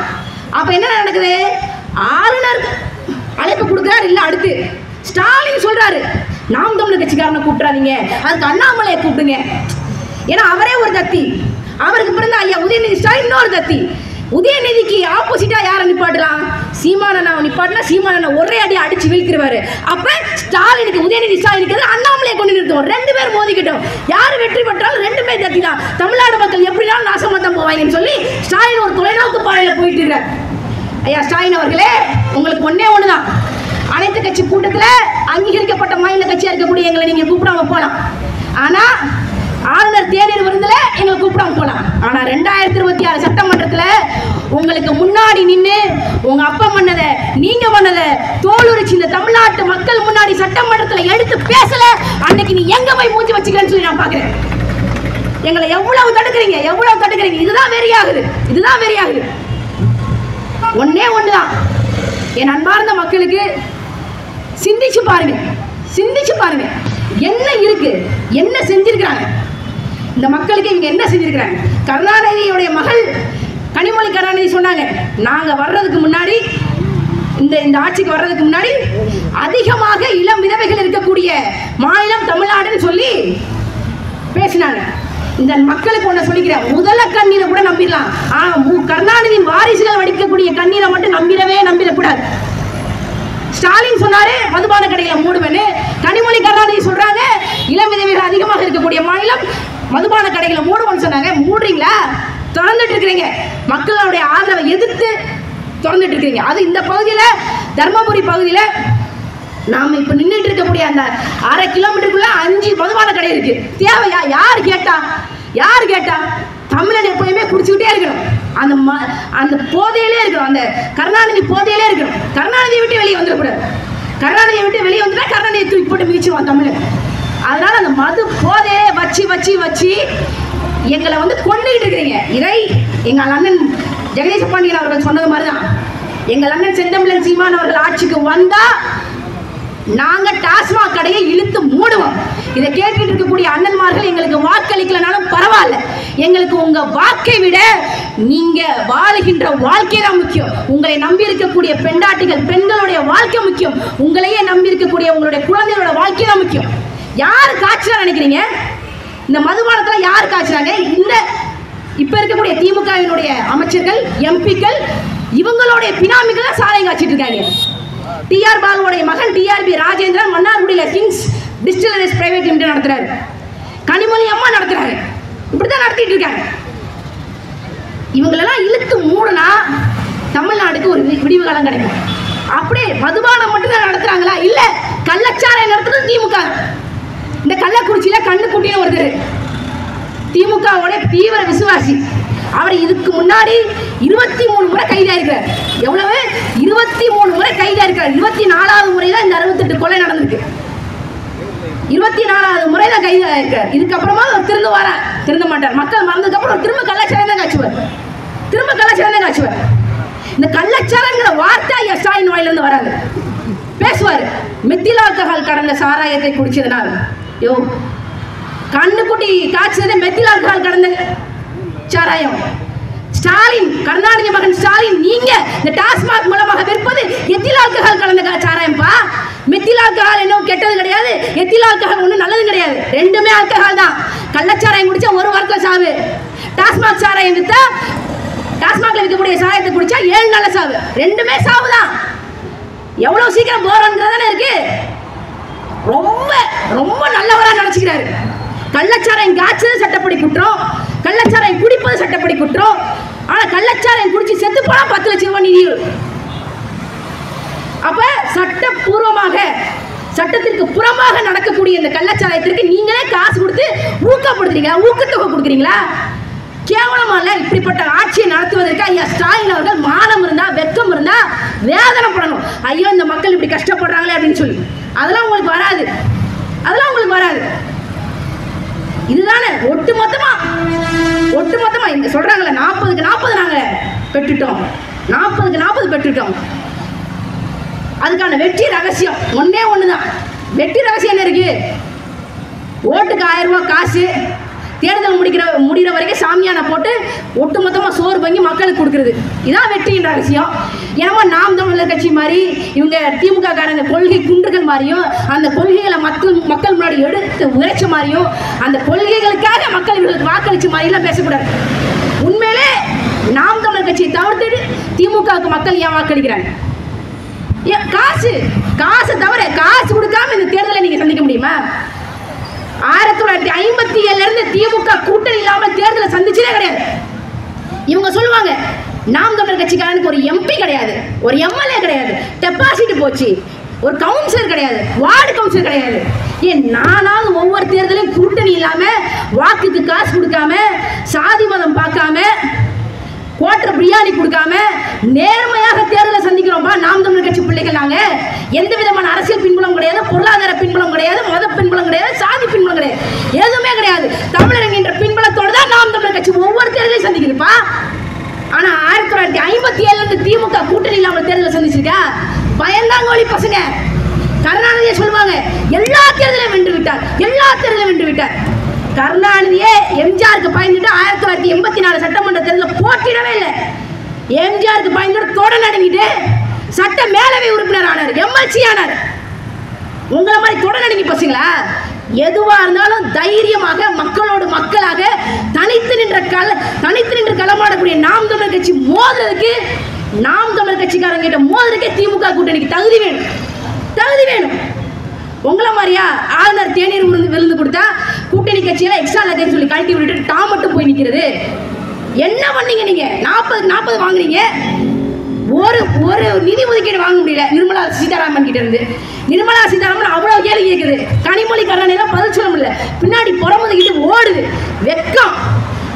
அப்ப என்ன நடக்குது? ஆளுநர் அழைப்பு கொடுக்கிறார். இல்ல அடுத்து ஸ்டாலின் சொல்றாரு நாம் தமிழர் கட்சிக்காரனை கூப்பிடாதீங்க, அதுக்கு அண்ணாமலையை கூப்பிடுங்க. ஏன்னா அவரே ஒரு தத்தி, அவருக்கு பிறந்த ஐயா உதயநிதி ஸ்டாலின் இன்னொரு தத்தி. உதயநிதிக்கு ஆப்போசிட்டா யாரை நிப்பாட்டலாம்? சீமானண்ணா நிப்பாட்டினா சீமானண்ணா ஒரே அடி அடிச்சு வீழ்த்திடுவாரு. அப்ப ஸ்டாலினுக்கு உதயநிதி ஸ்டாலினுக்கு அண்ணாமலையை கொண்டு நிறுத்துவோம். 2 பேர் மோதிக்கிட்டோம். யார் வெற்றி பெற்றாலும் 2 பேர் தத்தி தான். தமிழ்நாடு மக்கள் எப்படினாலும் நாசமா தான் போவாங்கன்னு சொல்லி ஸ்டாலின் ஒரு தொலைநோக்கு பாதையில போயிட்டு இருக்கார். ஐயா ஸ்டாலின் அவர்களே, உங்களுக்கு ஒண்ணுதான், அனைத்து கட்சி கூட்டத்தில் அங்கீகரிக்கப்பட்ட மாநில கட்சியா இருக்கக்கூடிய எங்களை நீங்க கூப்பிடாம போலாம். ஆனா ஆளுநர் தேநீர் விருந்துல எங்களை கூப்பிடாம போலாம். ஆனா 2026 சட்டமன்றத்துல உங்களுக்கு முன்னாடி நின்று உங்க அப்பா பண்ணத நீங்க பண்ணத தோலுரிச்சு இந்த தமிழ்நாட்டு மக்கள் முன்னாடி சட்டமன்றத்துல எடுத்து பேசல, அன்னைக்கு நீ எங்க போய் மூஞ்சி வச்சுக்கிறேன்னு சொல்லி நான் பாக்குறேன். எங்களை எவ்வளவு தடுக்கிறீங்க. இதுதான் வெறியாகுது. ஒண்ணுதான், என் அன்பார்ந்த மக்களுக்கு சிந்திச்சு பாருங்க என்ன இருக்கு, என்ன செஞ்சிருக்கிறாங்க இந்த மக்களுக்கு. இவங்க என்ன செஞ்சிருக்கிறாங்க? கருணாநிதியுடைய மகள் கனிமொழி கருணாநிதி சொன்னாங்க, நாங்க வர்றதுக்கு முன்னாடி இந்த ஆட்சிக்கு வர்றதுக்கு முன்னாடி அதிகமாக இளம் விதவைகள் இருக்கக்கூடிய மாநிலம் தமிழ்நாடுன்னு சொல்லி பேசினாங்க. இந்த மக்களுக்கு ஒண்ணு சொல்லிக்கிறேன், முதல கண்ணீரை கூட நம்பிடலாம். ஆனா கருணாநிதியின் வாரிசுகள் வடிக்கக்கூடிய கண்ணீரை மட்டும் நம்பிடக்கூடாது. ஸ்டாலின் சொன்னாரு மதுபான கடைகளை மூடுவேன்னு, கனிமொழி கருணாநிதி சொல்றாங்க இளம் விதவைகள் அதிகமாக இருக்கக்கூடிய மாநிலம் மதுபான கடைகளை மூடுவோம்னு சொன்னாங்க. மூடுறீங்களா? திறந்துட்டு இருக்கிறீங்க. மக்களுடைய ஆதரவை எதிர்த்து திறந்துட்டு இருக்கிறீங்க. அது இந்த பகுதியில, தர்மபுரி பகுதியில நாம இப்ப நின்றுட்டு இருக்கக்கூடிய அந்த 1/2 கிலோமீட்டருக்குள்ள 5 மதுபான கடை இருக்கு. தேவையா? யாரு கேட்டா? தமிழன் எப்பயுமே குடிச்சுக்கிட்டே இருக்கணும். அந்த போதையிலே இருக்கணும், அந்த கருணாநிதி போதையிலே இருக்கணும். கருணாநிதியை விட்டு வெளியே வந்துடக்கூடாது. கருணாநிதியை விட்டு வெளியே வந்துட்டா கருணாநிதியை தூக்கி போட்டு மிதிச்சுவான் தமிழன். அதனால அந்த மது போதையே வச்சு எங்களை கொண்டுகிட்டு இருக்கிறீங்க. இதை எங்கள் அண்ணன் ஜெகதீச பாண்டியன் அவர்கள் சொன்னது மாதிரிதான், எங்கள் அண்ணன் செந்தமிழன் சீமான் அவர்கள் ஆட்சிக்கு வந்தா நாங்க டாஸ்மாக் கடையை இழுத்து மூடுவோம். இதை கேட்டுட்டு இருக்கக்கூடிய அண்ணன்மார்கள் எங்களுக்கு வாக்களிக்கலனாலும் பரவாயில்ல, எங்களுக்கு உங்க வாக்கை விட நீங்க வாழுகின்ற வாழ்க்கை தான் முக்கியம். உங்களை நம்பி இருக்கக்கூடிய பெண்டாட்டிகள், பெண்களுடைய வாழ்க்கை முக்கியம். உங்களையே நம்பி இருக்கக்கூடிய உங்களுடைய குழந்தைகளோட வாழ்க்கை தான் முக்கியம். யாரு காய்ச்சலா நினைக்கிறீங்க? இந்த மதுபானத்துல யாரு காய்ச்சறாங்க? இந்த இப்ப இருக்கக்கூடிய திமுகவினுடைய அமைச்சர்கள், எம்பிக்கள், இவங்களுடைய பினாமிகள் தான் சாராயம் காய்ச்சிட்டு இருக்காங்க. டிஆர் பாலுடைய மகன் டிஆர்பி ராஜேந்திரன் மன்னார்குடியில கிங்ஸ் டிஸ்டிலரிஸ் பிரைவேட் லிமிடெட் நடத்துறாரு. கனிமொழி அம்மா நடத்துறாரு. இப்படிதான் நடத்திட்டு இருக்காங்க. இவங்களெல்லாம் இழுத்து மூடனா தமிழ்நாடுக்கு ஒரு விடிவு காலம் கிடைக்கும். அப்படியே மதுபானம் மட்டும்தான் நடத்துறாங்களா? இல்ல, கள்ளச்சாராயம் நடத்துறது திமுக. இந்த கள்ளக்குறிச்சியில கண்ணுக்குட்டின்னு ஒருத்தர் திமுகவோட தீவிர விசுவாசி. அவர் இதுக்கு முன்னாடி 23 முறை கைதா இருக்கிறார். எவ்வளவு? 23 முறை கைதா இருக்கிறார். 24வது முறை தான் இந்த 68 கொலை நடந்திருக்கு. 24வது முறை தான் கைதா இருக்கிறார். இதுக்கப்புறமா அவர் திருந்த மாட்டார். மக்கள் மறந்ததுக்கு அப்புறம் திரும்ப கள்ளச்சாராயம் தான் காய்ச்சுவார். இந்த கள்ளச்சாராயங்கிற வார்த்தை ஐயா ஸ்டாலின் வாயிலிருந்து வராது. பேசுவார், மெத்தில் ஆல்கஹால் கடந்த சாராயத்தை குடிச்சதுனால. யோ, கண்ணுக்குட்டி காய்ச்சது மெத்தில் ஆல்கஹால் கடந்த சாராயம். ஸ்டாலின், கருணாநிதி மகன் ஸ்டாலின், நீங்க இந்த டாஸ்மாக் மூலமாக விற்பது எத்தில் ஆல்கஹால் கலந்த சாராயம்பா. மெத்தில் ஆல்கஹால் என்ன கெட்டது கிடையாது, எத்தில் ஆல்கஹால் ஒன்றும் நல்லது கிடையாது. ரெண்டுமே ஆல்கஹால் தான். கள்ளச்சாராயம் குடிச்சா 1 வாரத்தில் சாவு. டாஸ்மாக் சாராயம் வித்தா, டாஸ்மாக்ல விற்கக்கூடிய சாராயத்தை குடிச்சா 7 நாள்ல சாவு. ரெண்டுமே சாவு தான். எவ்வளவு சீக்கிரம் போறோங்கிறதானே இருக்கு. ரொம்ப ரொம்ப நல்லவரா நினைச்சுக்கிறாரு. கள்ளச்சாராயம் காய்ச்சது சட்டப்படி குற்றம், கள்ளச்சாராயம் குடிப்பது சட்டப்படி குற்றம். ஆனா கள்ளச்சாராயம் குடிச்சு செத்து போனா 10 லட்சம் ரூபாய் நிதி. அப்ப சட்டப்பூர்வமாக, சட்டத்திற்கு புறமாக நடக்கக்கூடிய இந்த கள்ளச்சாராயத்திற்கு நீங்களே காசு கொடுத்து ஊக்கப்படுத்துறீங்களா? ஊக்கத்தொகை கொடுக்குறீங்களா? கேவலமா இல்ல? இப்படிப்பட்ட ஆட்சியை நடத்துவதற்கு ஐயா ஸ்டாலின் அவர்கள் மானம் இருந்தா, வெக்கம் இருந்தா வேதனைப்படணும். ஐயோ, இந்த மக்கள் இப்படி கஷ்டப்படுறாங்களே அப்படின்னு சொல்லி. அதெல்லாம் உங்களுக்கு வராது. இதுதானே ஒட்டுமொத்தமா இங்க சொல்றாங்கல்ல, 40க்கு 40 நாங்க பெற்றுட்டோம், 40க்கு 40 பெற்றுட்டோம். அதுக்கான வெற்றி ரகசியம் ஒன்னே ஒண்ணுதான். வெற்றி ரகசியம் என்ன இருக்கு? ஓட்டுக்கு 1000 ரூபாய் காசு, தேர்தல் முடிகிற வரைக்கும் சாமியான போட்டு ஒட்டுமொத்தமாக சோறு வாங்கி மக்களுக்கு கொடுக்குறது. இதான் வெற்றியின் ரகசியம். ஏன்னா நாம் தமிழர் கட்சி மாதிரி இவங்க திமுக காரங்க கொள்கை குன்றுகள் மாதிரியும், அந்த கொள்கைகளை மக்கள் முன்னாடி எடுத்து உரைச்ச மாதிரியும், அந்த கொள்கைகளுக்காக மக்கள் இவர்களுக்கு வாக்களிச்ச மாதிரிலாம் பேசக்கூடாது. உண்மையிலே நாம் தமிழர் கட்சியை தவிர்த்துட்டு திமுகவுக்கு மக்கள் ஏன் வாக்களிக்கிறாங்க? காசு தவிர காசு கொடுக்காம இந்த தேர்தலை நீங்க சந்திக்க முடியுமா? 1957 இருந்து திமுக கூட்டணி இல்லாமல் தேர்தலை சந்திச்சதே கிடையாது. இவங்க சொல்லுவாங்க, நாம் தமிழர் கட்சிக்காரனுக்கு ஒரு எம்பி கிடையாது, ஒரு எம்எல்ஏ கிடையாது, டெபாசிட் போச்சு, ஒரு கவுன்சிலர் கிடையாது, வார்டு கவுன்சிலர் கிடையாது. ஏன் நானாவது ஒவ்வொரு தேர்தலையும் கூட்டணி இல்லாம, வாக்குக்கு காசு கொடுக்காம, சாதி மதம் பார்க்காம, குவார்டர் பிரியாணி கொடுக்காம நேர்மையாக தேர்தலை சந்திக்கிறோம்பா நாம் தமிழர் கட்சி பிள்ளைகள். நாங்க எந்த விதமான அரசியல் பின்புலம் கிடையாது, பொருளாதார பின்புலம் கிடையாது, மத பின்புலம் கிடையாது, சாதி பின்புலம் கிடையாது, எதுவுமே கிடையாது. தமிழர் என்கின்ற பின்புலத்தோடு தான் நாம் தமிழர் கட்சி ஒவ்வொரு தேர்தலையும் சந்திக்குதுப்பா. ஆனா 1957 இருந்து திமுக கூட்டணி இல்லாமல் தேர்தலை சந்திச்சிருக்கா? பயந்தாங்கோலி பசங்க. கருணாநிதியை சொல்லுவாங்க, எல்லா தேர்தலையும் வென்று விட்டார். கருணாநிதியே எம்ஜிஆருக்கு பயந்துட்டு 1984 சட்டமன்ற தேர்தலில் போட்டிடவே இல்லை. எம்ஜிஆருக்கு பயந்துட்டு தொடர் நடுங்கிட்டு சட்ட மேலவை உறுப்பினர் ஆனார், எம்எல்சி ஆனார். உங்களை மாதிரி தொடர் நடுங்கி பசங்களா? எதுவா இருந்தாலும் தைரியமாக மக்களோடு மக்களாக தனித்து நின்று களமாடக்கூடிய நாம் தமிழர் கட்சி மோதுறதுக்கு, நாம் தமிழர் கட்சிக்காரங்கிட்ட மோதுறதுக்கே திமுக கூட்டணிக்கு தகுதி வேணும். உங்களை மாதிரியா ஆளுநர் தேநீர் விருந்து கொடுத்தா கூட்டணி கட்சியில எக்ஸ்ட்ரா லக்கேஜ் சொல்லி கழட்டி விட்டுட்டு தான் மட்டும் போய் நிற்கிறது? என்ன பண்ணீங்க நீங்க? 40 வாங்குறீங்க, ஒரு நிதி ஒதுக்கீடு வாங்க முடியல நிர்மலா சீதாராமன் கிட்ட இருந்து. நிர்மலா சீதாராமன் அவ்வளவு கேள்வி கேட்குது, கனிமொழி கருணாநிதியெல்லாம் பதில் சொல்ல முடியல, பின்னாடி புறமுதுகிட்டு ஓடுது. வெக்கம்.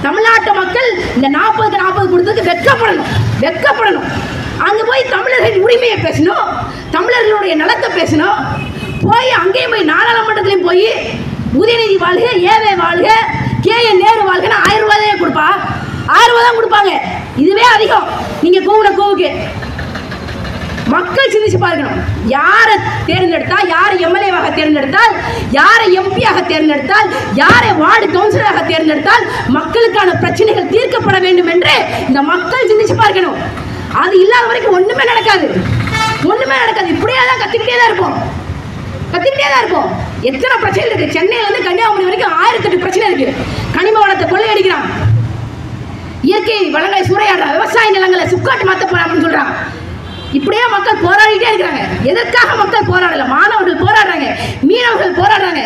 தமிழ்நாட்டு மக்கள் இந்த 40க்கு 40 கொடுத்ததுக்கு வெக்கப்படணும். அங்க போய் தமிழர்களின் உரிமையை பேசணும், தமிழர்களுடைய நலத்தை பேசணும். போய் அங்கேயும் போய் நாடாளுமன்றத்திலையும் போய் உதயநிதி வாழ்க, ஏவே வாழ்க, KN நேரு வாழ்கன்னு 1000 ரூபாய் தான் கொடுப்பா. 1000 ரூபாய் தான் கொடுப்பாங்க. இதுவே அதிகம் நீங்க கூவுன கூவுக்கு. மக்கள் சிந்திச்சு பார்க்கணும். யாரை தேர்ந்தெடுத்தால், யாரை எம்எல்ஏவாக தேர்ந்தெடுத்தால், யாரை எம்பியாக தேர்ந்தெடுத்தால், யாரை வார்டு கவுன்சிலராக தேர்ந்தெடுத்தால் மக்களுக்கான பிரச்சனைகள் தீர்க்கப்பட வேண்டும் என்று இந்த மக்கள் சிந்திச்சு பார்க்கணும். அது இல்லாத வரைக்கும் ஒண்ணுமே நடக்காது. இப்படியே தான் கத்திக்கிட்டே தான் இருப்போம். எத்தனை பிரச்சனை இருக்கு. சென்னையில இருந்து கன்னியாகுமரி வரைக்கும் 1008 பிரச்சனை இருக்கு. கனிம வளத்தை கொள்ளையடிக்கிறான், இயற்கை வளங்களை சூறையாடுறான், விவசாய நிலங்களை சுக்காட்டு மாத்த போறாங்கன்னு சொல்றான். இப்படியே மக்கள் போராடிட்டே இருக்கிறாங்க. எதற்காக மக்கள் போராடல? மாணவர்கள் போராடுறாங்க, மீனவர்கள் போராடுறாங்க,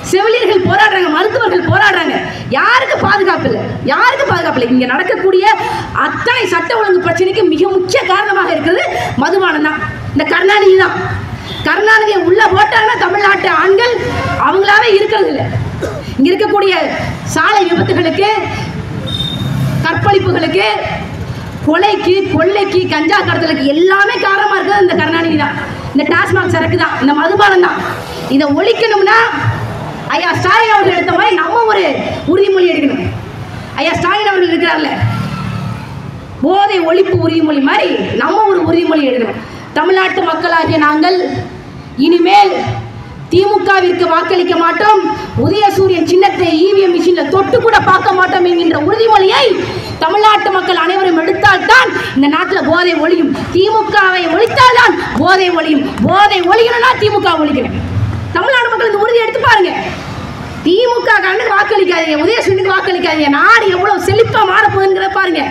செவிலியர்கள் போராடுறாங்க, மருத்துவர்கள் போராடுறாங்க. யாருக்கு பாதுகாப்பு இல்லை? இங்க நடக்கக்கூடிய அத்தனை சட்ட ஒழுங்கு பிரச்சனைக்கு மிக முக்கிய காரணமாக இருக்கிறது மதுபானம் தான். இந்த கருணாநிதி தான். கருணாநிதியை உள்ள போட்டாங்கன்னா தமிழ்நாட்டு ஆண்கள் அவங்களாவே இருக்கிறது இல்லை. இங்க இருக்கக்கூடிய சாலை விபத்துகளுக்கு, கற்பழிப்புகளுக்கு, கொலைக்கு, கொள்ளைக்கு, கஞ்சா கடத்தலுக்கு எல்லாமே காரணமா இருக்கிறது இந்த கருணாநிதி தான். இந்த டாஸ்மாக் சரக்கு தான், இந்த மதுபானம் தான். இதை ஒழிக்கணும்னா ஐயா ஸ்டாலின் அவர்கள் எடுத்த மாதிரி நம்ம ஒரு உறுதிமொழி எடுக்கணும். ஐயா ஸ்டாலின் அவர்கள் இருக்கிறார்ல, போதை ஒழிப்பு உறுதிமொழி மாதிரி நம்ம ஒரு உறுதிமொழி எடுக்கணும். தமிழ்நாட்டு மக்களாகிய நாங்கள் இனிமேல் திமுகவிற்கு வாக்களிக்க மாட்டோம், உதயசூரியன் சின்னத்தை இவிஎம் மிஷின்ல தொட்டு கூட பார்க்க மாட்டோம் என்கின்ற உறுதிமொழியை தமிழ்நாட்டு மக்கள் அனைவரும் எடுத்தால்தான் இந்த நாட்டில் போதை ஒழியும். திமுகவை ஒழித்தால்தான் போதை ஒழியும். போதை ஒழியணும்னா திமுக ஒழிக்கணும். தமிழ்நாடு மக்கள் இந்த உறுதி எடுத்து பாருங்க. திமுக காரனுக்கு வாக்களிக்காதீங்க, உதயசூரியனுக்கு வாக்களிக்காதீங்க. நாடு எவ்வளவு செழிப்பா மாறப்போகுதுங்கிற பாருங்க.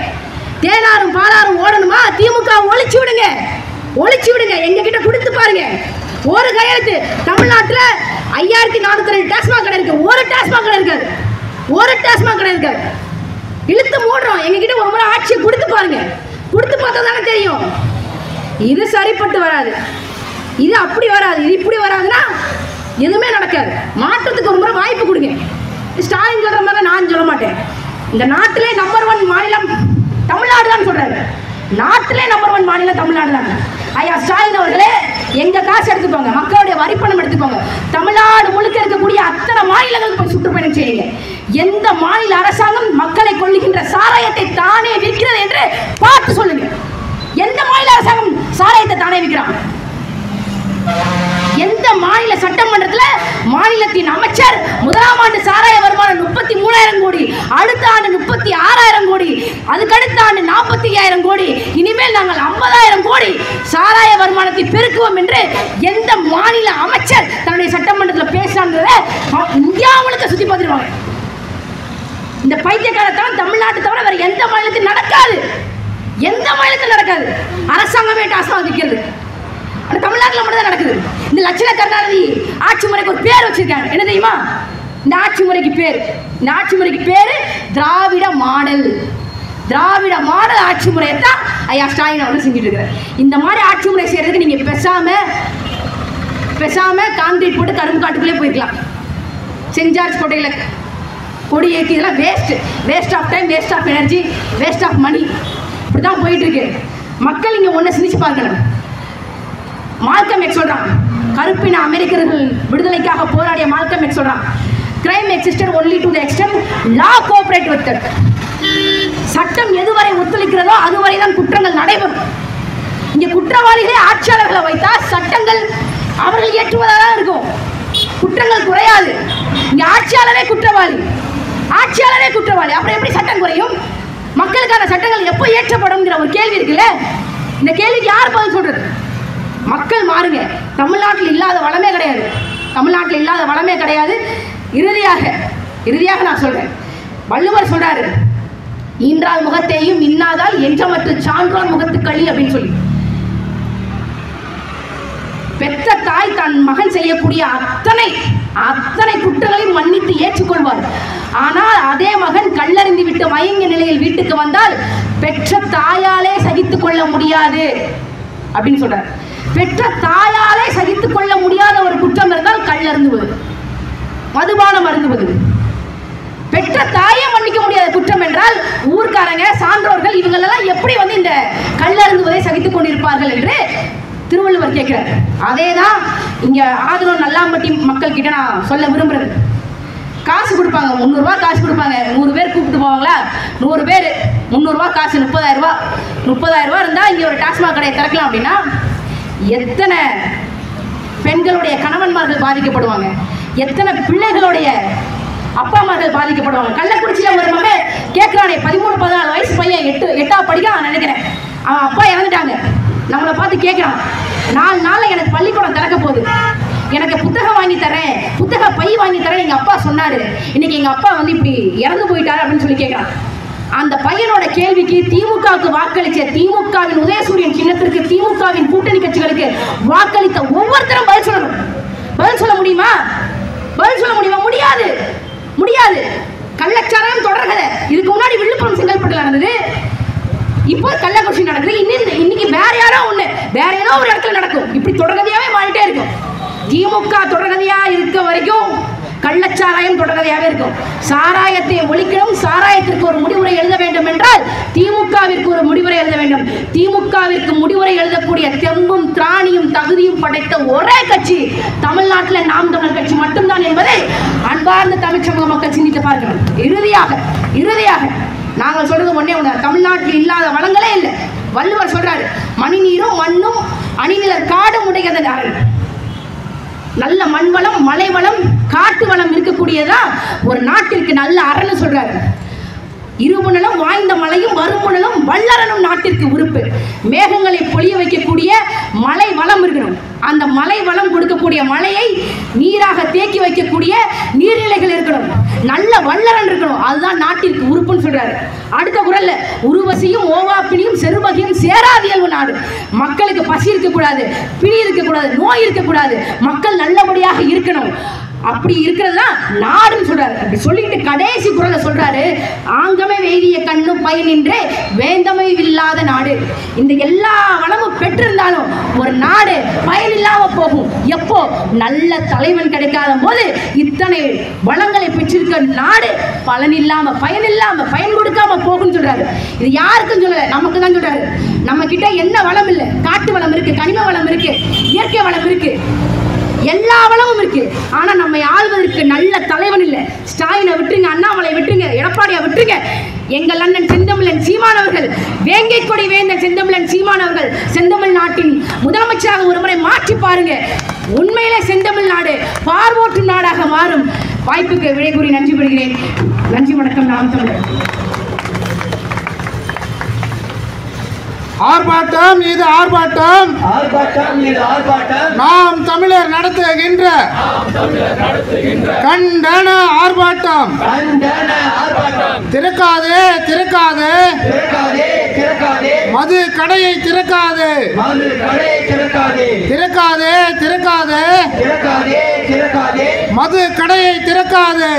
தேனாரும் பாலாரும் ஓடணுமா? திமுக ஒழிச்சு விடுங்க. எங்க கிட்ட கொடுத்து பாருங்க. ஒரு கையெழுத்து. தமிழ்நாட்டில் 5402 டாஸ்மாக் கடை இருக்கு. ஒரு டாஸ்மாக் கடை இருக்காது. இழுத்து மூடுறோம். எங்க கிட்ட ஒரு முறை ஆட்சியை கொடுத்து பாருங்க. கொடுத்து பார்த்தா தானே தெரியும். இது சரிப்பட்டு வராது, இது அப்படி வராது, இது இப்படி வராதுன்னா எதுவுமே நடக்காது. மாற்றத்துக்கு ஒரு முறை வாய்ப்பு கொடுங்க. ஸ்டாலின் சொல்ற மாதிரி நான் சொல்ல மாட்டேன். இந்த நாட்டிலே நம்பர் 1 மாநிலம் தமிழ்நாடு தான் சொல்றாரு. நாட்டிலே நம்பர் 1 மாநிலம் தமிழ்நாடு தான். ஐயா ஸ்டாலின் அவர்களே, எங்க காசு எடுத்துக்கோங்க, மக்களுடைய வரிப்பணம் எடுத்துக்கோங்க. தமிழ்நாடு முழுக்க இருக்கக்கூடிய அத்தனை மாநிலங்களுக்கு போய் சுற்றுப்பயணம் செய்யுங்க. எந்த மாநில அரசாங்கம் மக்களை கொள்ளுகின்ற சாராயத்தை தானே விற்கிறது என்று பார்த்து சொல்லுங்க. எந்த மாநில அரசாங்கம் சாராயத்தை தானே விற்கிறான்? எந்த மாநில சட்டமன்றத்தில் மாநிலத்தின் அமைச்சர் முதலாம் ஆண்டு சாராய வருமானம் 33,000 கோடி, அடுத்த ஆண்டு 36,000 கோடி, அதுக்கடுத்த ஆண்டு 45,000 கோடி, இனிமேல் நாங்கள் 50,000 கோடி சாராய வருமானத்தை பெருக்குவோம் என்று எந்த மாநில அமைச்சர் தன்னுடைய சட்டமன்றத்தில் பேசுறாங்க? இந்தியா முழுக்க சுத்தி பார்த்துருவாங்க. இந்த பைத்தியக்காரத்தான் தமிழ்நாட்டை தவிர வேற எந்த மாநிலத்தில் நடக்காது. அரசாங்கமே டாஸ்மாக் விற்கிறது. தமிழ்நாட்டில் மட்டும் தான் நடக்குது. இந்த லட்சண கருணாநிதி ஆட்சி முறைக்கு ஒரு பேர் வச்சிருக்காங்க. என்ன தெரியுமா? இந்த ஆட்சி முறைக்கு பேர் திராவிட மாடல். ஆட்சி முறையை தான் ஐயா ஸ்டாலின் அவர்கள் செஞ்சுட்டு இருக்கிறார். இந்த மாதிரி ஆட்சி முறை செய்யறதுக்கு நீங்க பேசாம கான்கிரீட் போட்டு கரும்பு காட்டுக்குள்ளே போயிருக்கலாம். சென்ட் ஜார்ஜ் கோட்டையில் கொடி ஏற்றி இதெல்லாம் waste of time, waste of energy, waste of money. இப்படிதான் போயிட்டு இருக்கு. மக்கள் இங்க ஒன்றை சிந்திச்சு பார்க்கணும். மால்கம் எக்ஸ் சொல்றான், கருப்பின அமெரிக்கர்கள் விடுதலைக்காக போராடிய மால்கம் எக்ஸ் சொல்றான், crime existed only to the extent law cooperate with it. சட்டம் எதுவரை ஒத்துழைக்கிறதோ அதுவரை தான் குற்றங்கள் நடைபெறும். இங்க குற்றவாளிகளே ஆட்சியாளர்களை வைத்தா சட்டங்கள் அவர்கள் ஏற்றுவதாக இருக்கும், குற்றங்கள் குறையாது. இங்க ஆட்சியாளரே குற்றவாளி, அப்புறம் எப்படி சட்டம் குறையும்? மக்களுக்கான சட்டங்கள் எப்போ ஏற்றப்படும்ங்கிற ஒரு கேள்வி இருக்குல்ல. இந்த கேள்விக்கு யார் பதில் சொல்றது? மக்கள் மாறுங்க. தமிழ்நாட்டில் இல்லாத வளமே கிடையாது. இறுதியாக நான் சொல்றேன், வள்ளுவர் சொல்றாரு, ஈன்றால் முகத்தையும் இன்னாதால் என்றமற்ற சான்றோர் முகத்து களி அப்படின்னு சொல்லி. பெற்ற தாய் தன் மகன் செய்யக்கூடிய அத்தனை குற்றங்களையும் மன்னித்து ஏற்றுக்கொள்வார். ஆனால் அதே மகன் கல்லறிந்து விட்டு மயங்கிய நிலையில் வீட்டுக்கு வந்தால் பெற்ற தாயாலே சகித்துக் கொள்ள முடியாது அப்படின்னு சொல்றார். பெற்ற தாயாலே சகித்துக் கொள்ள முடியாத ஒரு குற்றம் இருந்தால் கல் அருந்துவது, மதுபானம் அருந்துவது. பெற்ற தாயே மன்னிக்க முடியாத குற்றம் என்றால் ஊர்க்காரங்க, சான்றோர்கள் இவங்களெல்லாம் எப்படி இந்த கல் அருந்துவதை சகித்துக் கொண்டிருப்பார்கள் என்று திருவள்ளுவர் கேட்கிறார். அதேதான் இங்க ஆதரவு நல்லாம்பட்டி மக்கள் கிட்ட நான் சொல்ல விரும்புறது. காசு கொடுப்பாங்க, 300 ரூபாய் காசு கொடுப்பாங்க. 100 பேர் கூப்பிட்டு போவாங்களா? 100 பேர் 300 ரூபாய் காசு 30,000 ரூபாய். 30,000 ரூபாய் இருந்தால் இங்கே ஒரு டாஸ்மாக் கடையை திறக்கலாம் அப்படின்னா எத்தனை பெண்களுடைய கணவன்மார்கள் பாதிக்கப்படுவாங்க, எத்தனை பிள்ளைகளுடைய அப்பா அம்மார்கள் பாதிக்கப்படுவாங்க. கள்ளக்குறிச்சியில் ஒரு மகன் கேட்குறானே, 13-14 வயசு பையன் 8ஆவது படிக்க நினைக்கிறேன், அவன் அப்பா இறந்துட்டாங்க. நம்மளை பார்த்து கேட்குறான், 4 நாளில் எனக்கு பள்ளிக்கூடம் திறக்க போகுது, எனக்கு புத்தகம் வாங்கி தரேன், புத்தக பை வாங்கி தரேன் எங்கள் அப்பா சொன்னார், இன்னைக்கு எங்கள் அப்பா வந்து இப்படி இறந்து போயிட்டாரு அப்படின்னு சொல்லி கேட்குறான். அந்த பையனோட கேள்விக்கு திமுகவுக்கு வாக்களித்த, திமுகவின் உதயசூரியன் சின்னத்திற்கு, திமுகவின் கூட்டணி கட்சிகளுக்கு வாக்களித்த ஒவ்வொருத்தரும் பதில் சொல்லணும். பதில் சொல்ல முடியுமா? பதில் சொல்ல முடியுமா? முடியாது, முடியாது. கள்ளச்சாராயம் தொடர்கதை. இதுக்கு முன்னாடி விழுப்புரம் செங்கல்பட்டு நடந்தது, இப்போ கள்ளக்குறிச்சி நடக்குது, இன்னைக்கு வேற யாரோ ஒண்ணு வேற ஏதோ ஒரு இடத்துல நடக்கும். இப்படி தொடர்கதையாவே மாறிட்டே இருக்கும். திமுக தொடர்கதையா இருக்க வரைக்கும் கள்ளச்சாராயம் தொடர்கதையாவே இருக்கும். சாராயத்தை ஒழிக்கணும், சாராயத்திற்கு ஒரு முடிவுரை எழுத வேண்டும் என்றால் திமுகவிற்கு ஒரு முடிவுரை எழுத வேண்டும். திமுகவிற்கு முடிவுரை எழுதக்கூடிய தெம்பும் திராணியும் தகுதியும் படைத்த ஒரே கட்சி தமிழ்நாட்டில் நாம் தமிழர் கட்சி மட்டும்தான் என்பதை அன்பார்ந்த தமிழ் சமூக மக்கள் சிந்தித்து பார்க்கணும். இறுதியாக நாங்கள் சொல்றது ஒன்னே ஒன்று, தமிழ்நாட்டில் இல்லாத வளங்களே இல்லை. வள்ளுவர் சொல்றாரு, மணிநீரும் மண்ணும் அணிநிலர் காடும் உடையதன் அரண். நல்ல மண் வளம், மலை வளம், காட்டு வளம் இருக்கக்கூடியதான் ஒரு நாட்டிற்கு நல்ல அரண் சொல்றாரு. இருபுணலும் வாய்ந்த மலையும் வருமுணலும் வல்லரனும் நாட்டிற்கு உறுப்பு. மேகங்களை பொழிய வைக்கக்கூடிய மலை வளம் இருக்கணும். அந்த மலை வளம் கொடுக்கக்கூடிய மலையை நீராக தேக்கி வைக்கக்கூடிய நீர்நிலைகள் இருக்கணும். நல்ல வல்லரன் இருக்கணும். அதுதான் நாட்டிற்கு உறுப்புன்னு சொல்றாரு. அடுத்த குறள்ல, உருவசியும் ஓவாப்பினியும் செருபகியும் சேராதியல்வு நாடு. மக்களுக்கு பசி இருக்கக்கூடாது, பிணி இருக்கக்கூடாது, நோய் இருக்கக்கூடாது, மக்கள் நல்லபடியாக இருக்கணும். அப்படி இருக்கிறதா நாடுன்னு சொல்றாரு. அப்படி சொல்லிட்டு கடைசி குறளை சொல்றாரு, ஆங்கமே வேதிய கண்ணு பயனின்றே வேந்தமை இல்லாத நாடு. இந்த எல்லா வளமும் பெற்றிருந்தாலும் ஒரு நாடு பயனில்லாம போகும். எப்போ? நல்ல தலைவன் கிடைக்காத போது இத்தனை வளங்களை பெற்றிருக்க நாடு பலனில்லாம, பயனில்லாம, பயன் கொடுக்காம போகும் சொல்றாரு. இது யாருக்கும் சொல்லல, நமக்கு தான் சொல்றாரு. நம்ம கிட்ட என்ன வளம் இல்லை? காட்டு வளம் இருக்கு, கனிம வளம் இருக்கு, இயற்கை வளம் இருக்கு, எல்லா வளமும் இருக்கு. ஆனா நம்ம ஆள்வதற்கு நல்ல தலைவன் இல்லை. ஸ்டாலினை விட்டுருங்க, அண்ணாமலை விட்டுருங்க, எடப்பாடியை விட்டுருங்க. எங்கள் அண்ணன் செந்தமிழன் சீமானவர்கள், வேங்கை கொடி வேந்த செந்தமிழன் சீமானவர்கள் செந்தமிழ் நாட்டின் முதலமைச்சராக ஒருமுறை மாற்றி பாருங்க. உண்மையிலே செந்தமிழ் நாடு பார்வோற்றும் நாடாக மாறும். வாய்ப்புக்கு விடை கூறி நன்றி பெறுகிறேன். நன்றி, வணக்கம். நாம் தமிழர். ஆர்ப்பாட்டம் இது ஆர்ப்பாட்டம், நாம் தமிழர் நடத்துகின்ற கண்டன ஆர்ப்பாட்டம். திறக்காதே திறக்காதே மது கடையை திறக்காதே, திறக்காதே திறக்காதே மது கடையை திறக்காதே.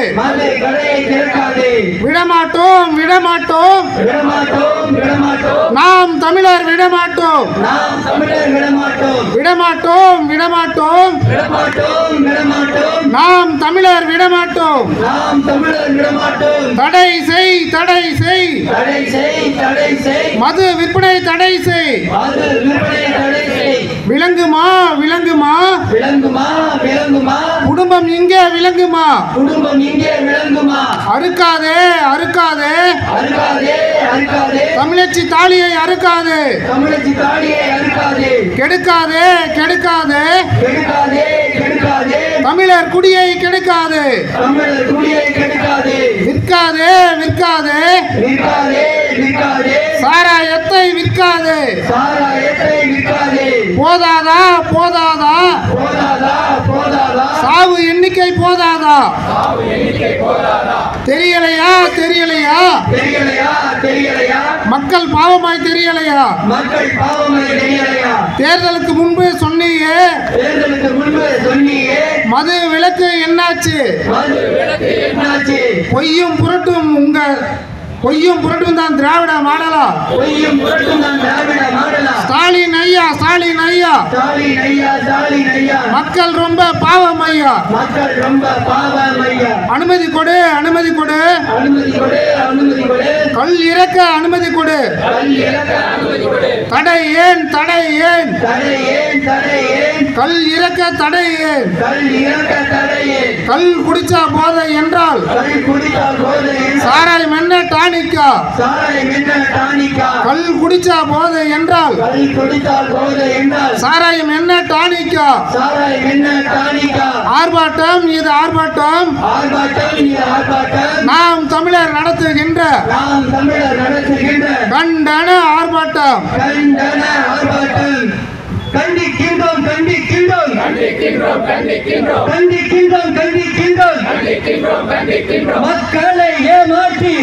விடமாட்டோம் விடமாட்டோம், நாம் தமிழர் விடமாட்டோம், விடமாட்டோம் விடமாட்டோம், நாம் தமிழர் விடமாட்டோம். தடை செய் தடை செய், மது விற்பனை தடை செய். விளங்குமா விளங்குமா, குடும்பம் இங்கே விளங்குமா, அறுக்காதே அறுக்காதே, தமிழச்சி தாலியை அறுக்காதே, கெடுக்காதே கெடுக்காதே, தமிழர் குடியை கெடுக்காதே, விற்காதே விற்காதே, சாராயத்தை விற்காதே. போதாதா போதாதா, சாவு எண்ணிக்கை போதாதா, தெரியலையா தெரியலையா, மக்கள் பாவமாய் தெரியலையா, தேர்தலுக்கு முன்பு சொன்னீங்க மது விலக்கு என்னாச்சு, பொய்யும் புரட்டும் உங்க பொய்யும் புரட்டும் தான் திராவிட மாடலா, ஸ்டாலின் ஐயா ஸ்டாலின் ஐயா, மக்கள் ரொம்ப பாவம் ஐயா, அனுமதி கொடு அனுமதி கொடு, கல் இறக்க அனுமதி கொடு, தடை ஏன் தடை ஏன், கல் இறக்க தடை ஏன், கல் குடிச்சா போதை என்றால் சாராயம் என்ன டானிக்கா, கல் கல் குடிச்சா போதை என்றால் சாராயம் என்ன டானிக்கா ஆர்ப்பாட்டம் இது ஆர்ப்பாட்டம் நாம் தமிழர் நடத்துகின்ற கண்டன ஆர்ப்பாட்டம் கண்டிக்கின்றோம் கண்டிக்கின்றோம் கண்டிக்கின்றோம் கண்டிக்கின்றோம் கண்டிக்கின்றோம் கண்டிக்கின்றோம் கண்டிக்கின்றோம் கண்டிக்கின்றோம் மக்களை ஏமாற்றி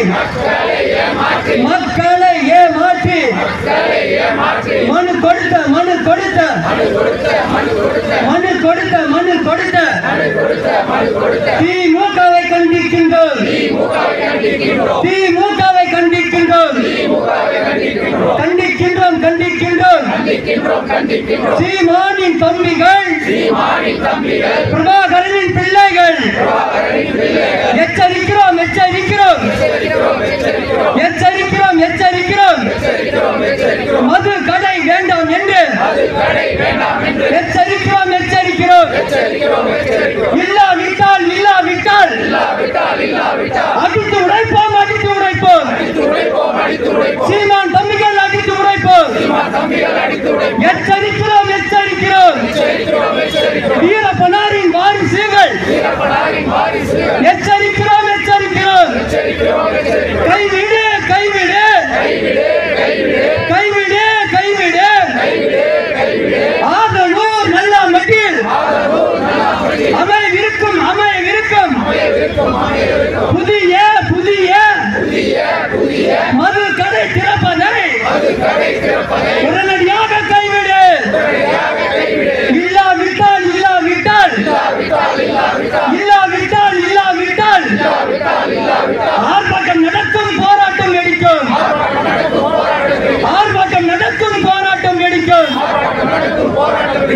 மக்களை ஏமாற்றி மனு கொடுத்த மனு கொடுத்த மனு கொடுத்த மனு கொடுத்த திமுகவை கண்டிக்கின்றோம் திமுகவை கண்டிக்கின்றோம் கண்டிக்கின்றோம் கண்டிக்கின்றோம் சீமானின் தம்பிகள் பிரபாகரனின் பிள்ளைகள் எச்சரிக்கிறோம் எச்சரிக்கிறோம் எச்சரிக்கிறோம் எச்சரிக்கிறோம் மது கடை வேண்டாம் என்று எச்சரிக்கிறோம் எச்சரிக்கிறோம் இல்லாவிட்டால் இல்லாவிட்டால் அடித்து உடைப்போம் அடித்து உடைப்போம் சீமான் தம்பிகள் அடித்து உடைப்போம் எச்சரிக்கிறோம் எச்சரிக்கிறோம் வீரப்பனாரின் வாரிசுகள் எச்சரிக்கிறோம் எச்சரிக்கிறோம் கைவிடு கைவிடு கைவிடு கைவிடு ஆதனூர் நல்ல மட்டில் அமைவிருக்கும் அமைவிருக்கும் புதிய புதிய மது கடை திறப்பதை உடனடியாக கைவிடு இல்லாவிட்டால் இல்லாவிட்டால் இல்லாவிட்டால் இல்லாவிட்டால் ஆர்ப்பாட்டம் நடக்கும் போராட்டம் வெடிக்கும் ஆர்ப்பாட்டம் நடக்கும் போராட்டம் வெடிக்கும்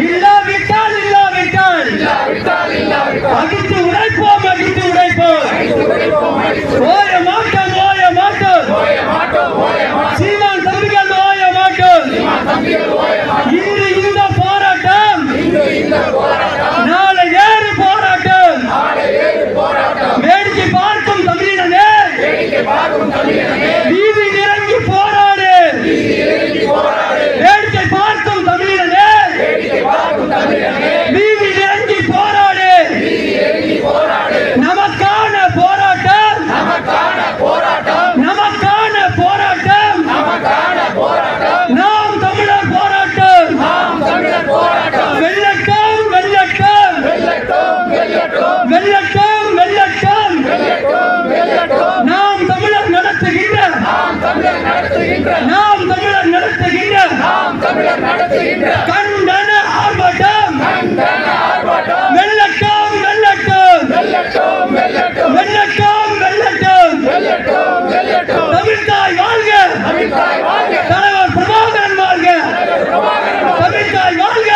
இல்லாவிட்டால் இல்லாவிட்டால் அடித்து உடைப்போம் அடித்து உடைப்போம் ஓய மாட்டோம் ஓய மாட்டோம் சீமான் தம்பிகள் ஓய மாட்டோம் இன்று இந்த போராட்டம் நாளை வேறு போராட்டம் வேடிக்கை பார்க்கும் தமிழினே வீதி இறங்கி போராடு வேடிக்கை பார்க்கும் தமிழினே வீதி இறங்கி போராடு நமக்கான போராட்டம் நமக்கான போராட்டம் நாம் தமிழர் போராட்டம் வெள்ளட்டம் வெள்ளட்டம் வெள்ளட்டம் வெள்ளட்டம் நாம் தமிழர் நடத்துகின்ற நாம் தமிழர் நடத்துகின்ற கண்டன ஆர்ப்பாட்டம் வெள்ளட்டம் வெள்ளட்டம் வெள்ளட்டம் வெள்ளட்டம் தமிழ்தாய் வாழ்க தலைவர் பிரபாகரன் வாழ்க தமிழ்தாய் வாழ்க